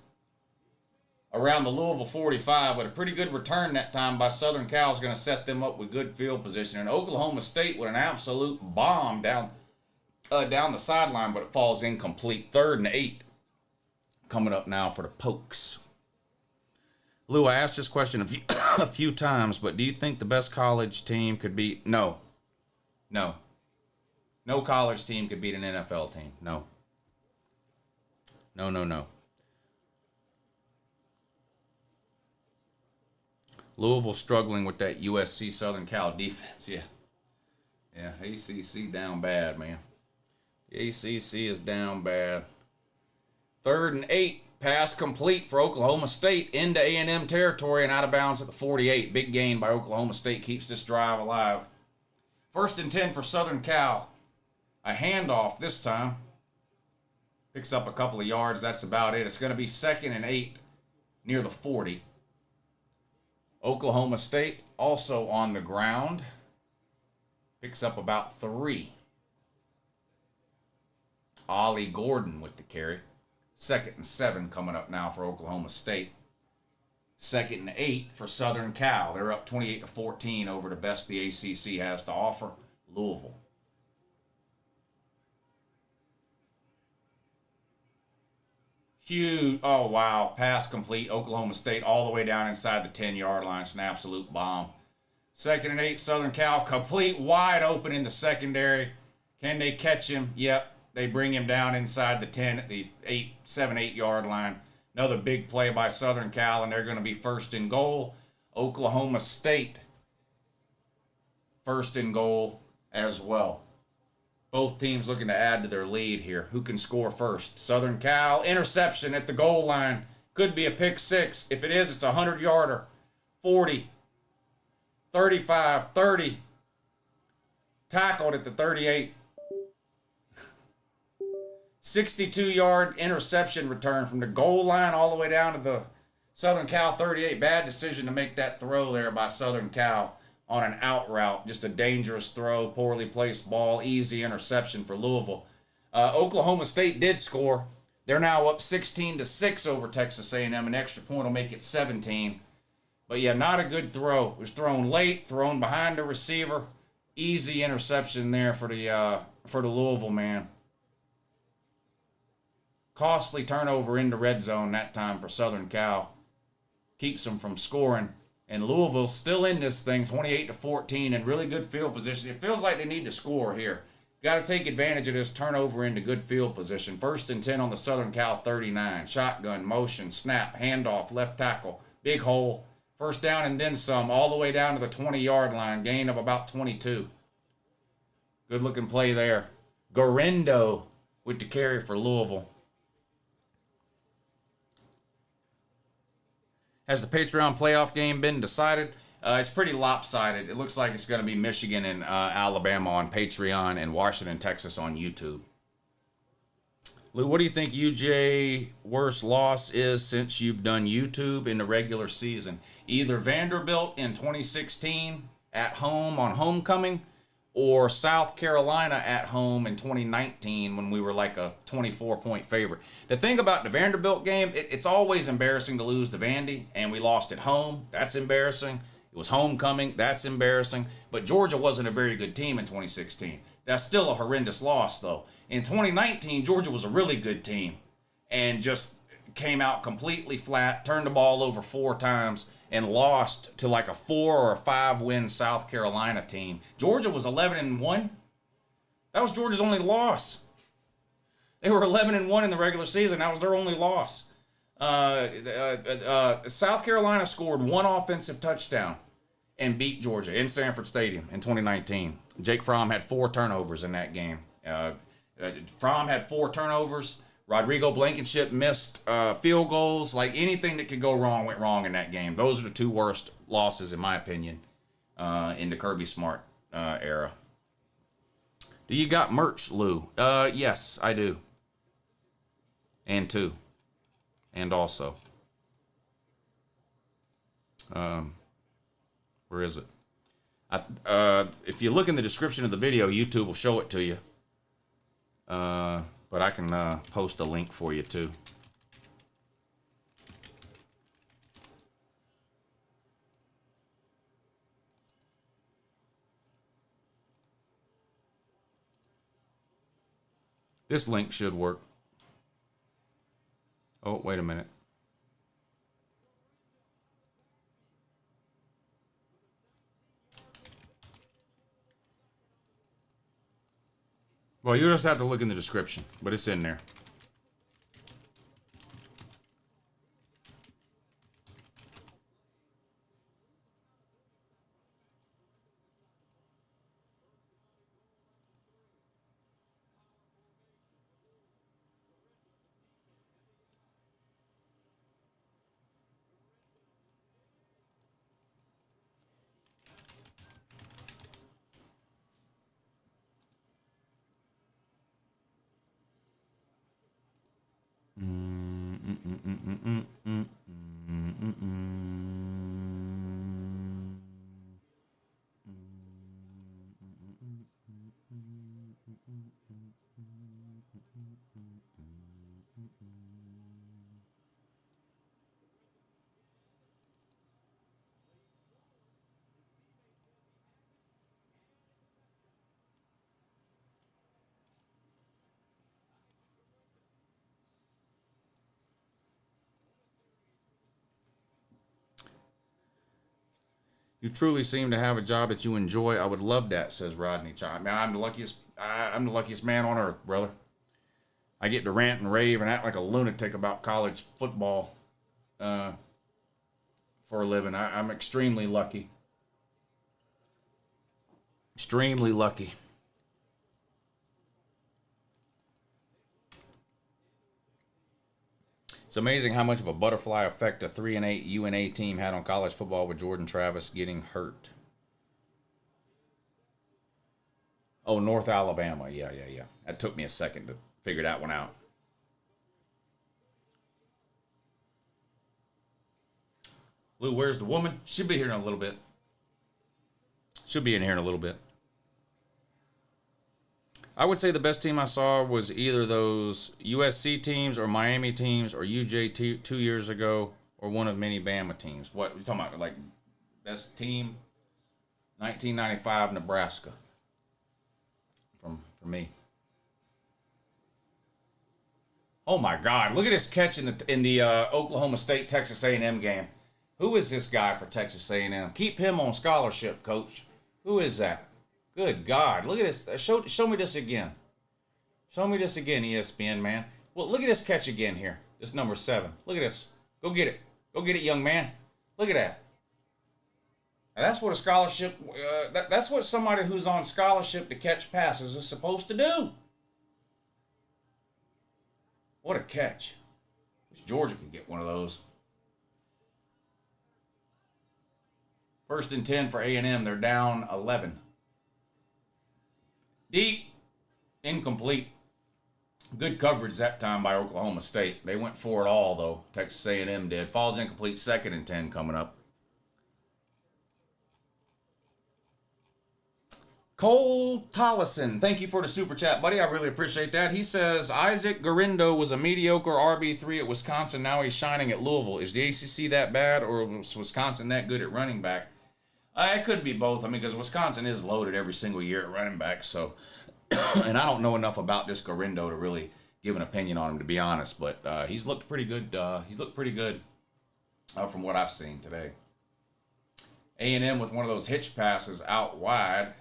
around the Louisville 45. But a pretty good return that time by Southern Cal is going to set them up with good field position. And Oklahoma State with an absolute bomb down the sideline, but it falls incomplete. 3rd and 8 coming up now for the Pokes. Lou, I asked this question a few times, but do you think the best college team could beat... No. No college team could beat an NFL team. No. Louisville struggling with that USC Southern Cal defense. Yeah, ACC down bad, man. The ACC is down bad. 3rd and 8. Pass complete for Oklahoma State into A&M territory and out of bounds at the 48. Big gain by Oklahoma State keeps this drive alive. 1st and 10 for Southern Cal. A handoff this time. Picks up a couple of yards. That's about it. It's going to be 2nd and 8 near the 40. Oklahoma State also on the ground. Picks up about 3. Ollie Gordon with the carry. 2nd and 7 coming up now for Oklahoma State. 2nd and 8 for Southern Cal. They're up 28-14 over the best the ACC has to offer, Louisville. Huge, oh wow, pass complete. Oklahoma State all the way down inside the 10-yard line. It's an absolute bomb. 2nd and 8, Southern Cal, complete wide open in the secondary. Can they catch him? Yep. They bring him down inside the 10 at the 7-8 line. Another big play by Southern Cal, and they're going to be 1st and goal. Oklahoma State, 1st and goal as well. Both teams looking to add to their lead here. Who can score first? Southern Cal, interception at the goal line. Could be a pick 6. If it is, it's a 100-yarder. 40, 35, 30. Tackled at the 38. 62-yard interception return from the goal line all the way down to the Southern Cal 38. Bad decision to make that throw there by Southern Cal on an out route. Just a dangerous throw, poorly placed ball, easy interception for Louisville. Oklahoma State did score. They're now up 16-6 over Texas A&M. An extra point will make it 17. But yeah, not a good throw. It was thrown late, thrown behind the receiver. Easy interception there for the Louisville man. Costly turnover in the red zone that time for Southern Cal. Keeps them from scoring. And Louisville still in this thing, 28-14, in really good field position. It feels like they need to score here. Got to take advantage of this turnover into good field position. 1st and 10 on the Southern Cal 39. Shotgun, motion, snap, handoff, left tackle. Big hole. First down and then some, all the way down to the 20-yard line. Gain of about 22. Good looking play there. Gorendo with the carry for Louisville. Has the Patreon playoff game been decided? It's pretty lopsided. It looks like it's going to be Michigan and Alabama on Patreon and Washington, Texas on YouTube. Lou, what do you think UJ worst loss is since you've done YouTube in the regular season? Either Vanderbilt in 2016 at home on homecoming, or South Carolina at home in 2019 when we were like a 24-point favorite. The thing about the Vanderbilt game, it's always embarrassing to lose to Vandy, and we lost at home. That's embarrassing. It was homecoming. That's embarrassing. But Georgia wasn't a very good team in 2016. That's still a horrendous loss, though. In 2019, Georgia was a really good team and just came out completely flat, turned the ball over 4 times, and lost to like a 4 or a 5 win South Carolina team. Georgia was 11-1. That was Georgia's only loss. They were 11-1 in the regular season. That was their only loss. South Carolina scored 1 offensive touchdown and beat Georgia in Sanford Stadium in 2019. Jake Fromm had 4 turnovers in that game. Fromm had 4 turnovers. Rodrigo Blankenship missed field goals. Like, anything that could go wrong went wrong in that game. Those are the 2 worst losses, in my opinion, in the Kirby Smart era. Do you got merch, Lou? Yes, I do. And 2. And also. Where is it? If you look in the description of the video, YouTube will show it to you. But I can post a link for you too. This link should work. Oh, wait a minute. Well, you just have to look in the description, but it's in there. You truly seem to have a job that you enjoy. I would love that, says Rodney. I mean, I'm the luckiest man on earth, brother. I get to rant and rave and act like a lunatic about college football for a living. I'm extremely lucky. Extremely lucky. It's amazing how much of a butterfly effect a 3-8 UNA team had on college football with Jordan Travis getting hurt. Oh, North Alabama. Yeah. That took me a second to figure that one out. Lou, where's the woman? She'll be here in a little bit. She'll be in here in a little bit. I would say the best team I saw was either those USC teams or Miami teams or UJ 2 years ago or one of many Bama teams. What are you talking about? Like, best team? 1995 Nebraska. For me. Oh my God! Look at this catch in the Oklahoma State Texas A&M game. Who is this guy for Texas A&M? Keep him on scholarship, coach. Who is that? Good God. Look at this. Show me this again. Show me this again, ESPN, man. Well, look at this catch again here. This number 7. Look at this. Go get it. Go get it, young man. Look at that. And that's what a scholarship, that's what somebody who's on scholarship to catch passes is supposed to do. What a catch. Wish Georgia could get one of those. 1st and 10 for A&M. They're down 11. Deep. Incomplete. Good coverage that time by Oklahoma State. They went for it all, though. Texas A&M did. Falls incomplete. 2nd and 10 coming up. Cole Tollison, thank you for the super chat, buddy. I really appreciate that. He says, Isaac Garindo was a mediocre RB3 at Wisconsin. Now he's shining at Louisville. Is the ACC that bad, or was Wisconsin that good at running back? It could be both. I mean, because Wisconsin is loaded every single year at running back. So, and I don't know enough about this Garindo to really give an opinion on him, to be honest. But he's looked pretty good. He's looked pretty good from what I've seen today. A&M with one of those hitch passes out wide.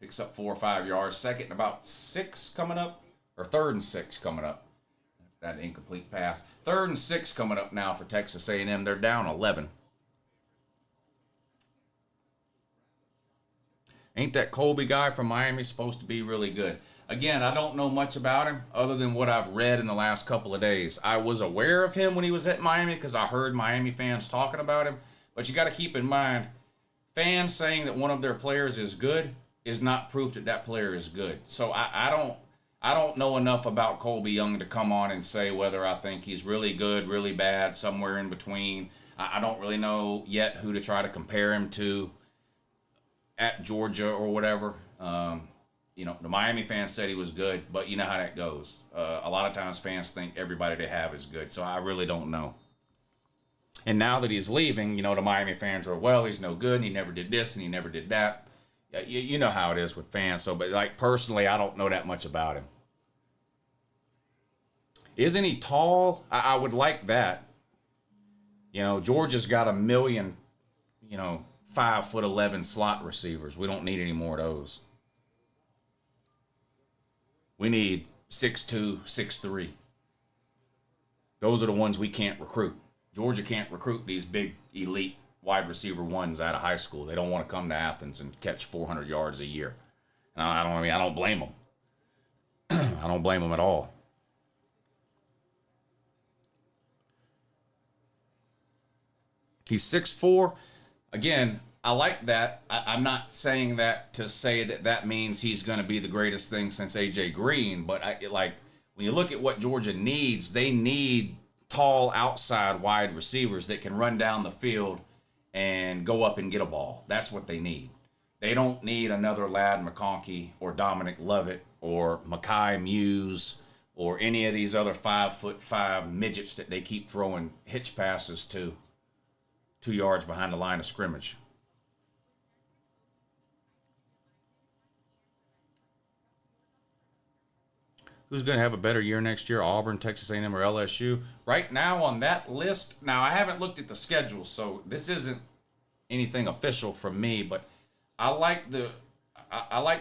Picks up 4 or 5 yards. 2nd and about 6 coming up. Or 3rd and 6 coming up. That incomplete pass. 3rd and 6 coming up now for Texas A&M. They're down 11. Ain't that Colby guy from Miami supposed to be really good? Again, I don't know much about him other than what I've read in the last couple of days. I was aware of him when he was at Miami because I heard Miami fans talking about him. But you got to keep in mind, fans saying that one of their players is good is not proof that that player is good. So I don't know enough about Colby Young to come on and say whether I think he's really good, really bad, somewhere in between. I don't really know yet who to try to compare him to at Georgia or whatever. You know, the Miami fans said he was good, but you know how that goes. A lot of times fans think everybody they have is good, so I really don't know. And now that he's leaving, you know, the Miami fans are, well, he's no good, and he never did this, and he never did that. You know how it is with fans. So, but like personally, I don't know that much about him. Isn't he tall? I would like that. You know, Georgia's got 1 million, 5'11" slot receivers. We don't need any more of those. We need 6'2", 6'3". Those are the ones we can't recruit. Georgia can't recruit these big elite wide receiver ones out of high school. They don't want to come to Athens and catch 400 yards a year. I don't blame them. I don't blame them at all. He's 6'4". Again, I like that. I'm not saying that to say that means he's going to be the greatest thing since A.J. Green, but when you look at what Georgia needs, they need tall outside wide receivers that can run down the field and go up and get a ball. That's what they need. They don't need another Ladd McConkey or Dominic Lovett or Mekhi Muse or any of these other 5'5" midgets that they keep throwing hitch passes to 2 yards behind the line of scrimmage. Who's going to have a better year next year, Auburn, Texas A&M, or LSU? Right now on that list, now I haven't looked at the schedule, so this isn't anything official from me, but I like the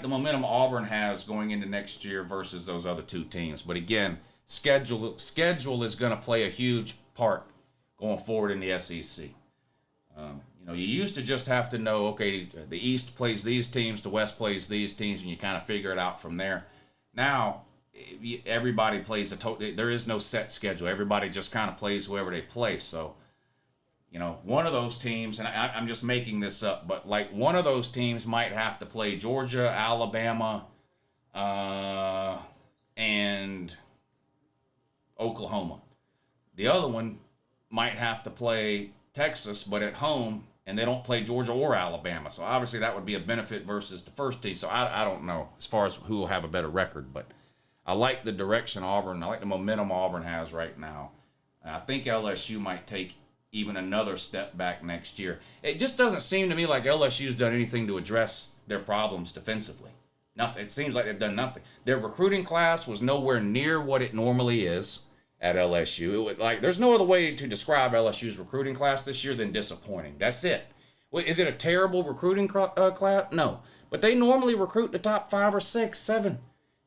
momentum Auburn has going into next year versus those other two teams. But again, schedule is going to play a huge part going forward in the SEC. You used to just have to know, okay, the East plays these teams, the West plays these teams, and you kind of figure it out from there. Now, everybody plays there is no set schedule. Everybody just kind of plays whoever they play. So, one of those teams, and I'm just making this up, but like one of those teams might have to play Georgia, Alabama, and Oklahoma. The other one might have to play Texas, but at home, and they don't play Georgia or Alabama. So obviously that would be a benefit versus the first team. So I don't know as far as who will have a better record, but I like the direction Auburn, I like the momentum Auburn has right now. And I think LSU might take even another step back next year. It just doesn't seem to me like LSU's done anything to address their problems defensively. Nothing. It seems like they've done nothing. Their recruiting class was nowhere near what it normally is at LSU. There's no other way to describe LSU's recruiting class this year than disappointing. That's it. Is it a terrible recruiting class? No. But they normally recruit the top 5 or 6, 7.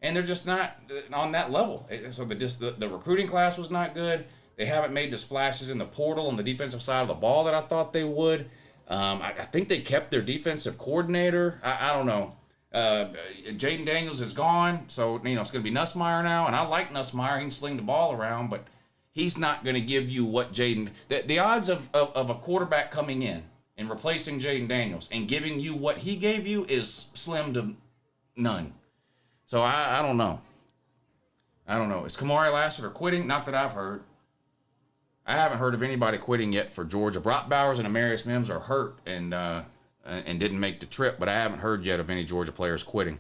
And they're just not on that level. So the recruiting class was not good. They haven't made the splashes in the portal on the defensive side of the ball that I thought they would. I think they kept their defensive coordinator. I don't know. Jaden Daniels is gone, so it's going to be Nussmeier now. And I like Nussmeier; he can sling the ball around, but he's not going to give you what Jaden. The odds of a quarterback coming in and replacing Jaden Daniels and giving you what he gave you is slim to none. So I don't know. I don't know. Is Kamari Lassiter quitting? Not that I've heard. I haven't heard of anybody quitting yet for Georgia. Brock Bowers and Amarius Mims are hurt and didn't make the trip, but I haven't heard yet of any Georgia players quitting.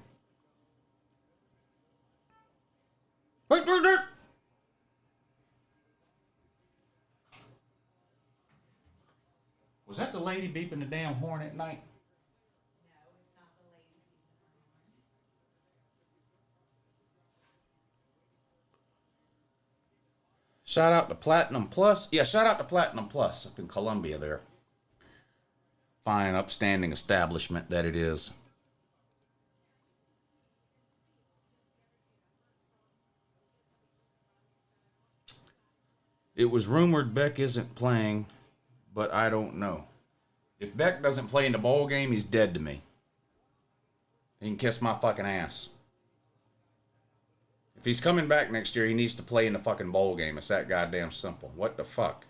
Was that the lady beeping the damn horn at night? Shout out to Platinum Plus. Yeah, shout out to Platinum Plus up in Columbia there. Fine, upstanding establishment that it is. It was rumored Beck isn't playing, but I don't know. If Beck doesn't play in the bowl game, he's dead to me. He can kiss my fucking ass. If he's coming back next year, he needs to play in the fucking bowl game. It's that goddamn simple. What the fuck?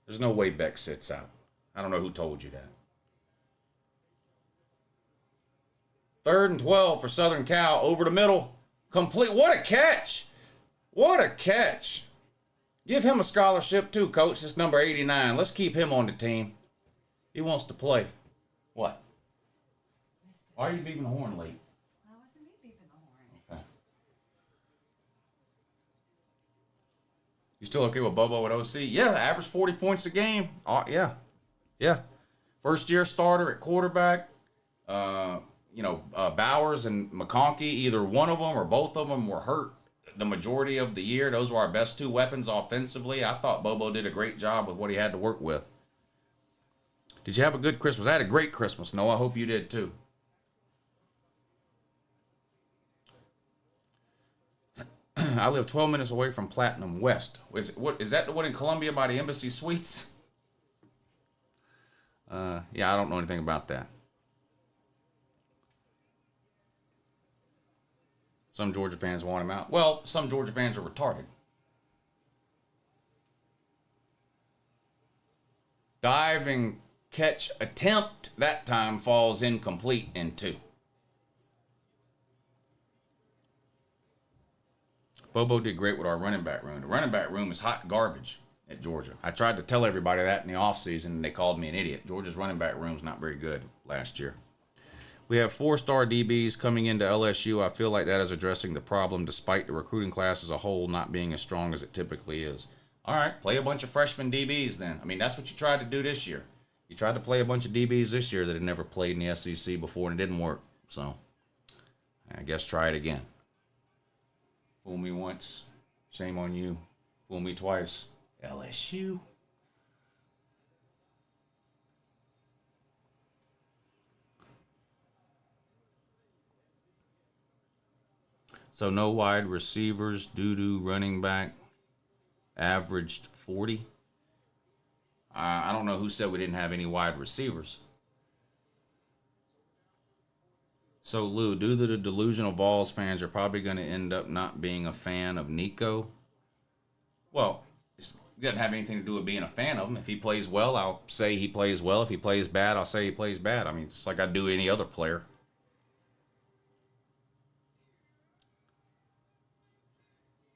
There's no way Beck sits out. I don't know who told you that. 3rd and 12 for Southern Cal. Over the middle. Complete. What a catch. What a catch. Give him a scholarship too, coach. This number 89. Let's keep him on the team. He wants to play. What? Why are you beeping the horn late? That wasn't me beeping the horn. Okay. You still okay with Bobo at OC? Yeah, average 40 points a game. Yeah. First year starter at quarterback. Bowers and McConkey, either one of them or both of them were hurt the majority of the year. Those were our best two weapons offensively. I thought Bobo did a great job with what he had to work with. Did you have a good Christmas? I had a great Christmas, Noah. I hope you did too. I live 12 minutes away from Platinum West. Is that the one in Columbia by the Embassy Suites? Yeah, I don't know anything about that. Some Georgia fans want him out. Well, some Georgia fans are retarded. Diving catch attempt that time falls incomplete in 2. Bobo did great with our running back room. The running back room is hot garbage at Georgia. I tried to tell everybody that in the offseason, and they called me an idiot. Georgia's running back room is not very good last year. We have 4-star DBs coming into LSU. I feel like that is addressing the problem despite the recruiting class as a whole not being as strong as it typically is. All right, play a bunch of freshman DBs then. I mean, that's what you tried to do this year. You tried to play a bunch of DBs this year that had never played in the SEC before and it didn't work. So, I guess try it again. Fool me once, shame on you. Fool me twice, LSU. So no wide receivers, doo-doo running back, averaged 40. I don't know who said we didn't have any wide receivers. So Lou, due to the delusional Vols fans, you're probably going to end up not being a fan of Nico. Well, it doesn't have anything to do with being a fan of him. If he plays well, I'll say he plays well. If he plays bad, I'll say he plays bad. I mean, it's like I do any other player.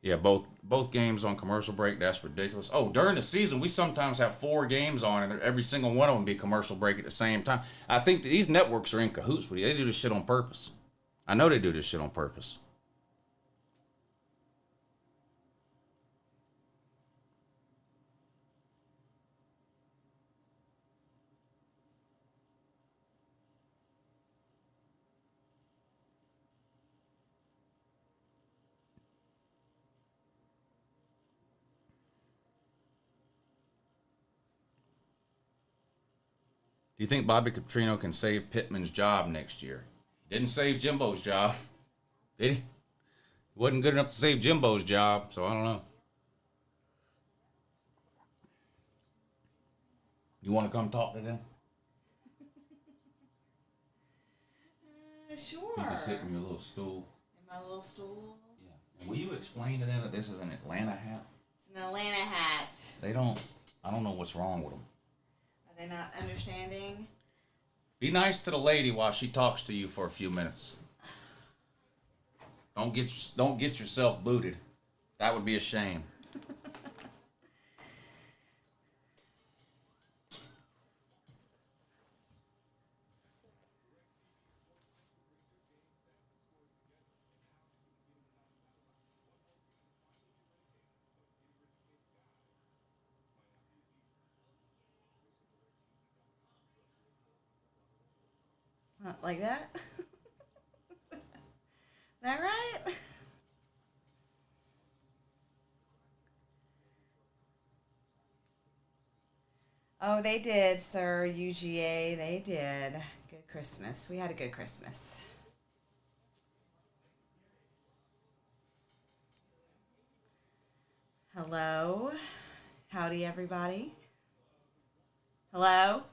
Yeah, both games on commercial break, that's ridiculous. Oh, during the season, we sometimes have 4 games on, and every single one of them be commercial break at the same time. I think that these networks are in cahoots with you. They do this shit on purpose. I know they do this shit on purpose. Do you think Bobby Petrino can save Pittman's job next year? He didn't save Jimbo's job, did he? He wasn't good enough to save Jimbo's job, so I don't know. You want to come talk to them? Sure. You can sit in your little stool. In my little stool. Yeah. And will you explain to them that this is an Atlanta hat? It's an Atlanta hat. I don't know what's wrong with them. Are they not understanding? Be nice to the lady while she talks to you for a few minutes. Don't get yourself booted. That would be a shame. Like that? Is that right? Oh, they did, sir. UGA, they did. Good Christmas. We had a good Christmas. Hello. Howdy, everybody. Hello.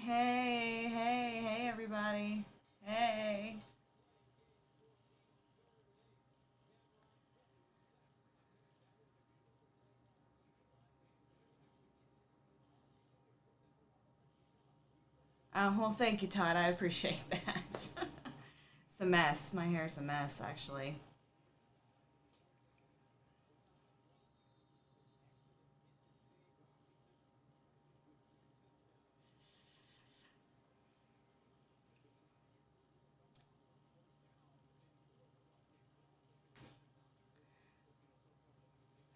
Hey, everybody. Hey. Well, thank you, Todd. I appreciate that. It's a mess. My hair's a mess, actually.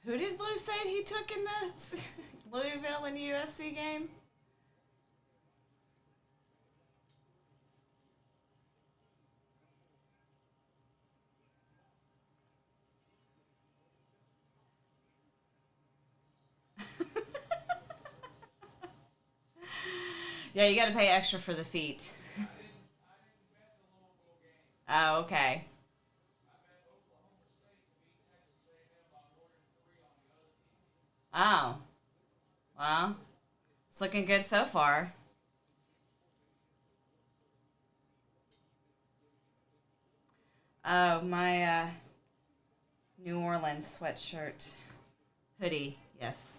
Who did Lou say he took in the Louisville and USC game? Yeah, you got to pay extra for the feet. Oh, okay. Oh, well, it's looking good so far. Oh, my New Orleans sweatshirt hoodie, yes.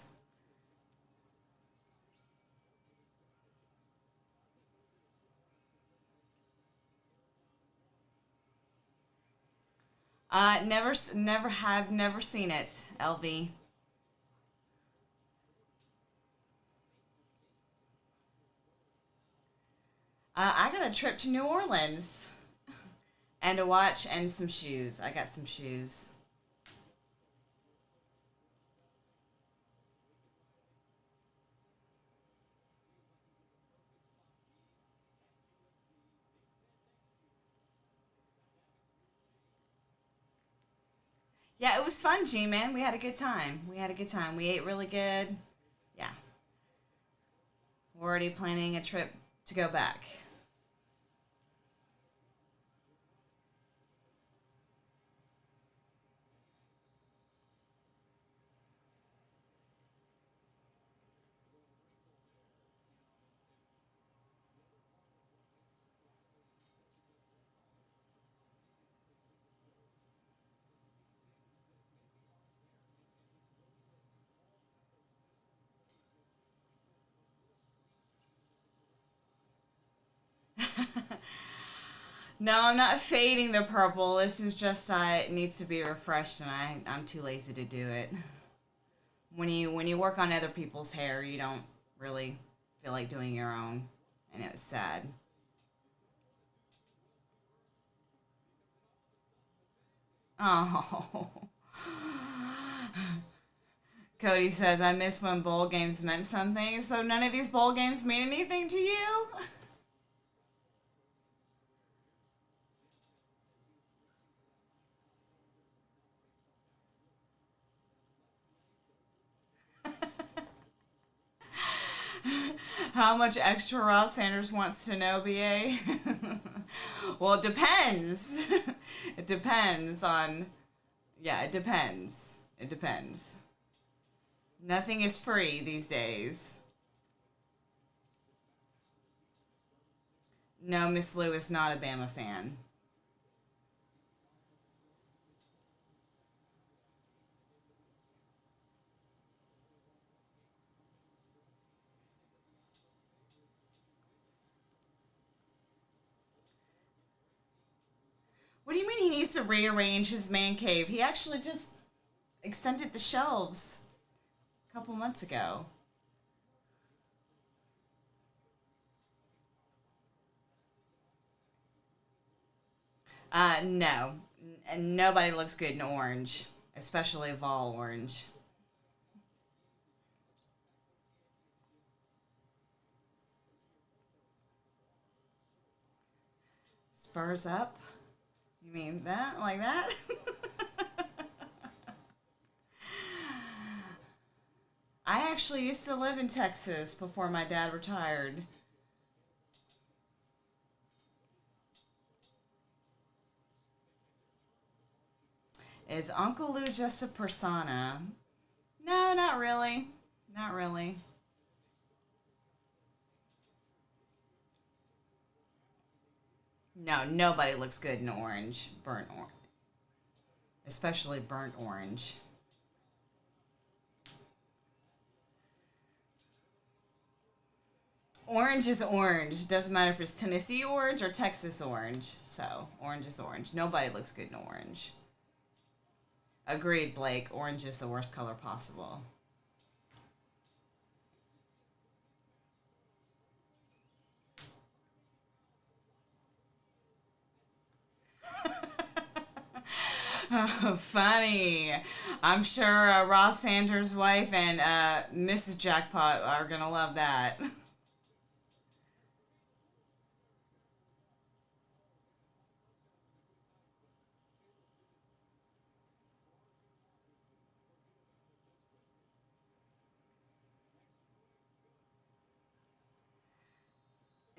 Never seen it, LV. I got a trip to New Orleans and a watch and some shoes. I got some shoes. Yeah, it was fun, G-Man. We had a good time. We ate really good. Yeah. We're already planning a trip to go back. No, I'm not fading the purple. This is just it needs to be refreshed, and I'm too lazy to do it. When you work on other people's hair, you don't really feel like doing your own, and it was sad. Oh. Cody says, I miss when bowl games meant something. So none of these bowl games mean anything to you? How much extra Rob Sanders wants to know, BA? Well, it depends. It depends on... Yeah, it depends. It depends. Nothing is free these days. No, Miss Lou is not a Bama fan. What do you mean he needs to rearrange his man cave? He actually just extended the shelves a couple months ago. No. Nobody looks good in orange, especially vol orange. Spurs up? You mean that? Like that? I actually used to live in Texas before my dad retired. Is Uncle Lou just a persona? No, not really. Not really. No, nobody looks good in orange. Burnt orange. Especially burnt orange. Orange is orange. Doesn't matter if it's Tennessee orange or Texas orange. So, orange is orange. Nobody looks good in orange. Agreed, Blake. Orange is the worst color possible. Oh, funny. I'm sure Rob Sanders' wife and Mrs. Jackpot are going to love that.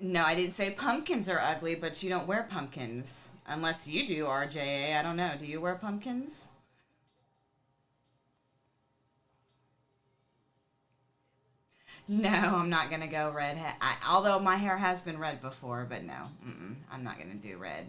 No, I didn't say pumpkins are ugly, but you don't wear pumpkins. Unless you do, RJA. I don't know. Do you wear pumpkins? No, I'm not going to go red. Although my hair has been red before, but no. I'm not going to do red.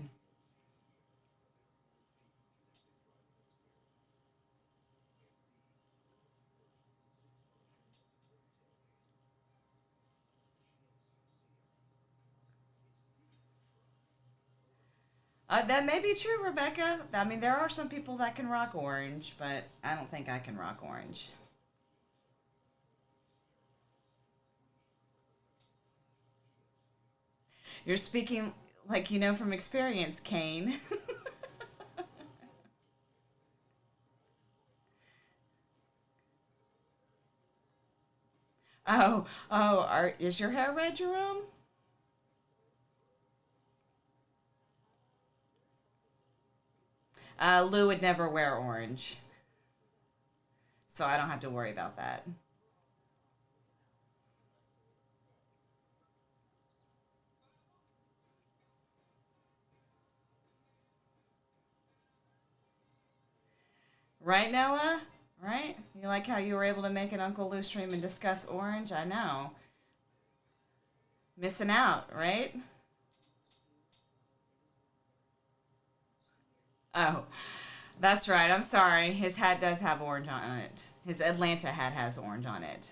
That may be true, Rebecca. I mean, there are some people that can rock orange, but I don't think I can rock orange. You're speaking like you know from experience, Kane. Is your hair red, Jerome? Lou would never wear orange, so I don't have to worry about that. Right, Noah? Right? You like how you were able to make an Uncle Lou stream and discuss orange? I know. Missing out, right? Oh, that's right. I'm sorry. His hat does have orange on it. His Atlanta hat has orange on it.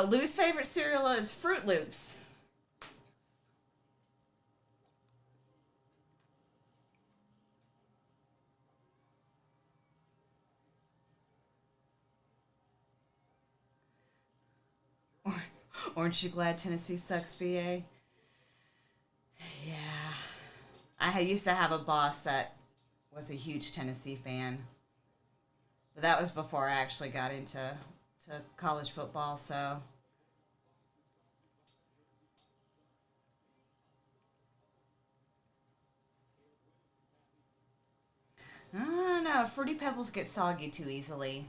Lou's favorite cereal is Fruit Loops. Aren't you glad Tennessee sucks, BA? Yeah. I used to have a boss that was a huge Tennessee fan. But that was before I actually got into college football, so... I don't know. Fruity Pebbles get soggy too easily.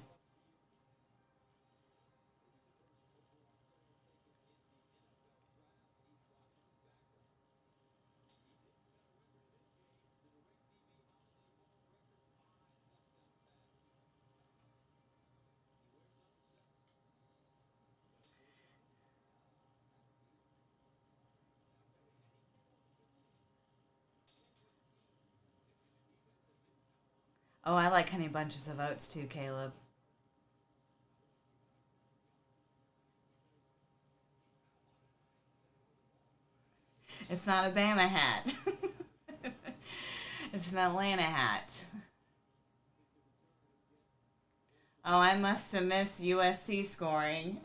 Oh, I like Honey Bunches of Oats too, Caleb. It's not a Bama hat. It's an Atlanta hat. Oh, I must have missed USC scoring.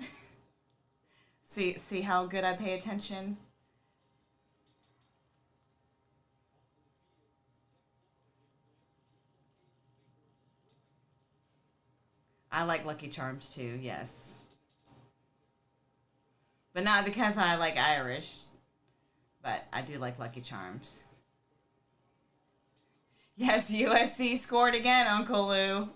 See how good I pay attention? I like Lucky Charms too, yes. But not because I like Irish. But I do like Lucky Charms. Yes, USC scored again, Uncle Lou.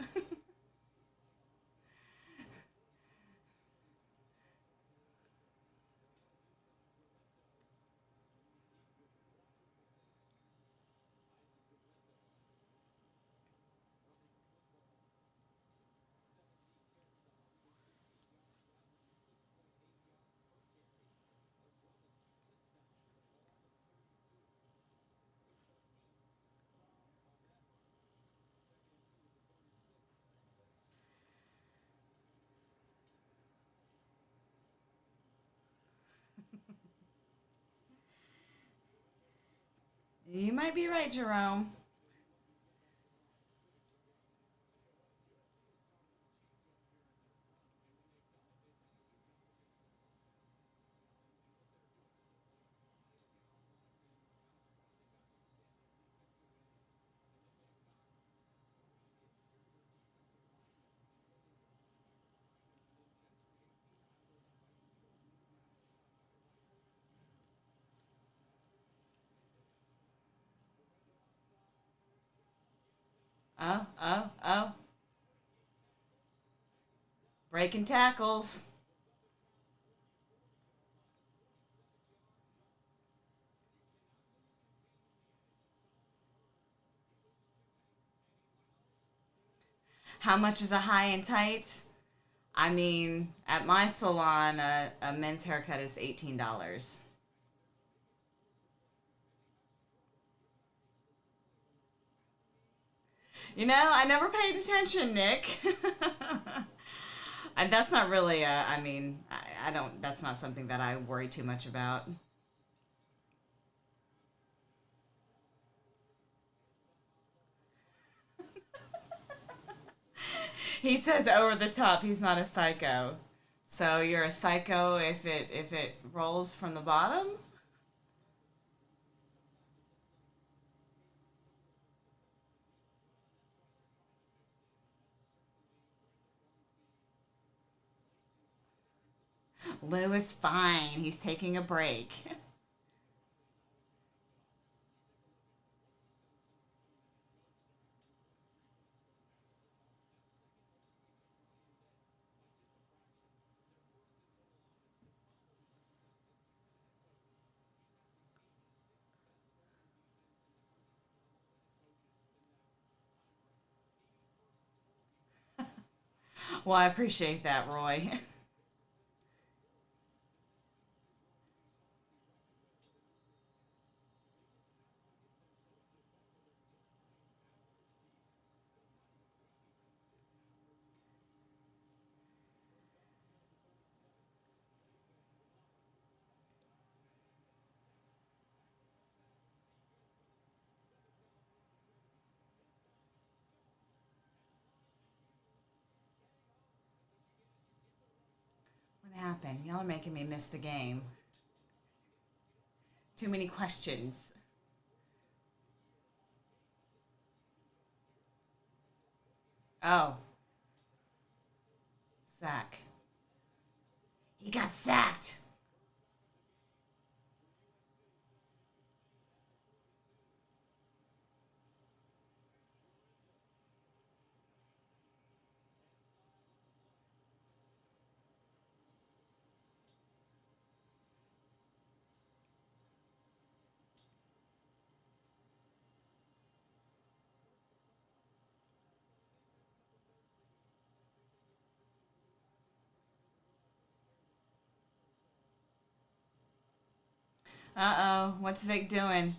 You might be right, Jerome. Oh, oh, oh. Breaking tackles. How much is a high and tight? I mean, at my salon, a men's haircut is $18. You know, I never paid attention, Nick. And that's not really I mean, I don't, that's not something that I worry too much about. He says over the top, he's not a psycho. So you're a psycho if it rolls from the bottom? Lou is fine. He's taking a break. Well, I appreciate that, Roy. What happened? Y'all are making me miss the game. Too many questions. Oh, sack. He got sacked. Uh-oh. What's Vic doing?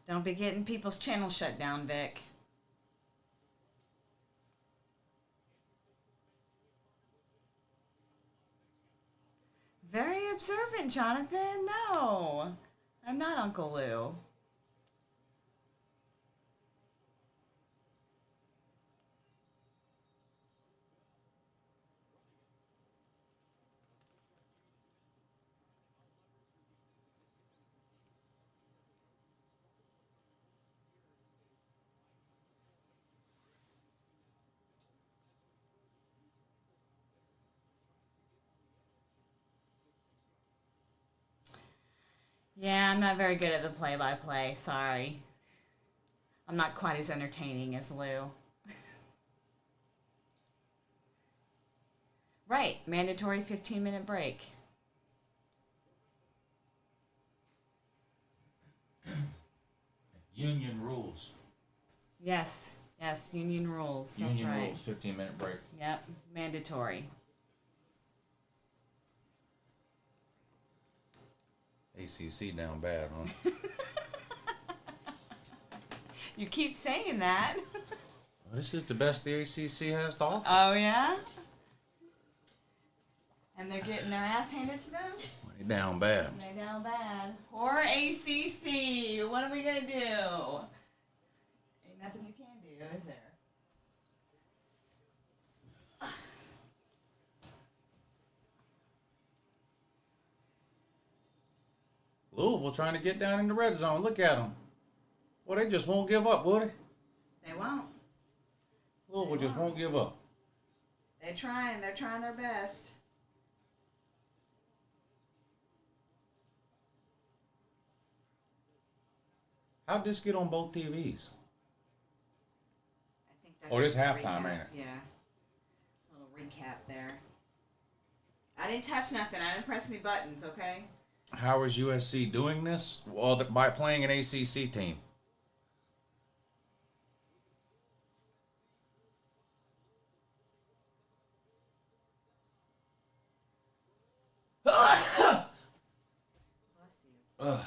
Don't be getting people's channels shut down, Vic. Very observant, Jonathan. No, I'm not Uncle Lou. Yeah, I'm not very good at the play-by-play. Sorry. I'm not quite as entertaining as Lou. Right, mandatory 15-minute break. Union rules. Yes, union rules. That's Union right. rules, 15-minute break. Yep, mandatory. ACC down bad, huh? You keep saying that. Well, this is the best the ACC has to offer. Oh, yeah? And they're getting their ass handed to them? They down bad. They down bad. Poor ACC. What are we going to do? Ain't nothing you can do, is there? Louisville trying to get down in the red zone. Look at them. Well, they just won't give up, will they? They won't. Louisville just won't give up. They're trying. They're trying their best. How'd this get on both TVs? I think that's Oh, this just a halftime, recap. ain't it? Yeah. A little recap there. I didn't touch nothing. I didn't press any buttons, okay? How is USC doing this? Well, by playing an ACC team. Bless you. Ugh.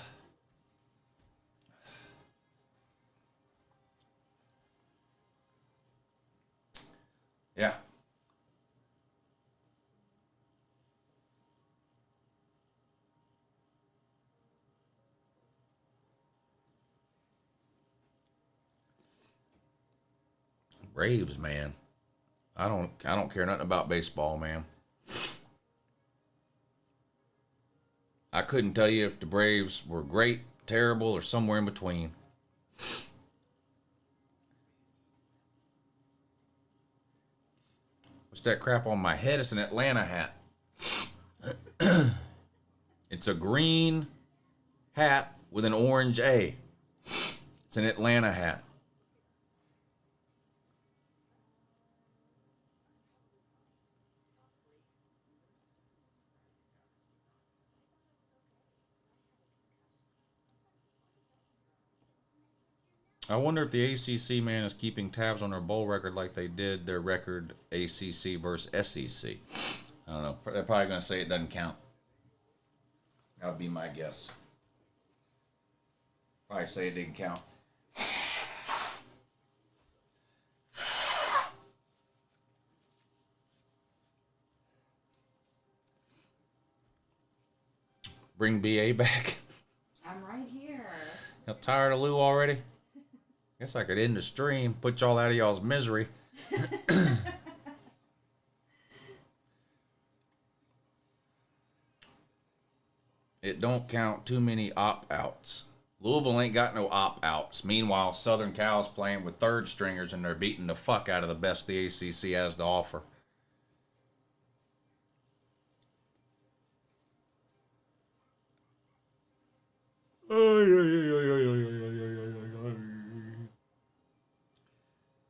Yeah. Braves, man. I don't care nothing about baseball, man. I couldn't tell you if the Braves were great, terrible, or somewhere in between. What's that crap on my head? It's an Atlanta hat. It's a green hat with an orange A. It's an Atlanta hat. I wonder if the ACC, man, is keeping tabs on their bowl record like they did their record ACC versus SEC. I don't know. They're probably going to say it doesn't count. That would be my guess. Probably say it didn't count. Bring BA back. I'm right here. Y'all tired of Lou already? Guess I could end the stream, put y'all out of y'all's misery. It don't count too many opt-outs. Louisville ain't got no opt-outs. Meanwhile, Southern Cal's playing with third stringers and they're beating the fuck out of the best the ACC has to offer.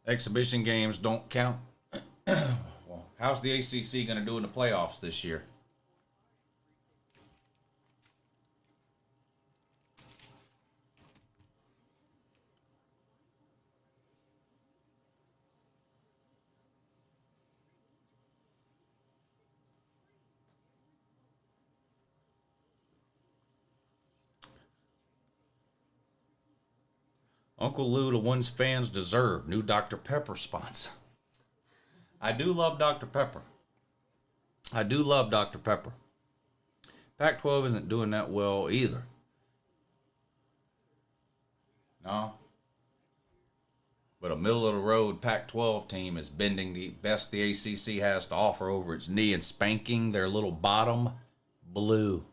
Exhibition games don't count. Well, how's the ACC going to do in the playoffs this year? Uncle Lou, the ones fans deserve. New Dr. Pepper sponsor. I do love Dr. Pepper. I do love Dr. Pepper. Pac-12 isn't doing that well either. No. But a middle-of-the-road Pac-12 team is bending the best the ACC has to offer over its knee and spanking their little bottom blue.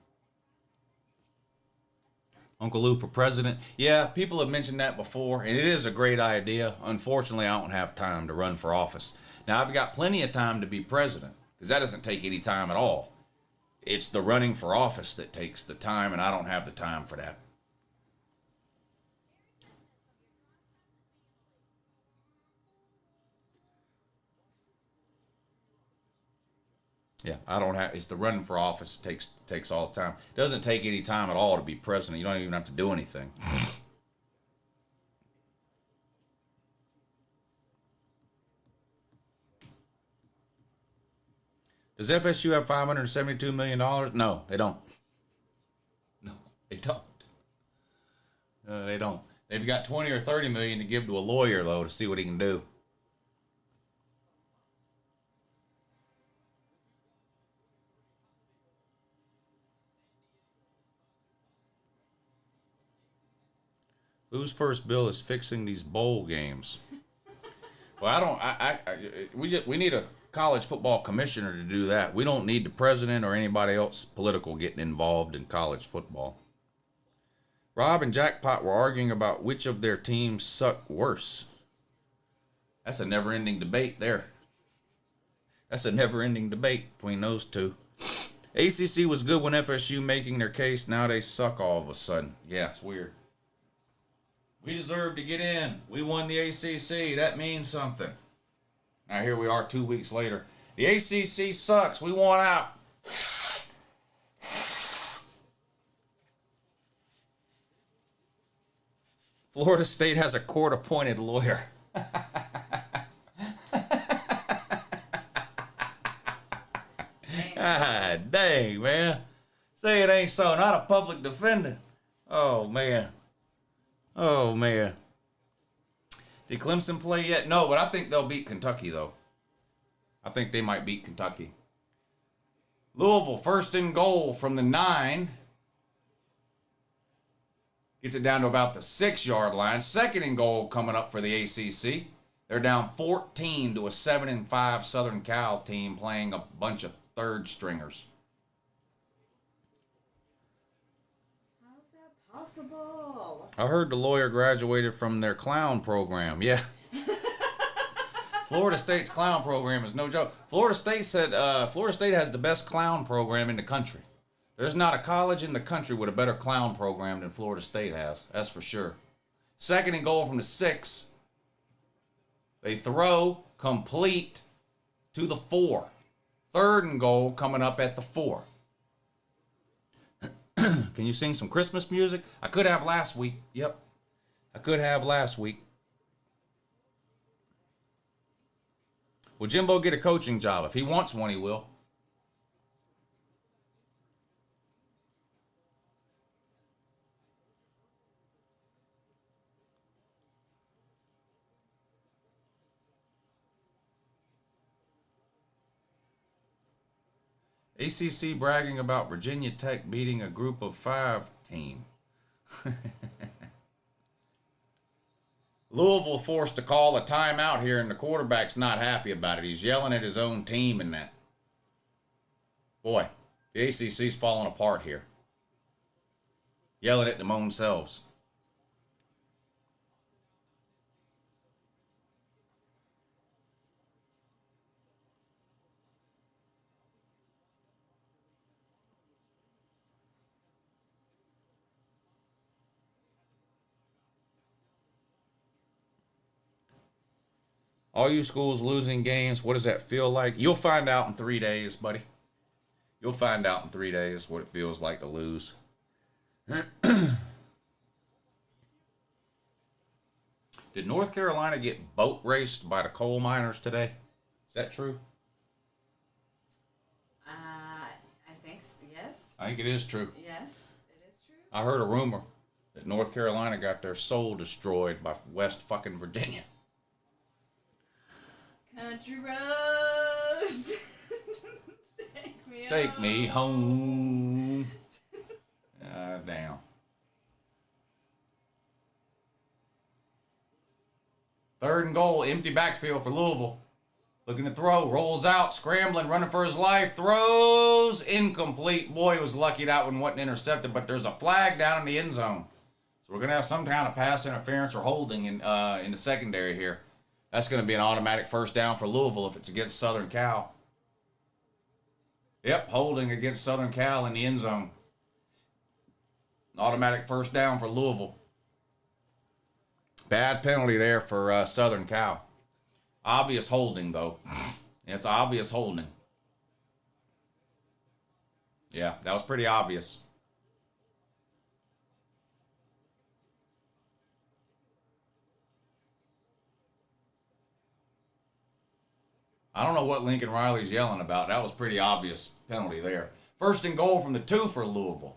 Uncle Lou for president. Yeah, people have mentioned that before, and it is a great idea. Unfortunately, I don't have time to run for office. Now, I've got plenty of time to be president, because that doesn't take any time at all. It's the running for office that takes the time, and I don't have the time for that. Yeah, I don't have. It's the running for office takes all the time. It doesn't take any time at all to be president. You don't even have to do anything. Does FSU have $572 million? No, they don't. No, they don't. They don't. They've got 20 or 30 million to give to a lawyer though to see what he can do. Whose first bill is fixing these bowl games? Well, we need a college football commissioner to do that. We don't need the president or anybody else political getting involved in college football. Rob and Jackpot were arguing about which of their teams suck worse. That's a never-ending debate there. That's a never-ending debate between those two. ACC was good when FSU making their case. Now they suck all of a sudden. Yeah, it's weird. We deserve to get in. We won the ACC. That means something. Now here we are 2 weeks later. The ACC sucks. We want out. Florida State has a court-appointed lawyer. Ah, dang, man. Say it ain't so. Not a public defender. Oh, man. Oh, man. Did Clemson play yet? No, but I think they'll beat Kentucky, though. I think they might beat Kentucky. Louisville, first and goal from the 9. Gets it down to about the 6-yard line. Second and goal coming up for the ACC. They're down 14 to a 7-5 Southern Cal team playing a bunch of third stringers. How's that possible? I heard the lawyer graduated from their clown program. Yeah. Florida State's clown program is no joke. Florida State said Florida State has the best clown program in the country. There's not a college in the country with a better clown program than Florida State has. That's for sure. Second and goal from the 6. They throw complete to the 4. Third and goal coming up at the 4. Can you sing some Christmas music? I could have last week. Yep. I could have last week. Will Jimbo get a coaching job? If he wants one, he will. ACC bragging about Virginia Tech beating a group of 5 team. Louisville forced to call a timeout here, and the quarterback's not happy about it. He's yelling at his own team and that. Boy, the ACC's falling apart here. Yelling at them own selves. All you schools losing games, what does that feel like? You'll find out in 3 days, buddy. You'll find out in 3 days what it feels like to lose. Did North Carolina get boat raced by the coal miners today? Is that true? I think yes. I think it is true. Yes, it is true. I heard a rumor. that North Carolina got their soul destroyed by West fucking Virginia. Country roads. Take me home. Damn. Third and goal, empty backfield for Louisville. Looking to throw, rolls out, scrambling, running for his life, throws, incomplete. Boy, he was lucky that one wasn't intercepted, but there's a flag down in the end zone. So we're going to have some kind of pass interference or holding in the secondary here. That's going to be an automatic first down for Louisville if it's against Southern Cal. Yep, holding against Southern Cal in the end zone. Automatic first down for Louisville. Bad penalty there for Southern Cal. Obvious holding, though. It's obvious holding. Yeah, that was pretty obvious. I don't know what Lincoln Riley's yelling about. That was pretty obvious penalty there. First and goal from the 2 for Louisville.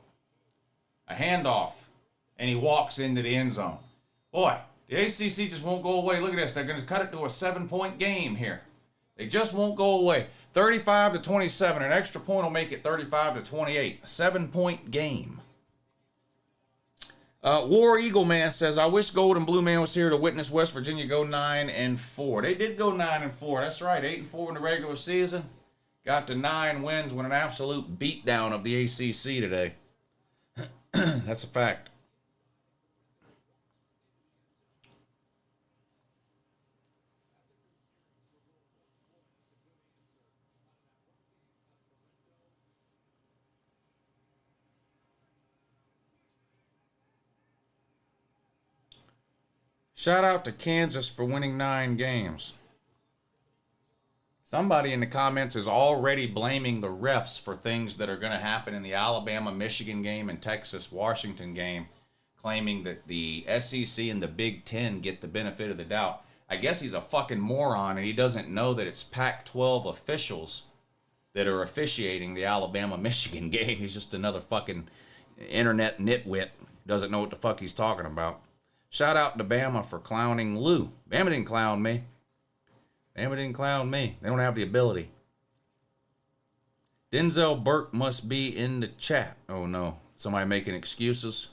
A handoff, and he walks into the end zone. Boy, the ACC just won't go away. Look at this. They're going to cut it to a 7-point game here. They just won't go away. 35-27. An extra point will make it 35-28. A 7-point game. War Eagle Man says, I wish Gold and Blue Man was here to witness West Virginia go 9-4. They did go 9-4. That's right. 8-4 in the regular season. Got to 9 wins with an absolute beatdown of the ACC today. That's a fact. Shout out to Kansas for winning 9 games. Somebody in the comments is already blaming the refs for things that are going to happen in the Alabama-Michigan game and Texas-Washington game, claiming that the SEC and the Big Ten get the benefit of the doubt. I guess he's a fucking moron and he doesn't know that it's Pac-12 officials that are officiating the Alabama-Michigan game. He's just another fucking internet nitwit. Doesn't know what the fuck he's talking about. Shout out to Bama for clowning Lou. Bama didn't clown me. Bama didn't clown me. They don't have the ability. Denzel Burke must be in the chat. Oh no. Somebody making excuses.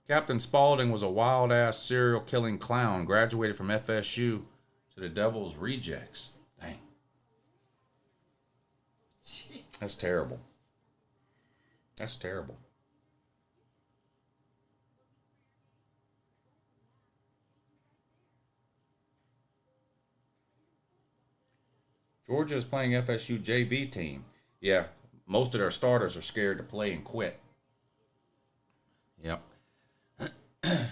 Captain Spaulding was a wild-ass serial-killing clown. Graduated from FSU to the Devil's Rejects. Dang. Jeez. That's terrible. That's terrible. Georgia is playing FSU JV team. Yeah, most of their starters are scared to play and quit. Yep. And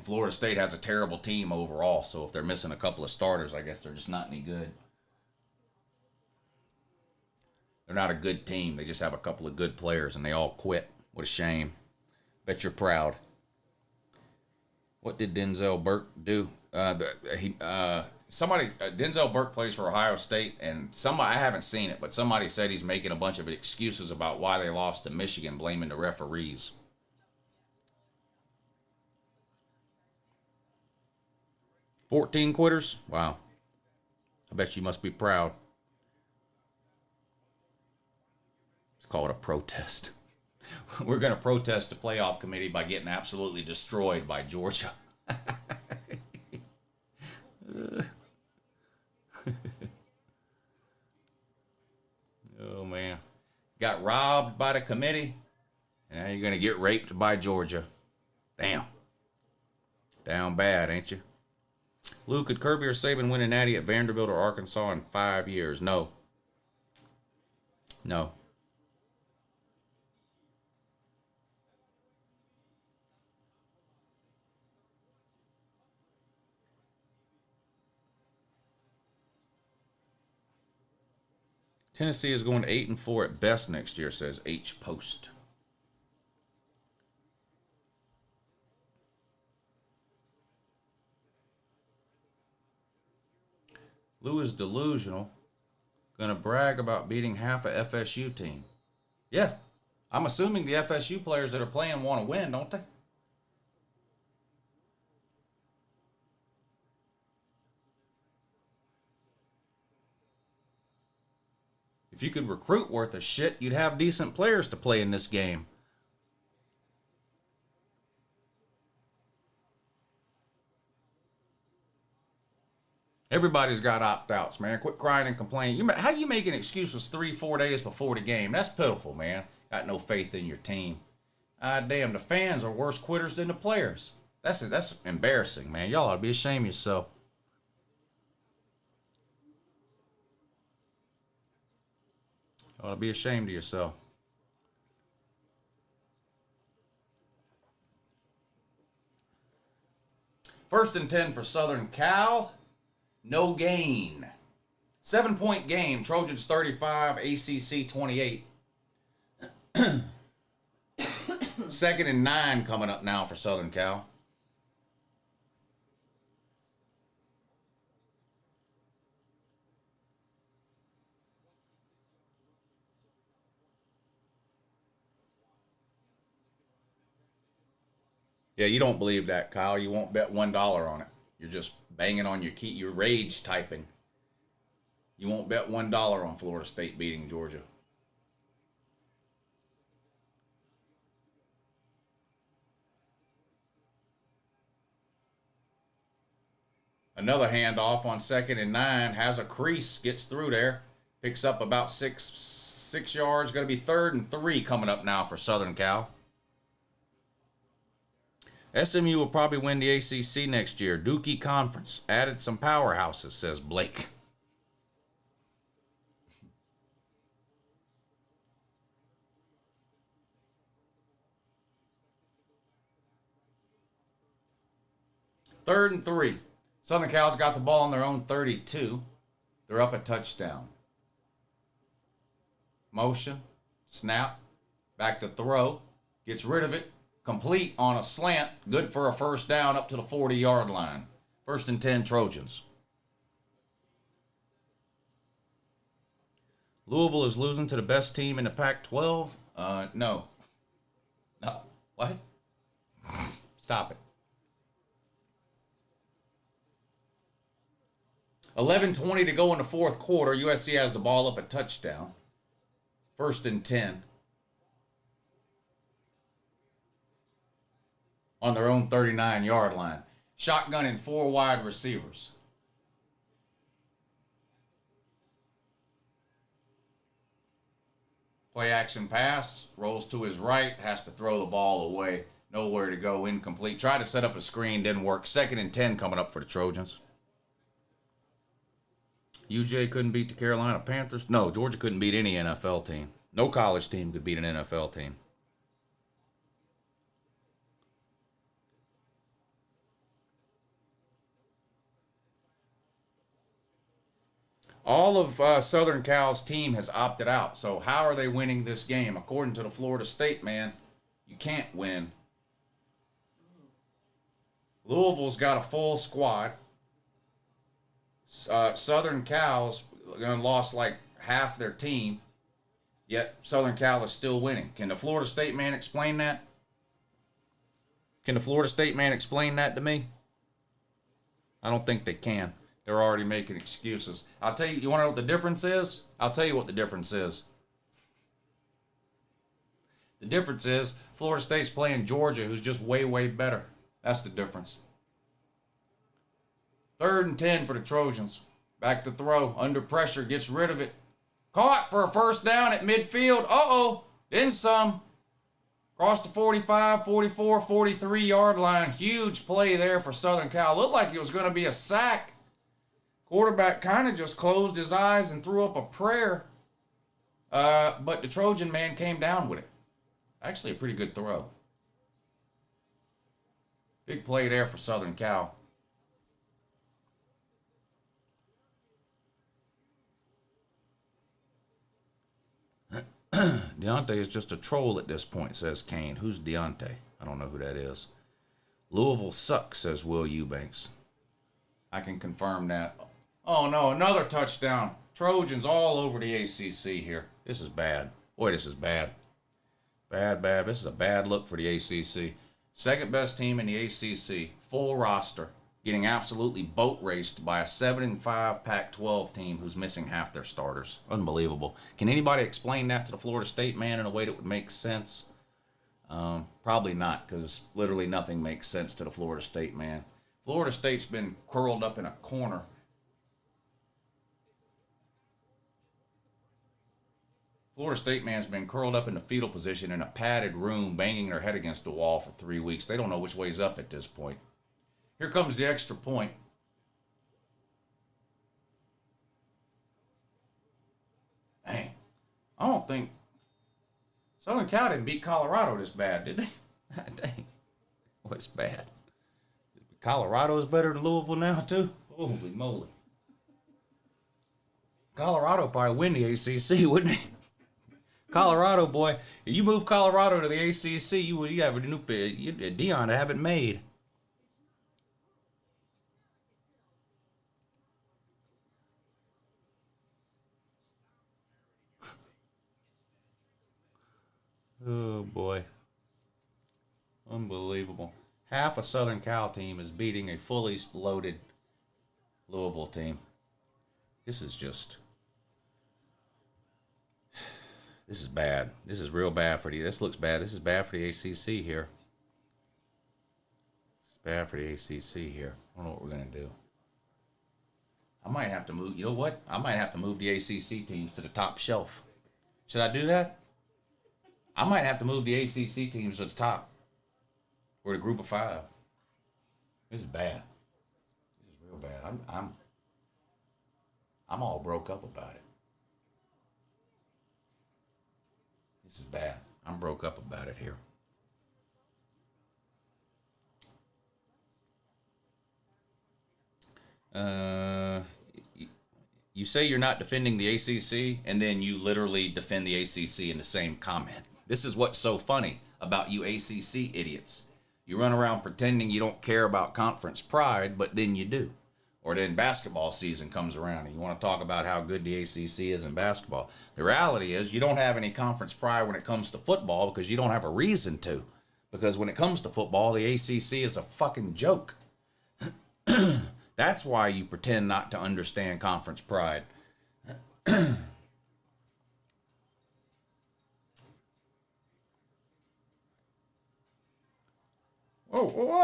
Florida State has a terrible team overall, so if they're missing a couple of starters, I guess they're just not any good. They're not a good team. They just have a couple of good players, and they all quit. What a shame. Bet you're proud. What did Denzel Burke do? Denzel Burke plays for Ohio State, and I haven't seen it, but somebody said he's making a bunch of excuses about why they lost to Michigan, blaming the referees. $14 quitters? Wow. I bet you must be proud. It's called a protest. We're going to protest the playoff committee by getting absolutely destroyed by Georgia. Oh, man. Got robbed by the committee, and now you're going to get raped by Georgia. Damn. Down bad, ain't you? Lou, could Kirby or Saban win a natty at Vanderbilt or Arkansas in 5 years? No. No. Tennessee is going to 8-4 at best next year, says H. Post. Lou is delusional. Gonna brag about beating half a FSU team. Yeah. I'm assuming the FSU players that are playing want to win, don't they? If you could recruit worth a shit, you'd have decent players to play in this game. Everybody's got opt-outs, man. Quit crying and complaining. How you making excuses 3-4 days before the game? That's pitiful, man. Got no faith in your team. Damn, the fans are worse quitters than the players. That's embarrassing, man. Y'all ought to be ashamed of yourself. Ought to be ashamed of yourself. First and 10 for Southern Cal. No gain. 7-point game. Trojans 35, ACC 28. Second and 9 coming up now for Southern Cal. Yeah, you don't believe that, Kyle. You won't bet $1 on it. You're just banging on your key. You're rage typing. You won't bet $1 on Florida State beating Georgia. Another handoff on 2nd and 9. Has a crease. Gets through there. Picks up about six yards. Going to be 3rd and 3 coming up now for Southern Cal. SMU will probably win the ACC next year. Dookie Conference. Added some powerhouses, says Blake. Third and 3. Southern Cal's got the ball on their own 32. They're up a touchdown. Motion. Snap. Back to throw. Gets rid of it. Complete on a slant. Good for a first down up to the 40-yard line. 1st and 10 Trojans. Louisville is losing to the best team in the Pac-12. No. No. What? Stop it. 11:20 to go in the 4th quarter. USC has the ball up a touchdown. 1st and 10. On their own 39-yard line. Shotgunning 4 wide receivers. Play action pass. Rolls to his right. Has to throw the ball away. Nowhere to go. Incomplete. Tried to set up a screen. Didn't work. 2nd and 10 coming up for the Trojans. UJ couldn't beat the Carolina Panthers. No, Georgia couldn't beat any NFL team. No college team could beat an NFL team. All of Southern Cal's team has opted out. So how are they winning this game? According to the Florida State man, you can't win. Louisville's got a full squad. Southern Cal's lost like half their team, yet Southern Cal is still winning. Can the Florida State man explain that? Can the Florida State man explain that to me? I don't think they can. They're already making excuses. I'll tell you, you want to know what the difference is? I'll tell you what the difference is. The difference is Florida State's playing Georgia, who's just way, way better. That's the difference. 3rd and 10 for the Trojans. Back to throw. Under pressure. Gets rid of it. Caught for a first down at midfield. Uh-oh. Then some. Across the 45, 44, 43-yard line. Huge play there for Southern Cal. Looked like it was going to be a sack. Quarterback kind of just closed his eyes and threw up a prayer. But the Trojan man came down with it. Actually a pretty good throw. Big play there for Southern Cal. Deontay is just a troll at this point, says Kane. Who's Deontay? I don't know who that is. Louisville sucks, says Will Eubanks. I can confirm that. Oh no, another touchdown. Trojans all over the ACC here. This is bad. Boy, this is bad. Bad. This is a bad look for the ACC. Second best team in the ACC, full roster, getting absolutely boat raced by a 7-5 Pac-12 team who's missing half their starters. Unbelievable. Can anybody explain that to the Florida State man in a way that would make sense? Probably not, because literally nothing makes sense to the Florida State man. Florida State's been curled up in a corner. Florida State man's been curled up in the fetal position in a padded room, banging their head against the wall for 3 weeks. They don't know which way's up at this point. Here comes the extra point. Dang. I don't think Southern Cal didn't beat Colorado this bad, did they? Dang. What's bad? Colorado's better than Louisville now, too? Holy moly. Colorado probably win the ACC, wouldn't they? Colorado, boy. If you move Colorado to the ACC, you have a new Dion to have it made. Oh, boy. Unbelievable. Half a Southern Cal team is beating a fully loaded Louisville team. This is just... This is bad. This is real bad for the... This looks bad. This is bad for the ACC here. It's bad for the ACC here. I don't know what we're going to do. I might have to move... You know what? I might have to move the ACC teams to the top shelf. Should I do that? I might have to move the ACC teams to the top. We're the group of 5. This is bad. This is real bad. I'm all broke up about it. This is bad. I'm broke up about it here. You say you're not defending the ACC, and then you literally defend the ACC in the same comment. This is what's so funny about you ACC idiots. You run around pretending you don't care about conference pride, but then you do. Or then basketball season comes around and you want to talk about how good the ACC is in basketball. The reality is you don't have any conference pride when it comes to football because you don't have a reason to. Because when it comes to football, the ACC is a fucking joke. That's why you pretend not to understand conference pride. Whoa.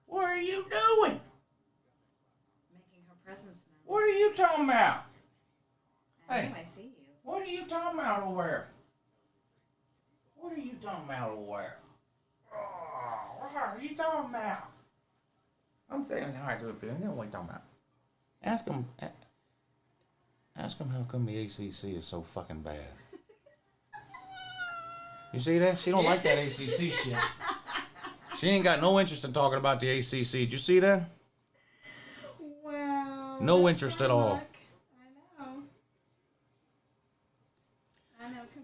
What are you doing? Making her presence now. What are you talking about? I Hey. know, I see you. What are you talking about over there? What are you talking about over there? Oh, what are you talking about? I'm saying hi to a bit. You know what you're talking about. Ask him how come the ACC is so fucking bad. You see that? She don't like that ACC shit. She ain't got no interest in talking about the ACC. Did you see that? Wow. No interest at all. I know, come here.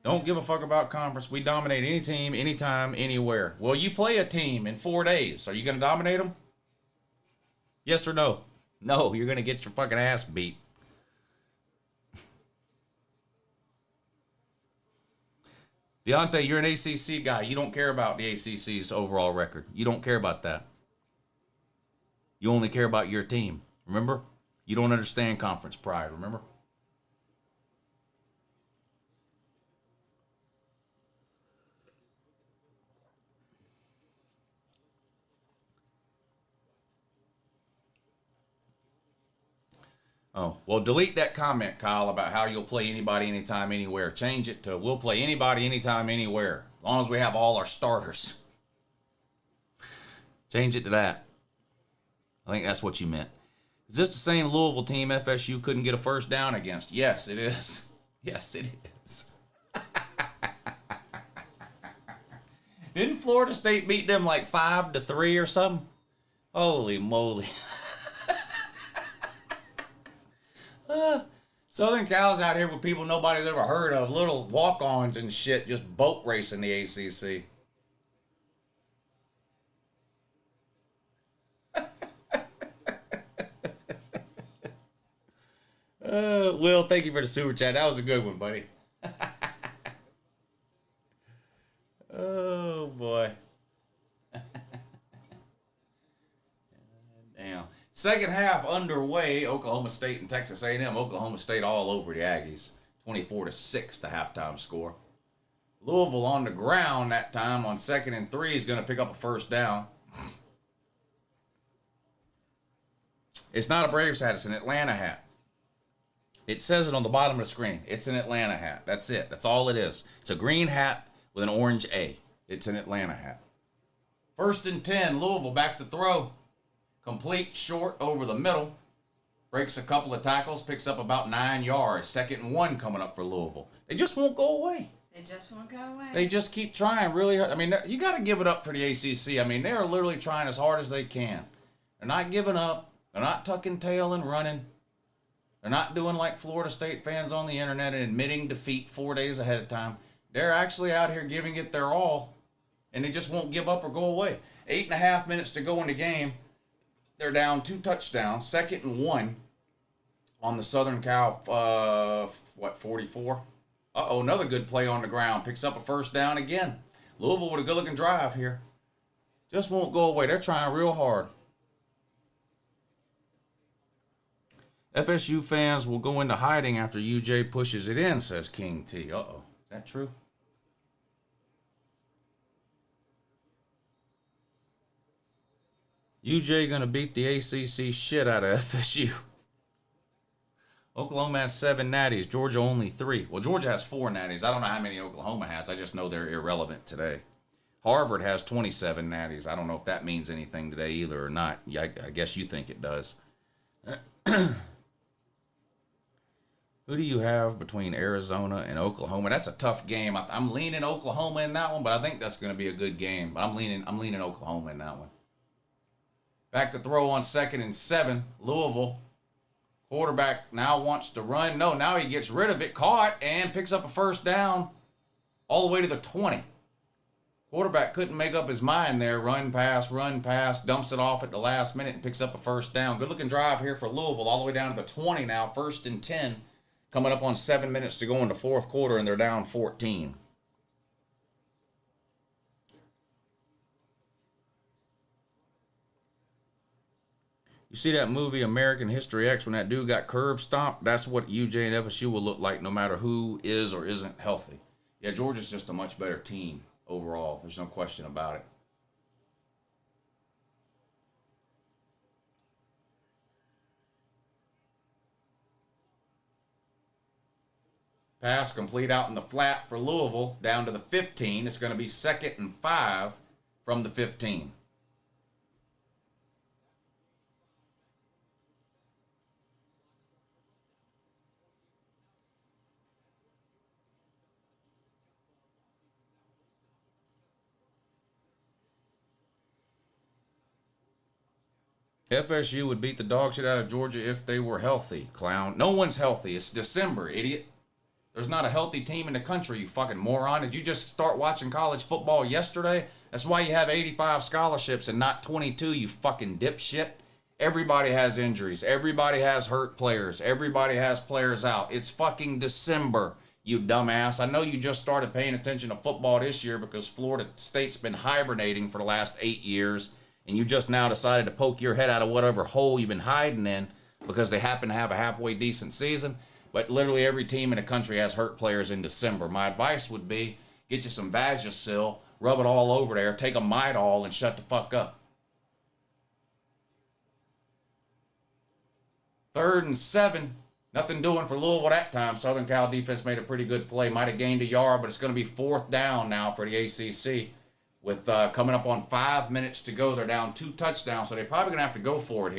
Don't give a fuck about conference. We dominate any team, anytime, anywhere. Well, you play a team in 4 days. Are you going to dominate them? Yes or no? No, you're going to get your fucking ass beat. Deontay, you're an ACC guy. You don't care about the ACC's overall record. You don't care about that. You only care about your team. Remember? You don't understand conference pride. Remember? Oh, well, delete that comment, Kyle, about how you'll play anybody, anytime, anywhere. Change it to we'll play anybody, anytime, anywhere, as long as we have all our starters. Change it to that. I think that's what you meant. Is this the same Louisville team FSU couldn't get a first down against? Yes, it is. Yes, it is. Didn't Florida State beat them like 5-3 or something? Holy moly. Southern Cal's out here with people nobody's ever heard of, little walk-ons and shit, just boat racing the ACC. Will, thank you for the super chat. That was a good one, buddy. Oh, boy. Damn. Second half underway. Oklahoma State and Texas A&M. Oklahoma State all over the Aggies. 24-6 the halftime score. Louisville on the ground that time on 2nd and 3 is going to pick up a first down. It's not a Braves hat. It's an Atlanta hat. It says it on the bottom of the screen. It's an Atlanta hat. That's it. That's all it is. It's a green hat with an orange A. It's an Atlanta hat. 1st and 10. Louisville back to throw. Complete short over the middle. Breaks a couple of tackles. Picks up about 9 yards. 2nd and 1 coming up for Louisville. They just won't go away. They just won't go away. They just keep trying really hard. I mean, you got to give it up for the ACC. I mean, they're literally trying as hard as they can. They're not giving up. They're not tucking tail and running. They're not doing like Florida State fans on the internet and admitting defeat 4 days ahead of time. They're actually out here giving it their all, and they just won't give up or go away. 8.5 minutes to go in the game. They're down 2 touchdowns, 2nd and 1 on the Southern Cal, 44? Uh-oh, another good play on the ground. Picks up a first down again. Louisville with a good-looking drive here. Just won't go away. They're trying real hard. FSU fans will go into hiding after UJ pushes it in, says King T. Uh-oh. Is that true? UJ going to beat the ACC shit out of FSU. Oklahoma has 7 natties. Georgia only 3. Well, Georgia has 4 natties. I don't know how many Oklahoma has. I just know they're irrelevant today. Harvard has 27 natties. I don't know if that means anything today either or not. Yeah, I guess you think it does. Who do you have between Arizona and Oklahoma? That's a tough game. I'm leaning Oklahoma in that one, but I think that's going to be a good game. But I'm leaning Oklahoma in that one. Back to throw on 2nd and 7. Louisville. Quarterback now wants to run. No, now he gets rid of it. Caught and picks up a first down all the way to the 20. Quarterback couldn't make up his mind there. Run, pass, dumps it off at the last minute and picks up a first down. Good-looking drive here for Louisville all the way down to the 20 now. 1st and 10. Coming up on 7 minutes to go in the 4th quarter, and they're down 14. You see that movie American History X when that dude got curb stomped? That's what UJ and FSU will look like no matter who is or isn't healthy. Yeah, Georgia's just a much better team overall. There's no question about it. Pass complete out in the flat for Louisville, down to the 15. It's going to be 2nd and 5 from the 15. FSU would beat the dog shit out of Georgia if they were healthy, clown. No one's healthy. It's December, idiot. There's not a healthy team in the country, you fucking moron. Did you just start watching college football yesterday? That's why you have 85 scholarships and not 22, you fucking dipshit. Everybody has injuries. Everybody has hurt players. Everybody has players out. It's fucking December, you dumbass. I know you just started paying attention to football this year because Florida State's been hibernating for the last 8 years, and you just now decided to poke your head out of whatever hole you've been hiding in because they happen to have a halfway decent season. But literally every team in the country has hurt players in December. My advice would be get you some Vagisil, rub it all over there, take a Midol, and shut the fuck up. 3rd and 7. Nothing doing for Louisville that time. Southern Cal defense made a pretty good play. Might have gained a yard, but it's going to be 4th down now for the ACC. With coming up on 5 minutes to go. They're down 2 touchdowns, so they're probably going to have to go for it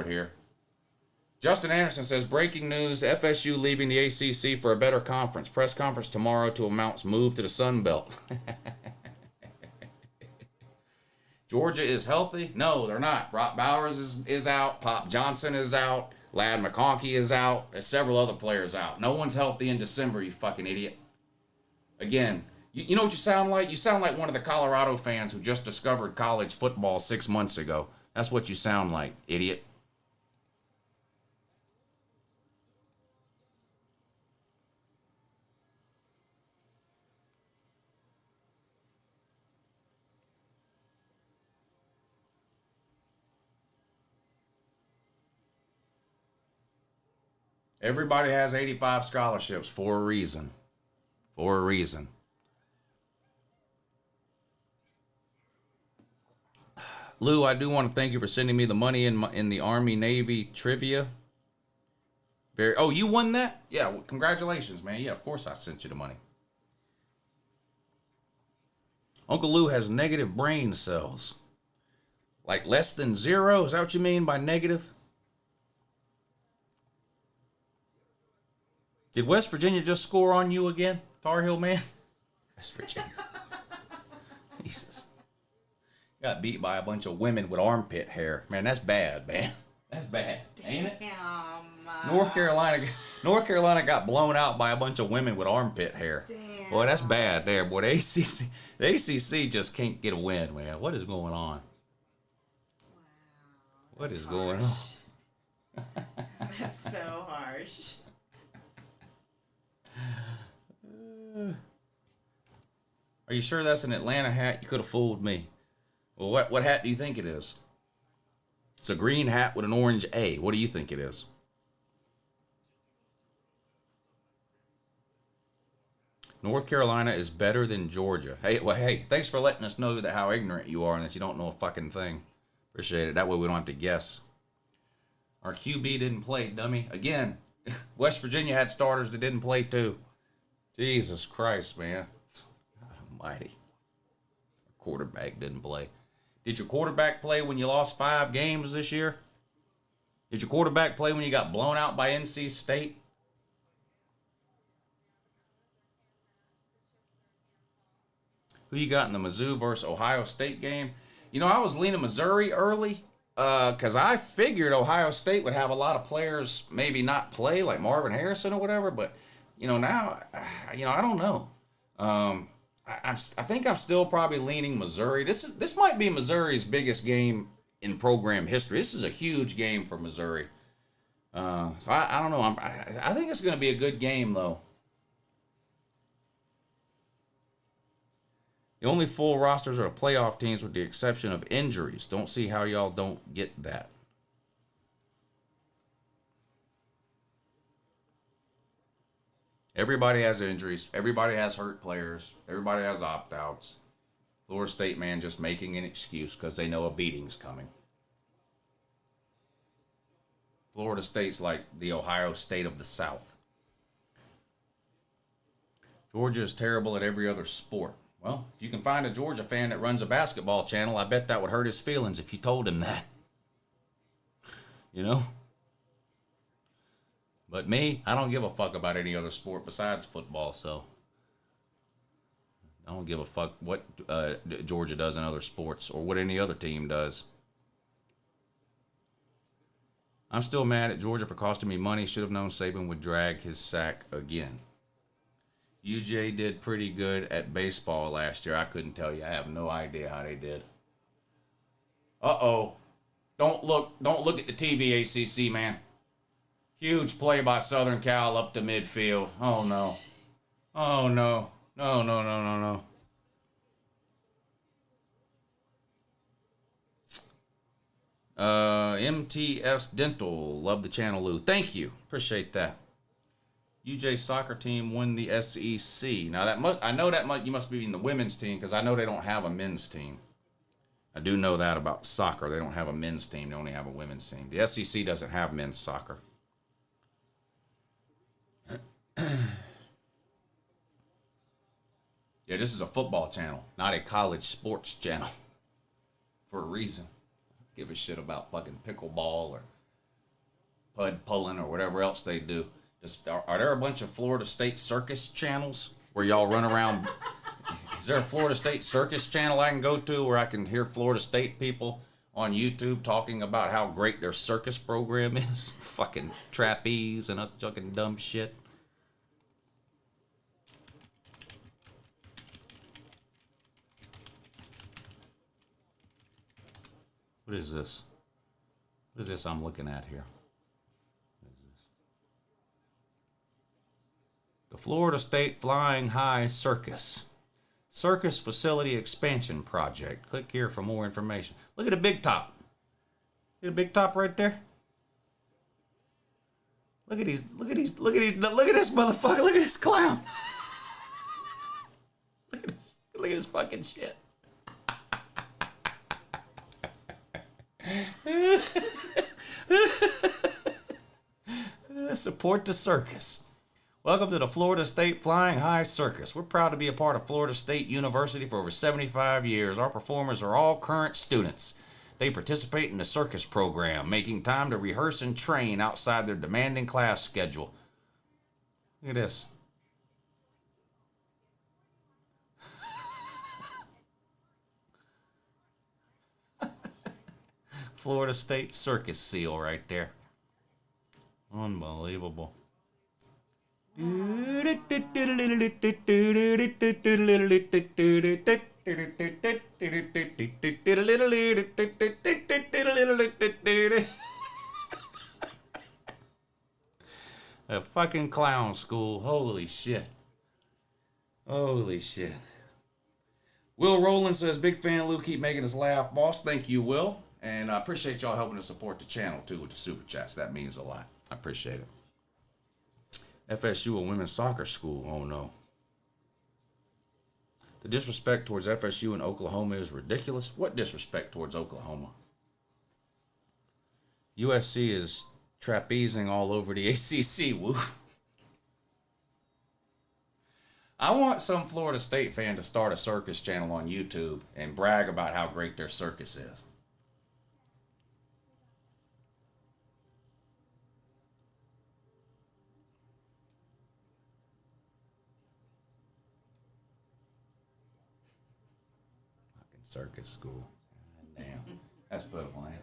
here. Justin Anderson says, breaking news, FSU leaving the ACC for a better conference. Press conference tomorrow to announce move to the Sun Belt. Georgia is healthy? No, they're not. Brock Bowers is out. Pop Johnson is out. Ladd McConkey is out. There's several other players out. No one's healthy in December, you fucking idiot. Again, You know what you sound like? You sound like one of the Colorado fans who just discovered college football 6 months ago. That's what you sound like, idiot. Everybody has 85 scholarships for a reason. For a reason. Lou, I do want to thank you for sending me the money in the Army Navy trivia. Oh, you won that? Yeah, well, congratulations, man. Yeah, of course I sent you the money. Uncle Lou has negative brain cells. Like less than 0? Is that what you mean by negative? Did West Virginia just score on you again, Tar Heel man? West Virginia. Jesus. Got beat by a bunch of women with armpit hair. Man, that's bad, man. That's bad, ain't it? North Carolina got blown out by a bunch of women with armpit hair. Damn. Boy, that's bad there. Boy, the ACC just can't get a win, man. What is going on? Wow. What is going on? That's so harsh. Are you sure that's an Atlanta hat? You could have fooled me. Well, what hat do you think it is? It's a green hat with an orange A. What do you think it is? North Carolina is better than Georgia. Hey, thanks for letting us know that how ignorant you are and that you don't know a fucking thing. Appreciate it. That way we don't have to guess. Our QB didn't play, dummy. Again, West Virginia had starters that didn't play too. Jesus Christ, man. God almighty. Our quarterback didn't play. Did your quarterback play when you lost 5 games this year? Did your quarterback play when you got blown out by NC State? Who you got in the Mizzou versus Ohio State game? You know, I was leaning Missouri early because I figured Ohio State would have a lot of players maybe not play, like Marvin Harrison or whatever. But, you know, now, I don't know. I think I'm still probably leaning Missouri. This might be Missouri's biggest game in program history. This is a huge game for Missouri. So I don't know. I think it's going to be a good game, though. The only full rosters are the playoff teams with the exception of injuries. Don't see how y'all don't get that. Everybody has injuries. Everybody has hurt players. Everybody has opt-outs. Florida State, man, just making an excuse because they know a beating's coming. Florida State's like the Ohio State of the South. Georgia is terrible at every other sport. Well, if you can find a Georgia fan that runs a basketball channel, I bet that would hurt his feelings if you told him that. You know? But me, I don't give a fuck about any other sport besides football, so I don't give a fuck what Georgia does in other sports or what any other team does. I'm still mad at Georgia for costing me money. Should have known Saban would drag his sack again. UJ did pretty good at baseball last year. I couldn't tell you. I have no idea how they did. Uh-oh. Don't look at the TV, ACC, man. Huge play by Southern Cal up to midfield. Oh, no. Oh, no. No. MTS Dental. Love the channel, Lou. Thank you. Appreciate that. UJ soccer team won the SEC. Now, I know that you must be in the women's team because I know they don't have a men's team. I do know that about soccer. They don't have a men's team. They only have a women's team. The SEC doesn't have men's soccer. Yeah, this is a football channel, not a college sports channel. For a reason. Give a shit about fucking pickleball or pud pulling or whatever else they do. Are there a bunch of Florida State circus channels where y'all run around? Is there a Florida State circus channel I can go to where I can hear Florida State people on YouTube talking about how great their circus program is? Fucking trapeze and fucking dumb shit. What is this? What is this I'm looking at here? What is this? The Florida State Flying High Circus. Circus Facility Expansion Project. Click here for more information. Look at the big top. See the big top right there? Look at these, look at these, look at these, look at this motherfucker, look at this clown. Look at this fucking shit. Support the circus. Welcome to the Florida State Flying High Circus. We're proud to be a part of Florida State University for over 75 years. Our performers are all current students. They participate in the circus program, making time to rehearse and train outside their demanding class schedule. Look at this. Florida State Circus seal right there. Unbelievable. A fucking clown school. Holy shit. Holy shit. Will Rowland says, big fan, Lou. Keep making us laugh. Boss, thank you, Will. And I appreciate y'all helping to support the channel, too, with the super chats. That means a lot. I appreciate it. FSU, a women's soccer school. Oh, no. The disrespect towards FSU and Oklahoma is ridiculous. What disrespect towards Oklahoma? USC is trapezing all over the ACC. Woo. I want some Florida State fan to start a circus channel on YouTube and brag about how great their circus is. Circus school. Damn. That's pitiful, man.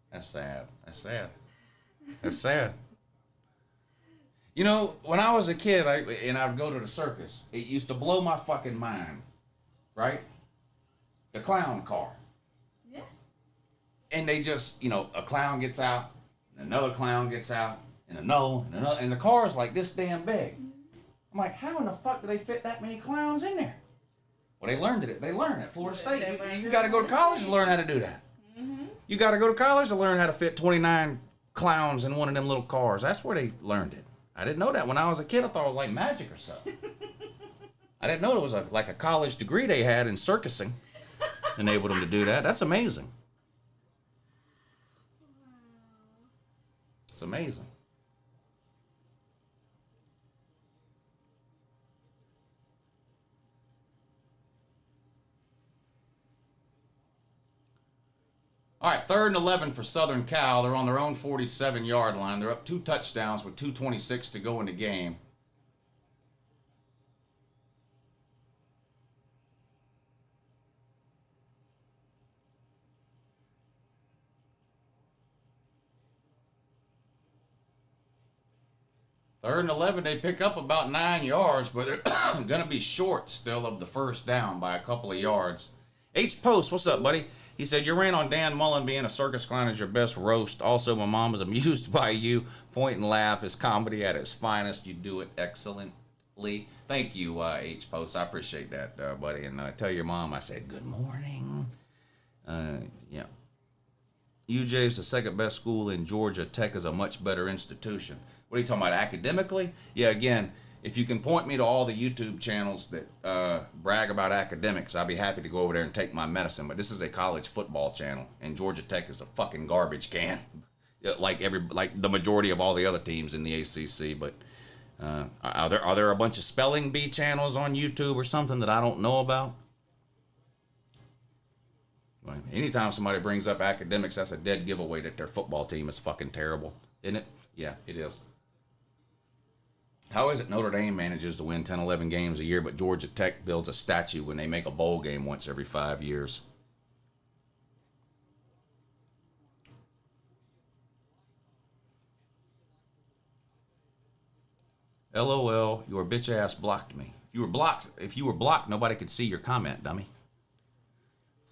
That's sad. That's sad. That's sad. You know, when I was a kid, I would go to the circus, it used to blow my fucking mind. Right? The clown car. Yeah. And they just, you know, a clown gets out, and another clown gets out, and another, and the car's like this damn big. I'm like, how in the fuck do they fit that many clowns in there? Well, they learned it. They learned at Florida State. You got to go to college to learn how to do that. Mm-hmm. You got to go to college to learn how to fit 29 clowns in one of them little cars. That's where they learned it. I didn't know that when I was a kid. I thought it was like magic or something. I didn't know it was like a college degree they had in circusing enabled them to do that. That's amazing. It's amazing. All right, 3rd and 11 for Southern Cal. They're on their own 47-yard line. They're up 2 touchdowns with 2:26 to go in the game. Third and 11, they pick up about 9 yards, but they're going to be short still of the first down by a couple of yards. H. Post, what's up, buddy? He said, your rant on Dan Mullen being a circus clown is your best roast. Also, my mom is amused by you. Point and laugh is comedy at its finest. You do it excellently. Thank you, H. Post. I appreciate that, buddy. And tell your mom I said good morning. Yeah. UJ is the second best school in Georgia. Tech is a much better institution. What are you talking about, academically? Yeah, again, if you can point me to all the YouTube channels that brag about academics, I'll be happy to go over there and take my medicine. But this is a college football channel, and Georgia Tech is a fucking garbage can, like the majority of all the other teams in the ACC. But are there a bunch of spelling bee channels on YouTube or something that I don't know about? Well, anytime somebody brings up academics, that's a dead giveaway that their football team is fucking terrible, isn't it? Yeah, it is. How is it Notre Dame manages to win 10, 11 games a year, but Georgia Tech builds a statue when they make a bowl game once every 5 years? LOL, your bitch ass blocked me. If you were blocked, nobody could see your comment, dummy.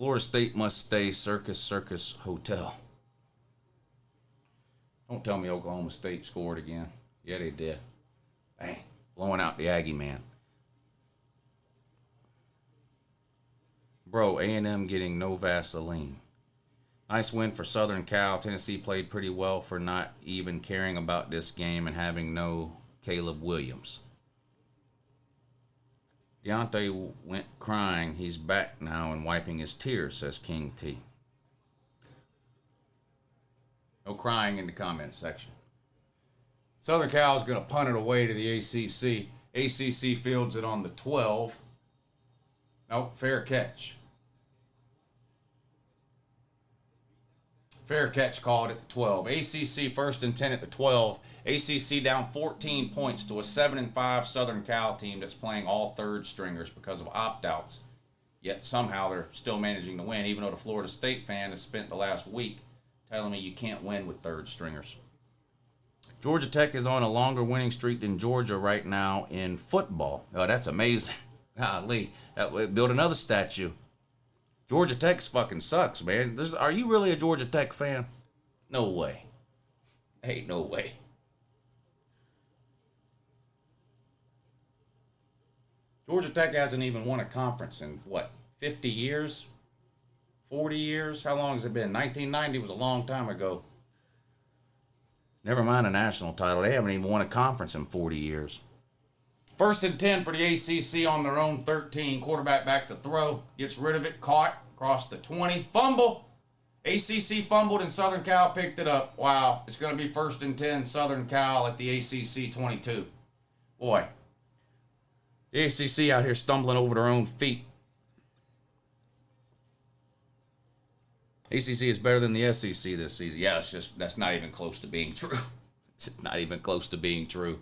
Florida State must stay circus hotel. Don't tell me Oklahoma State scored again. Yeah, they did. Bang. Blowing out the Aggie man. Bro, A&M getting no Vaseline. Nice win for Southern Cal. Tennessee played pretty well for not even caring about this game and having no Caleb Williams. Deontay went crying. He's back now and wiping his tears, says King T. No crying in the comment section. Southern Cal is going to punt it away to the ACC. ACC fields it on the 12. Nope, fair catch. Fair catch called at the 12. ACC first and 10 at the 12. ACC down 14 points to a 7-5 Southern Cal team that's playing all third stringers because of opt-outs. Yet somehow they're still managing to win, even though the Florida State fan has spent the last week telling me you can't win with third stringers. Georgia Tech is on a longer winning streak than Georgia right now in football. Oh, that's amazing. Golly, build another statue. Georgia Tech fucking sucks, man. Are you really a Georgia Tech fan? No way. Hey, no way. Georgia Tech hasn't even won a conference in, 50 years? 40 years? How long has it been? 1990 was a long time ago. Never mind a national title. They haven't even won a conference in 40 years. First and 10 for the ACC on their own 13. Quarterback back to throw. Gets rid of it. Caught. Across the 20. Fumble. ACC fumbled and Southern Cal picked it up. Wow. It's going to be first and 10 Southern Cal at the ACC 22. Boy. The ACC out here stumbling over their own feet. ACC is better than the SEC this season. Yeah, that's not even close to being true. It's not even close to being true.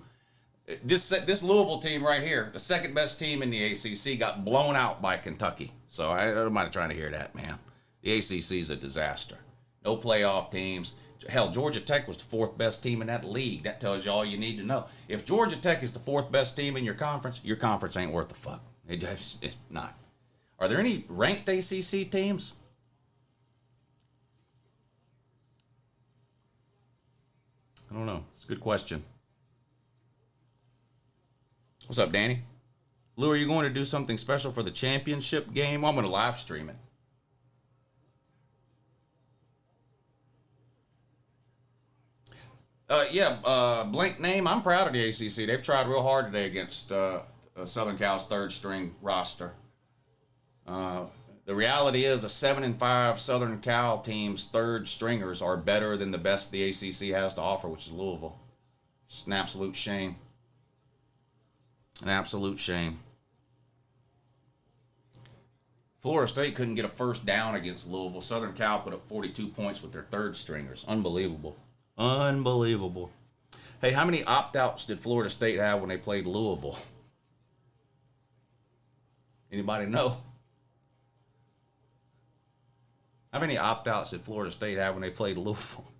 This Louisville team right here, the second best team in the ACC, got blown out by Kentucky. So I don't mind trying to hear that, man. The ACC is a disaster. No playoff teams. Hell, Georgia Tech was the fourth best team in that league. That tells you all you need to know. If Georgia Tech is the fourth best team in your conference ain't worth a fuck. It's not. Are there any ranked ACC teams? I don't know. It's a good question. What's up, Danny? Lou, are you going to do something special for the championship game? I'm going to live stream it. Blank name. I'm proud of the ACC. They've tried real hard today against Southern Cal's third string roster. The reality is a 7-5 Southern Cal team's third stringers are better than the best the ACC has to offer, which is Louisville. It's an absolute shame. An absolute shame. Florida State couldn't get a first down against Louisville. Southern Cal put up 42 points with their third stringers. Unbelievable. Unbelievable. Hey, how many opt-outs did Florida State have when they played Louisville? Anybody know? How many opt-outs did Florida State have when they played Louisville?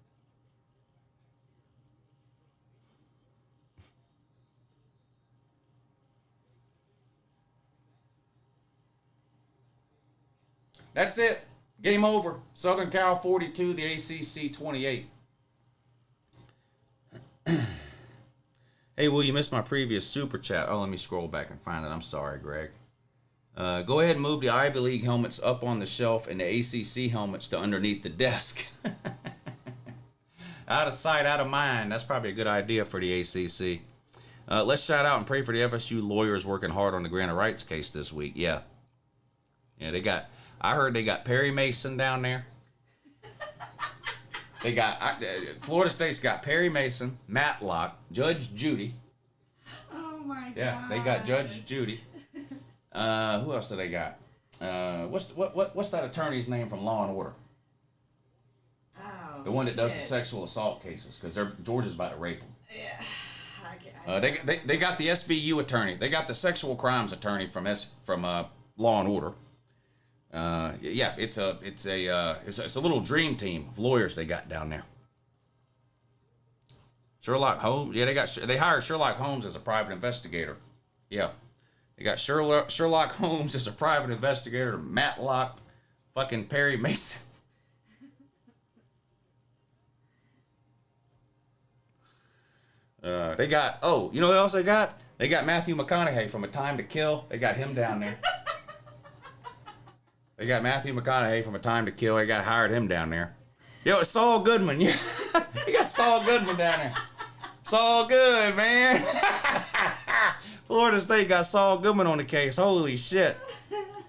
That's it. Game over. Southern Cal 42, the ACC 28. Hey, Will, you missed my previous super chat. Oh, let me scroll back and find it. I'm sorry, Greg. Go ahead and move the Ivy League helmets up on the shelf and the ACC helmets to underneath the desk. Out of sight, out of mind. That's probably a good idea for the ACC. Let's shout out and pray for the FSU lawyers working hard on the grant of rights case this week. Yeah, I heard they got Perry Mason down there. They got Florida State's got Perry Mason, Matlock, Judge Judy. Oh my God. Yeah, they got Judge Judy. Who else do they got? What's that attorney's name from Law and Order? Oh, the one that does the sexual assault cases, because Georgia's about to rape them. Yeah. They got the SVU attorney. They got the sexual crimes attorney from Law and Order. It's a little dream team of lawyers they got down there. Sherlock Holmes. Yeah, they hired Sherlock Holmes as a private investigator. Yeah, they got Sherlock Holmes as a private investigator. Matlock, fucking Perry Mason. They got, oh, you know what else they got? They got Matthew McConaughey from A Time to Kill. They got him down there. They got Matthew McConaughey from A Time to Kill. They got hired him down there. Yo, it's Saul Goodman. Yeah, you got Saul Goodman down there. Saul Good, man. Florida State got Saul Goodman on the case. Holy shit.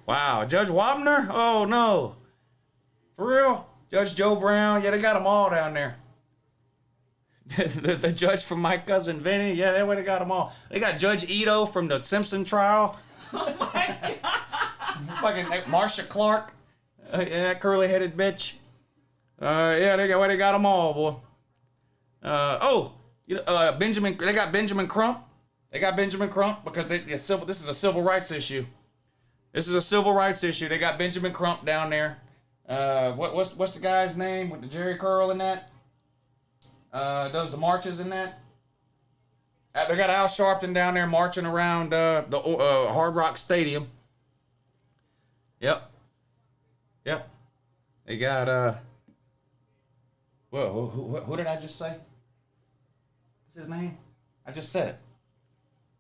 Wow. Judge Wapner? Oh, no. For real? Judge Joe Brown? Yeah, they got them all down there. the judge from My Cousin Vinny? Yeah, they got them all. They got Judge Ito from the Simpson trial. Oh, my God. Fucking Marsha Clark. Yeah, that curly-headed bitch. Yeah, they got them all, boy. Benjamin. They got Benjamin Crump. They got Benjamin Crump because this is a civil rights issue. This is a civil rights issue. They got Benjamin Crump down there. What's the guy's name with the Jerry curl in that? Does the marches in that? They got Al Sharpton down there marching around the Hard Rock Stadium. Yep. They got who did I just say? What's his name? I just said it.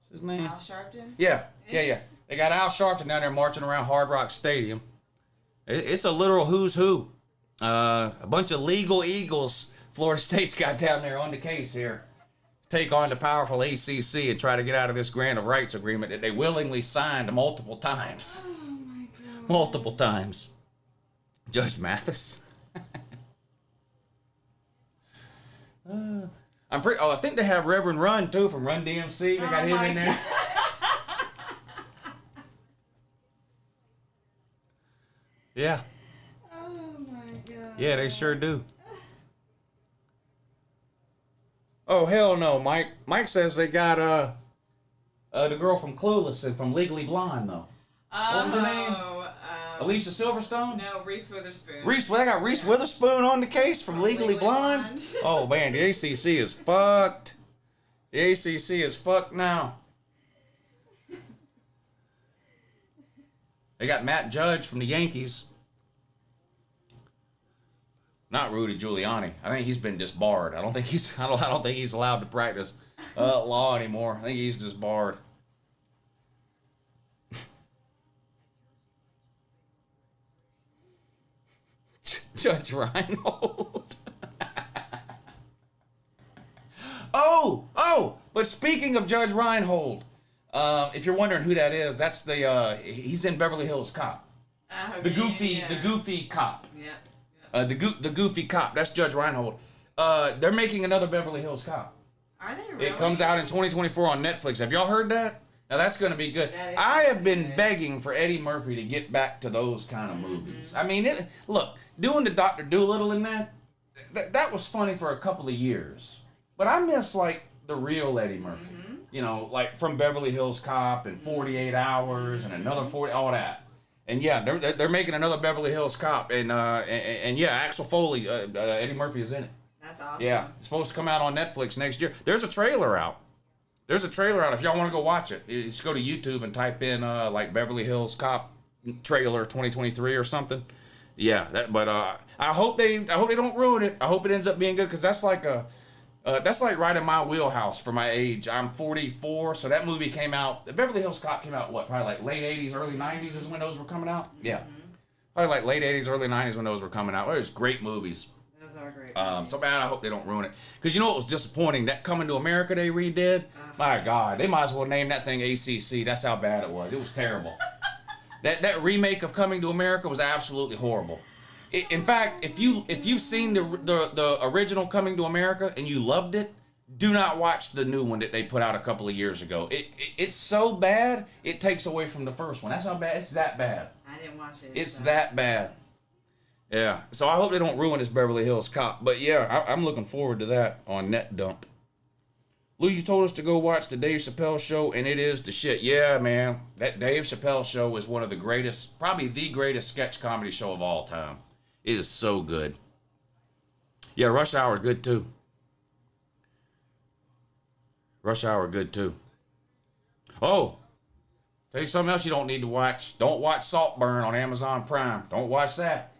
What's his name? Al Sharpton? Yeah. They got Al Sharpton down there marching around Hard Rock Stadium. It's a literal who's who. A bunch of legal eagles Florida State's got down there on the case here. Take on the powerful ACC and try to get out of this grant of rights agreement that they willingly signed multiple times. Oh, my God. Multiple times. Judge Mathis. I think they have Reverend Run too from Run DMC. They got him in there. Yeah. Oh my God. Yeah, they sure do. Oh hell no, Mike. Mike says they got the girl from Clueless and from Legally Blonde though. What was her name? Alicia Silverstone? No, Reese Witherspoon. They got Reese Witherspoon on the case from Legally Blonde? Oh man, the ACC is fucked. The ACC is fucked now. They got Matt Judge from the Yankees. Not Rudy Giuliani. I think he's been disbarred. I don't think he's allowed to practice law anymore. I think he's disbarred. Judge Reinhold. But speaking of Judge Reinhold, if you're wondering who that is, that's he's in Beverly Hills Cop. The goofy cop. Yeah. The goofy cop. That's Judge Reinhold. They're making another Beverly Hills Cop. Are they really? It comes out in 2024 on Netflix. Have y'all heard that? Now that's going to be good. I have been begging for Eddie Murphy to get back to those kind of movies. I mean, look, doing the Dr. Dolittle in that was funny for a couple of years. But I miss, like, the real Eddie Murphy. You know, like from Beverly Hills Cop and 48 Hours and another 40, all that. And yeah, they're making another Beverly Hills Cop. And yeah, Axel Foley, Eddie Murphy is in it. That's awesome. Yeah, it's supposed to come out on Netflix next year. There's a trailer out. If y'all want to go watch it. You just go to YouTube and type in like Beverly Hills Cop trailer 2023 or something. Yeah, I hope they don't ruin it. I hope it ends up being good because that's like right in my wheelhouse for my age. I'm 44, so that movie came out. The Beverly Hills Cop came out probably like late 80s, early 90s is when those were coming out. Yeah, probably like late 80s, early 90s when those were coming out. It was great movies. Those are great. So bad, I hope they don't ruin it. Because you know what was disappointing? That Coming to America they redid? My God, they might as well name that thing ACC. That's how bad it was. It was terrible. That remake of Coming to America was absolutely horrible. In fact, if you've seen the original Coming to America and you loved it, do not watch the new one that they put out a couple of years ago. It's so bad, it takes away from the first one. That's how bad. It's that bad. I didn't watch it. It's that bad. Yeah, so I hope they don't ruin this Beverly Hills Cop. But yeah, I'm looking forward to that on NetDump. Lou, you told us to go watch the Dave Chappelle show, and it is the shit. Yeah, man, that Dave Chappelle show is one of the greatest, probably the greatest sketch comedy show of all time. It is so good. Yeah, Rush Hour good too. Rush Hour good too. Oh, Tell you something else you don't need to watch. Don't watch Saltburn on Amazon Prime. Don't watch that.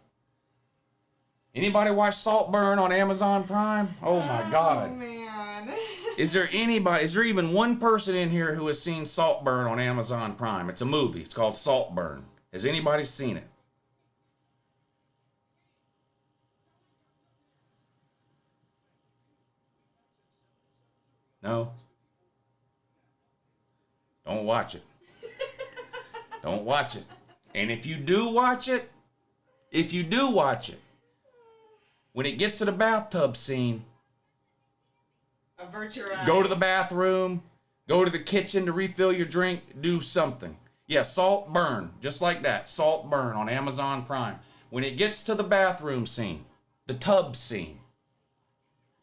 Anybody watch Saltburn on Amazon Prime? Oh my God. Oh man. Is there even one person in here who has seen Saltburn on Amazon Prime? It's a movie. It's called Saltburn. Has anybody seen it? No? Don't watch it. Don't watch it. And if you do watch it, when it gets to the bathtub scene, Avert your eyes. go to the bathroom, go to the kitchen to refill your drink, do something. Yeah, Saltburn, just like that. Saltburn on Amazon Prime. When it gets to the bathroom scene, the tub scene,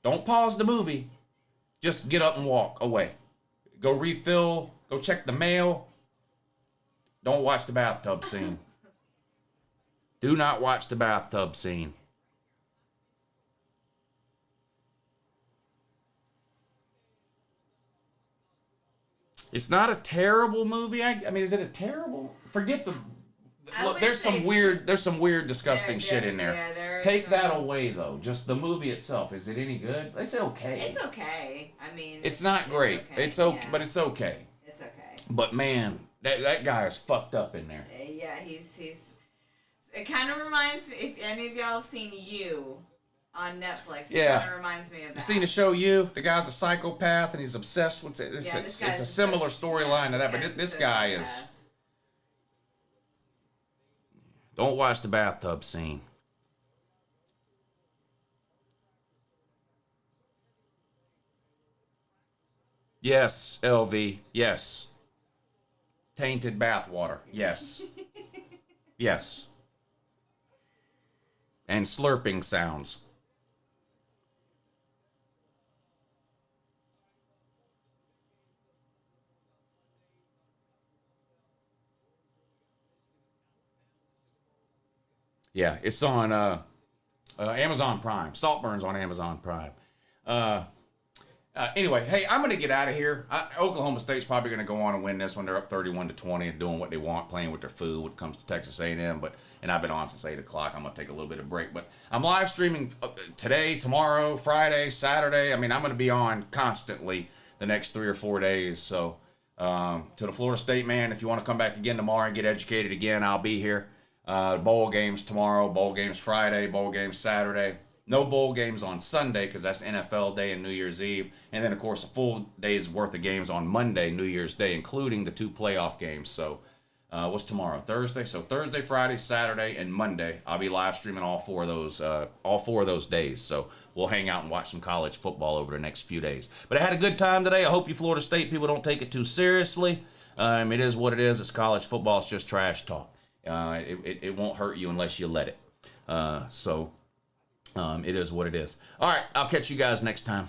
don't pause the movie. Just get up and walk away. Go refill, go check the mail. Don't watch the bathtub scene. Do not watch the bathtub scene. It's not a terrible movie. I mean, is it a terrible? Forget the. Look, there's some weird, disgusting shit in there. Yeah, Take that away, though. Just the movie itself. Is it any good? It's okay. It's okay. I mean, it's not great. It's okay, yeah. but it's okay. It's okay. But man, that guy is fucked up in there. Yeah, he's. It kind of reminds me, if any of y'all have seen You on Netflix. Yeah. It kind of reminds me of that. You seen the show You? The guy's a psychopath and he's obsessed with it. It's a similar storyline to that, but this guy is. Don't watch the bathtub scene. Yes, LV. Yes. Tainted bathwater. Yes. Yes. And slurping sounds. Yeah, it's on Amazon Prime. Saltburn's on Amazon Prime. Anyway, hey, I'm going to get out of here. Oklahoma State's probably going to go on and win this one. They're up 31-20 and doing what they want, playing with their food when it comes to Texas A&M. And I've been on since 8 o'clock. I'm going to take a little bit of break. But I'm live streaming today, tomorrow, Friday, Saturday. I mean, I'm going to be on constantly the next 3 or 4 days. So to the Florida State man, if you want to come back again tomorrow and get educated again, I'll be here. Bowl games tomorrow, bowl games Friday, bowl games Saturday. No bowl games on Sunday because that's NFL Day and New Year's Eve. And then, of course, a full day's worth of games on Monday, New Year's Day, including the 2 playoff games. So what's tomorrow? Thursday? So Thursday, Friday, Saturday, and Monday. I'll be live streaming all four of those days. So we'll hang out and watch some college football over the next few days. But I had a good time today. I hope you Florida State people don't take it too seriously. It is what it is. It's college football. It's just trash talk. It won't hurt you unless you let it. It is what it is. All right, I'll catch you guys next time.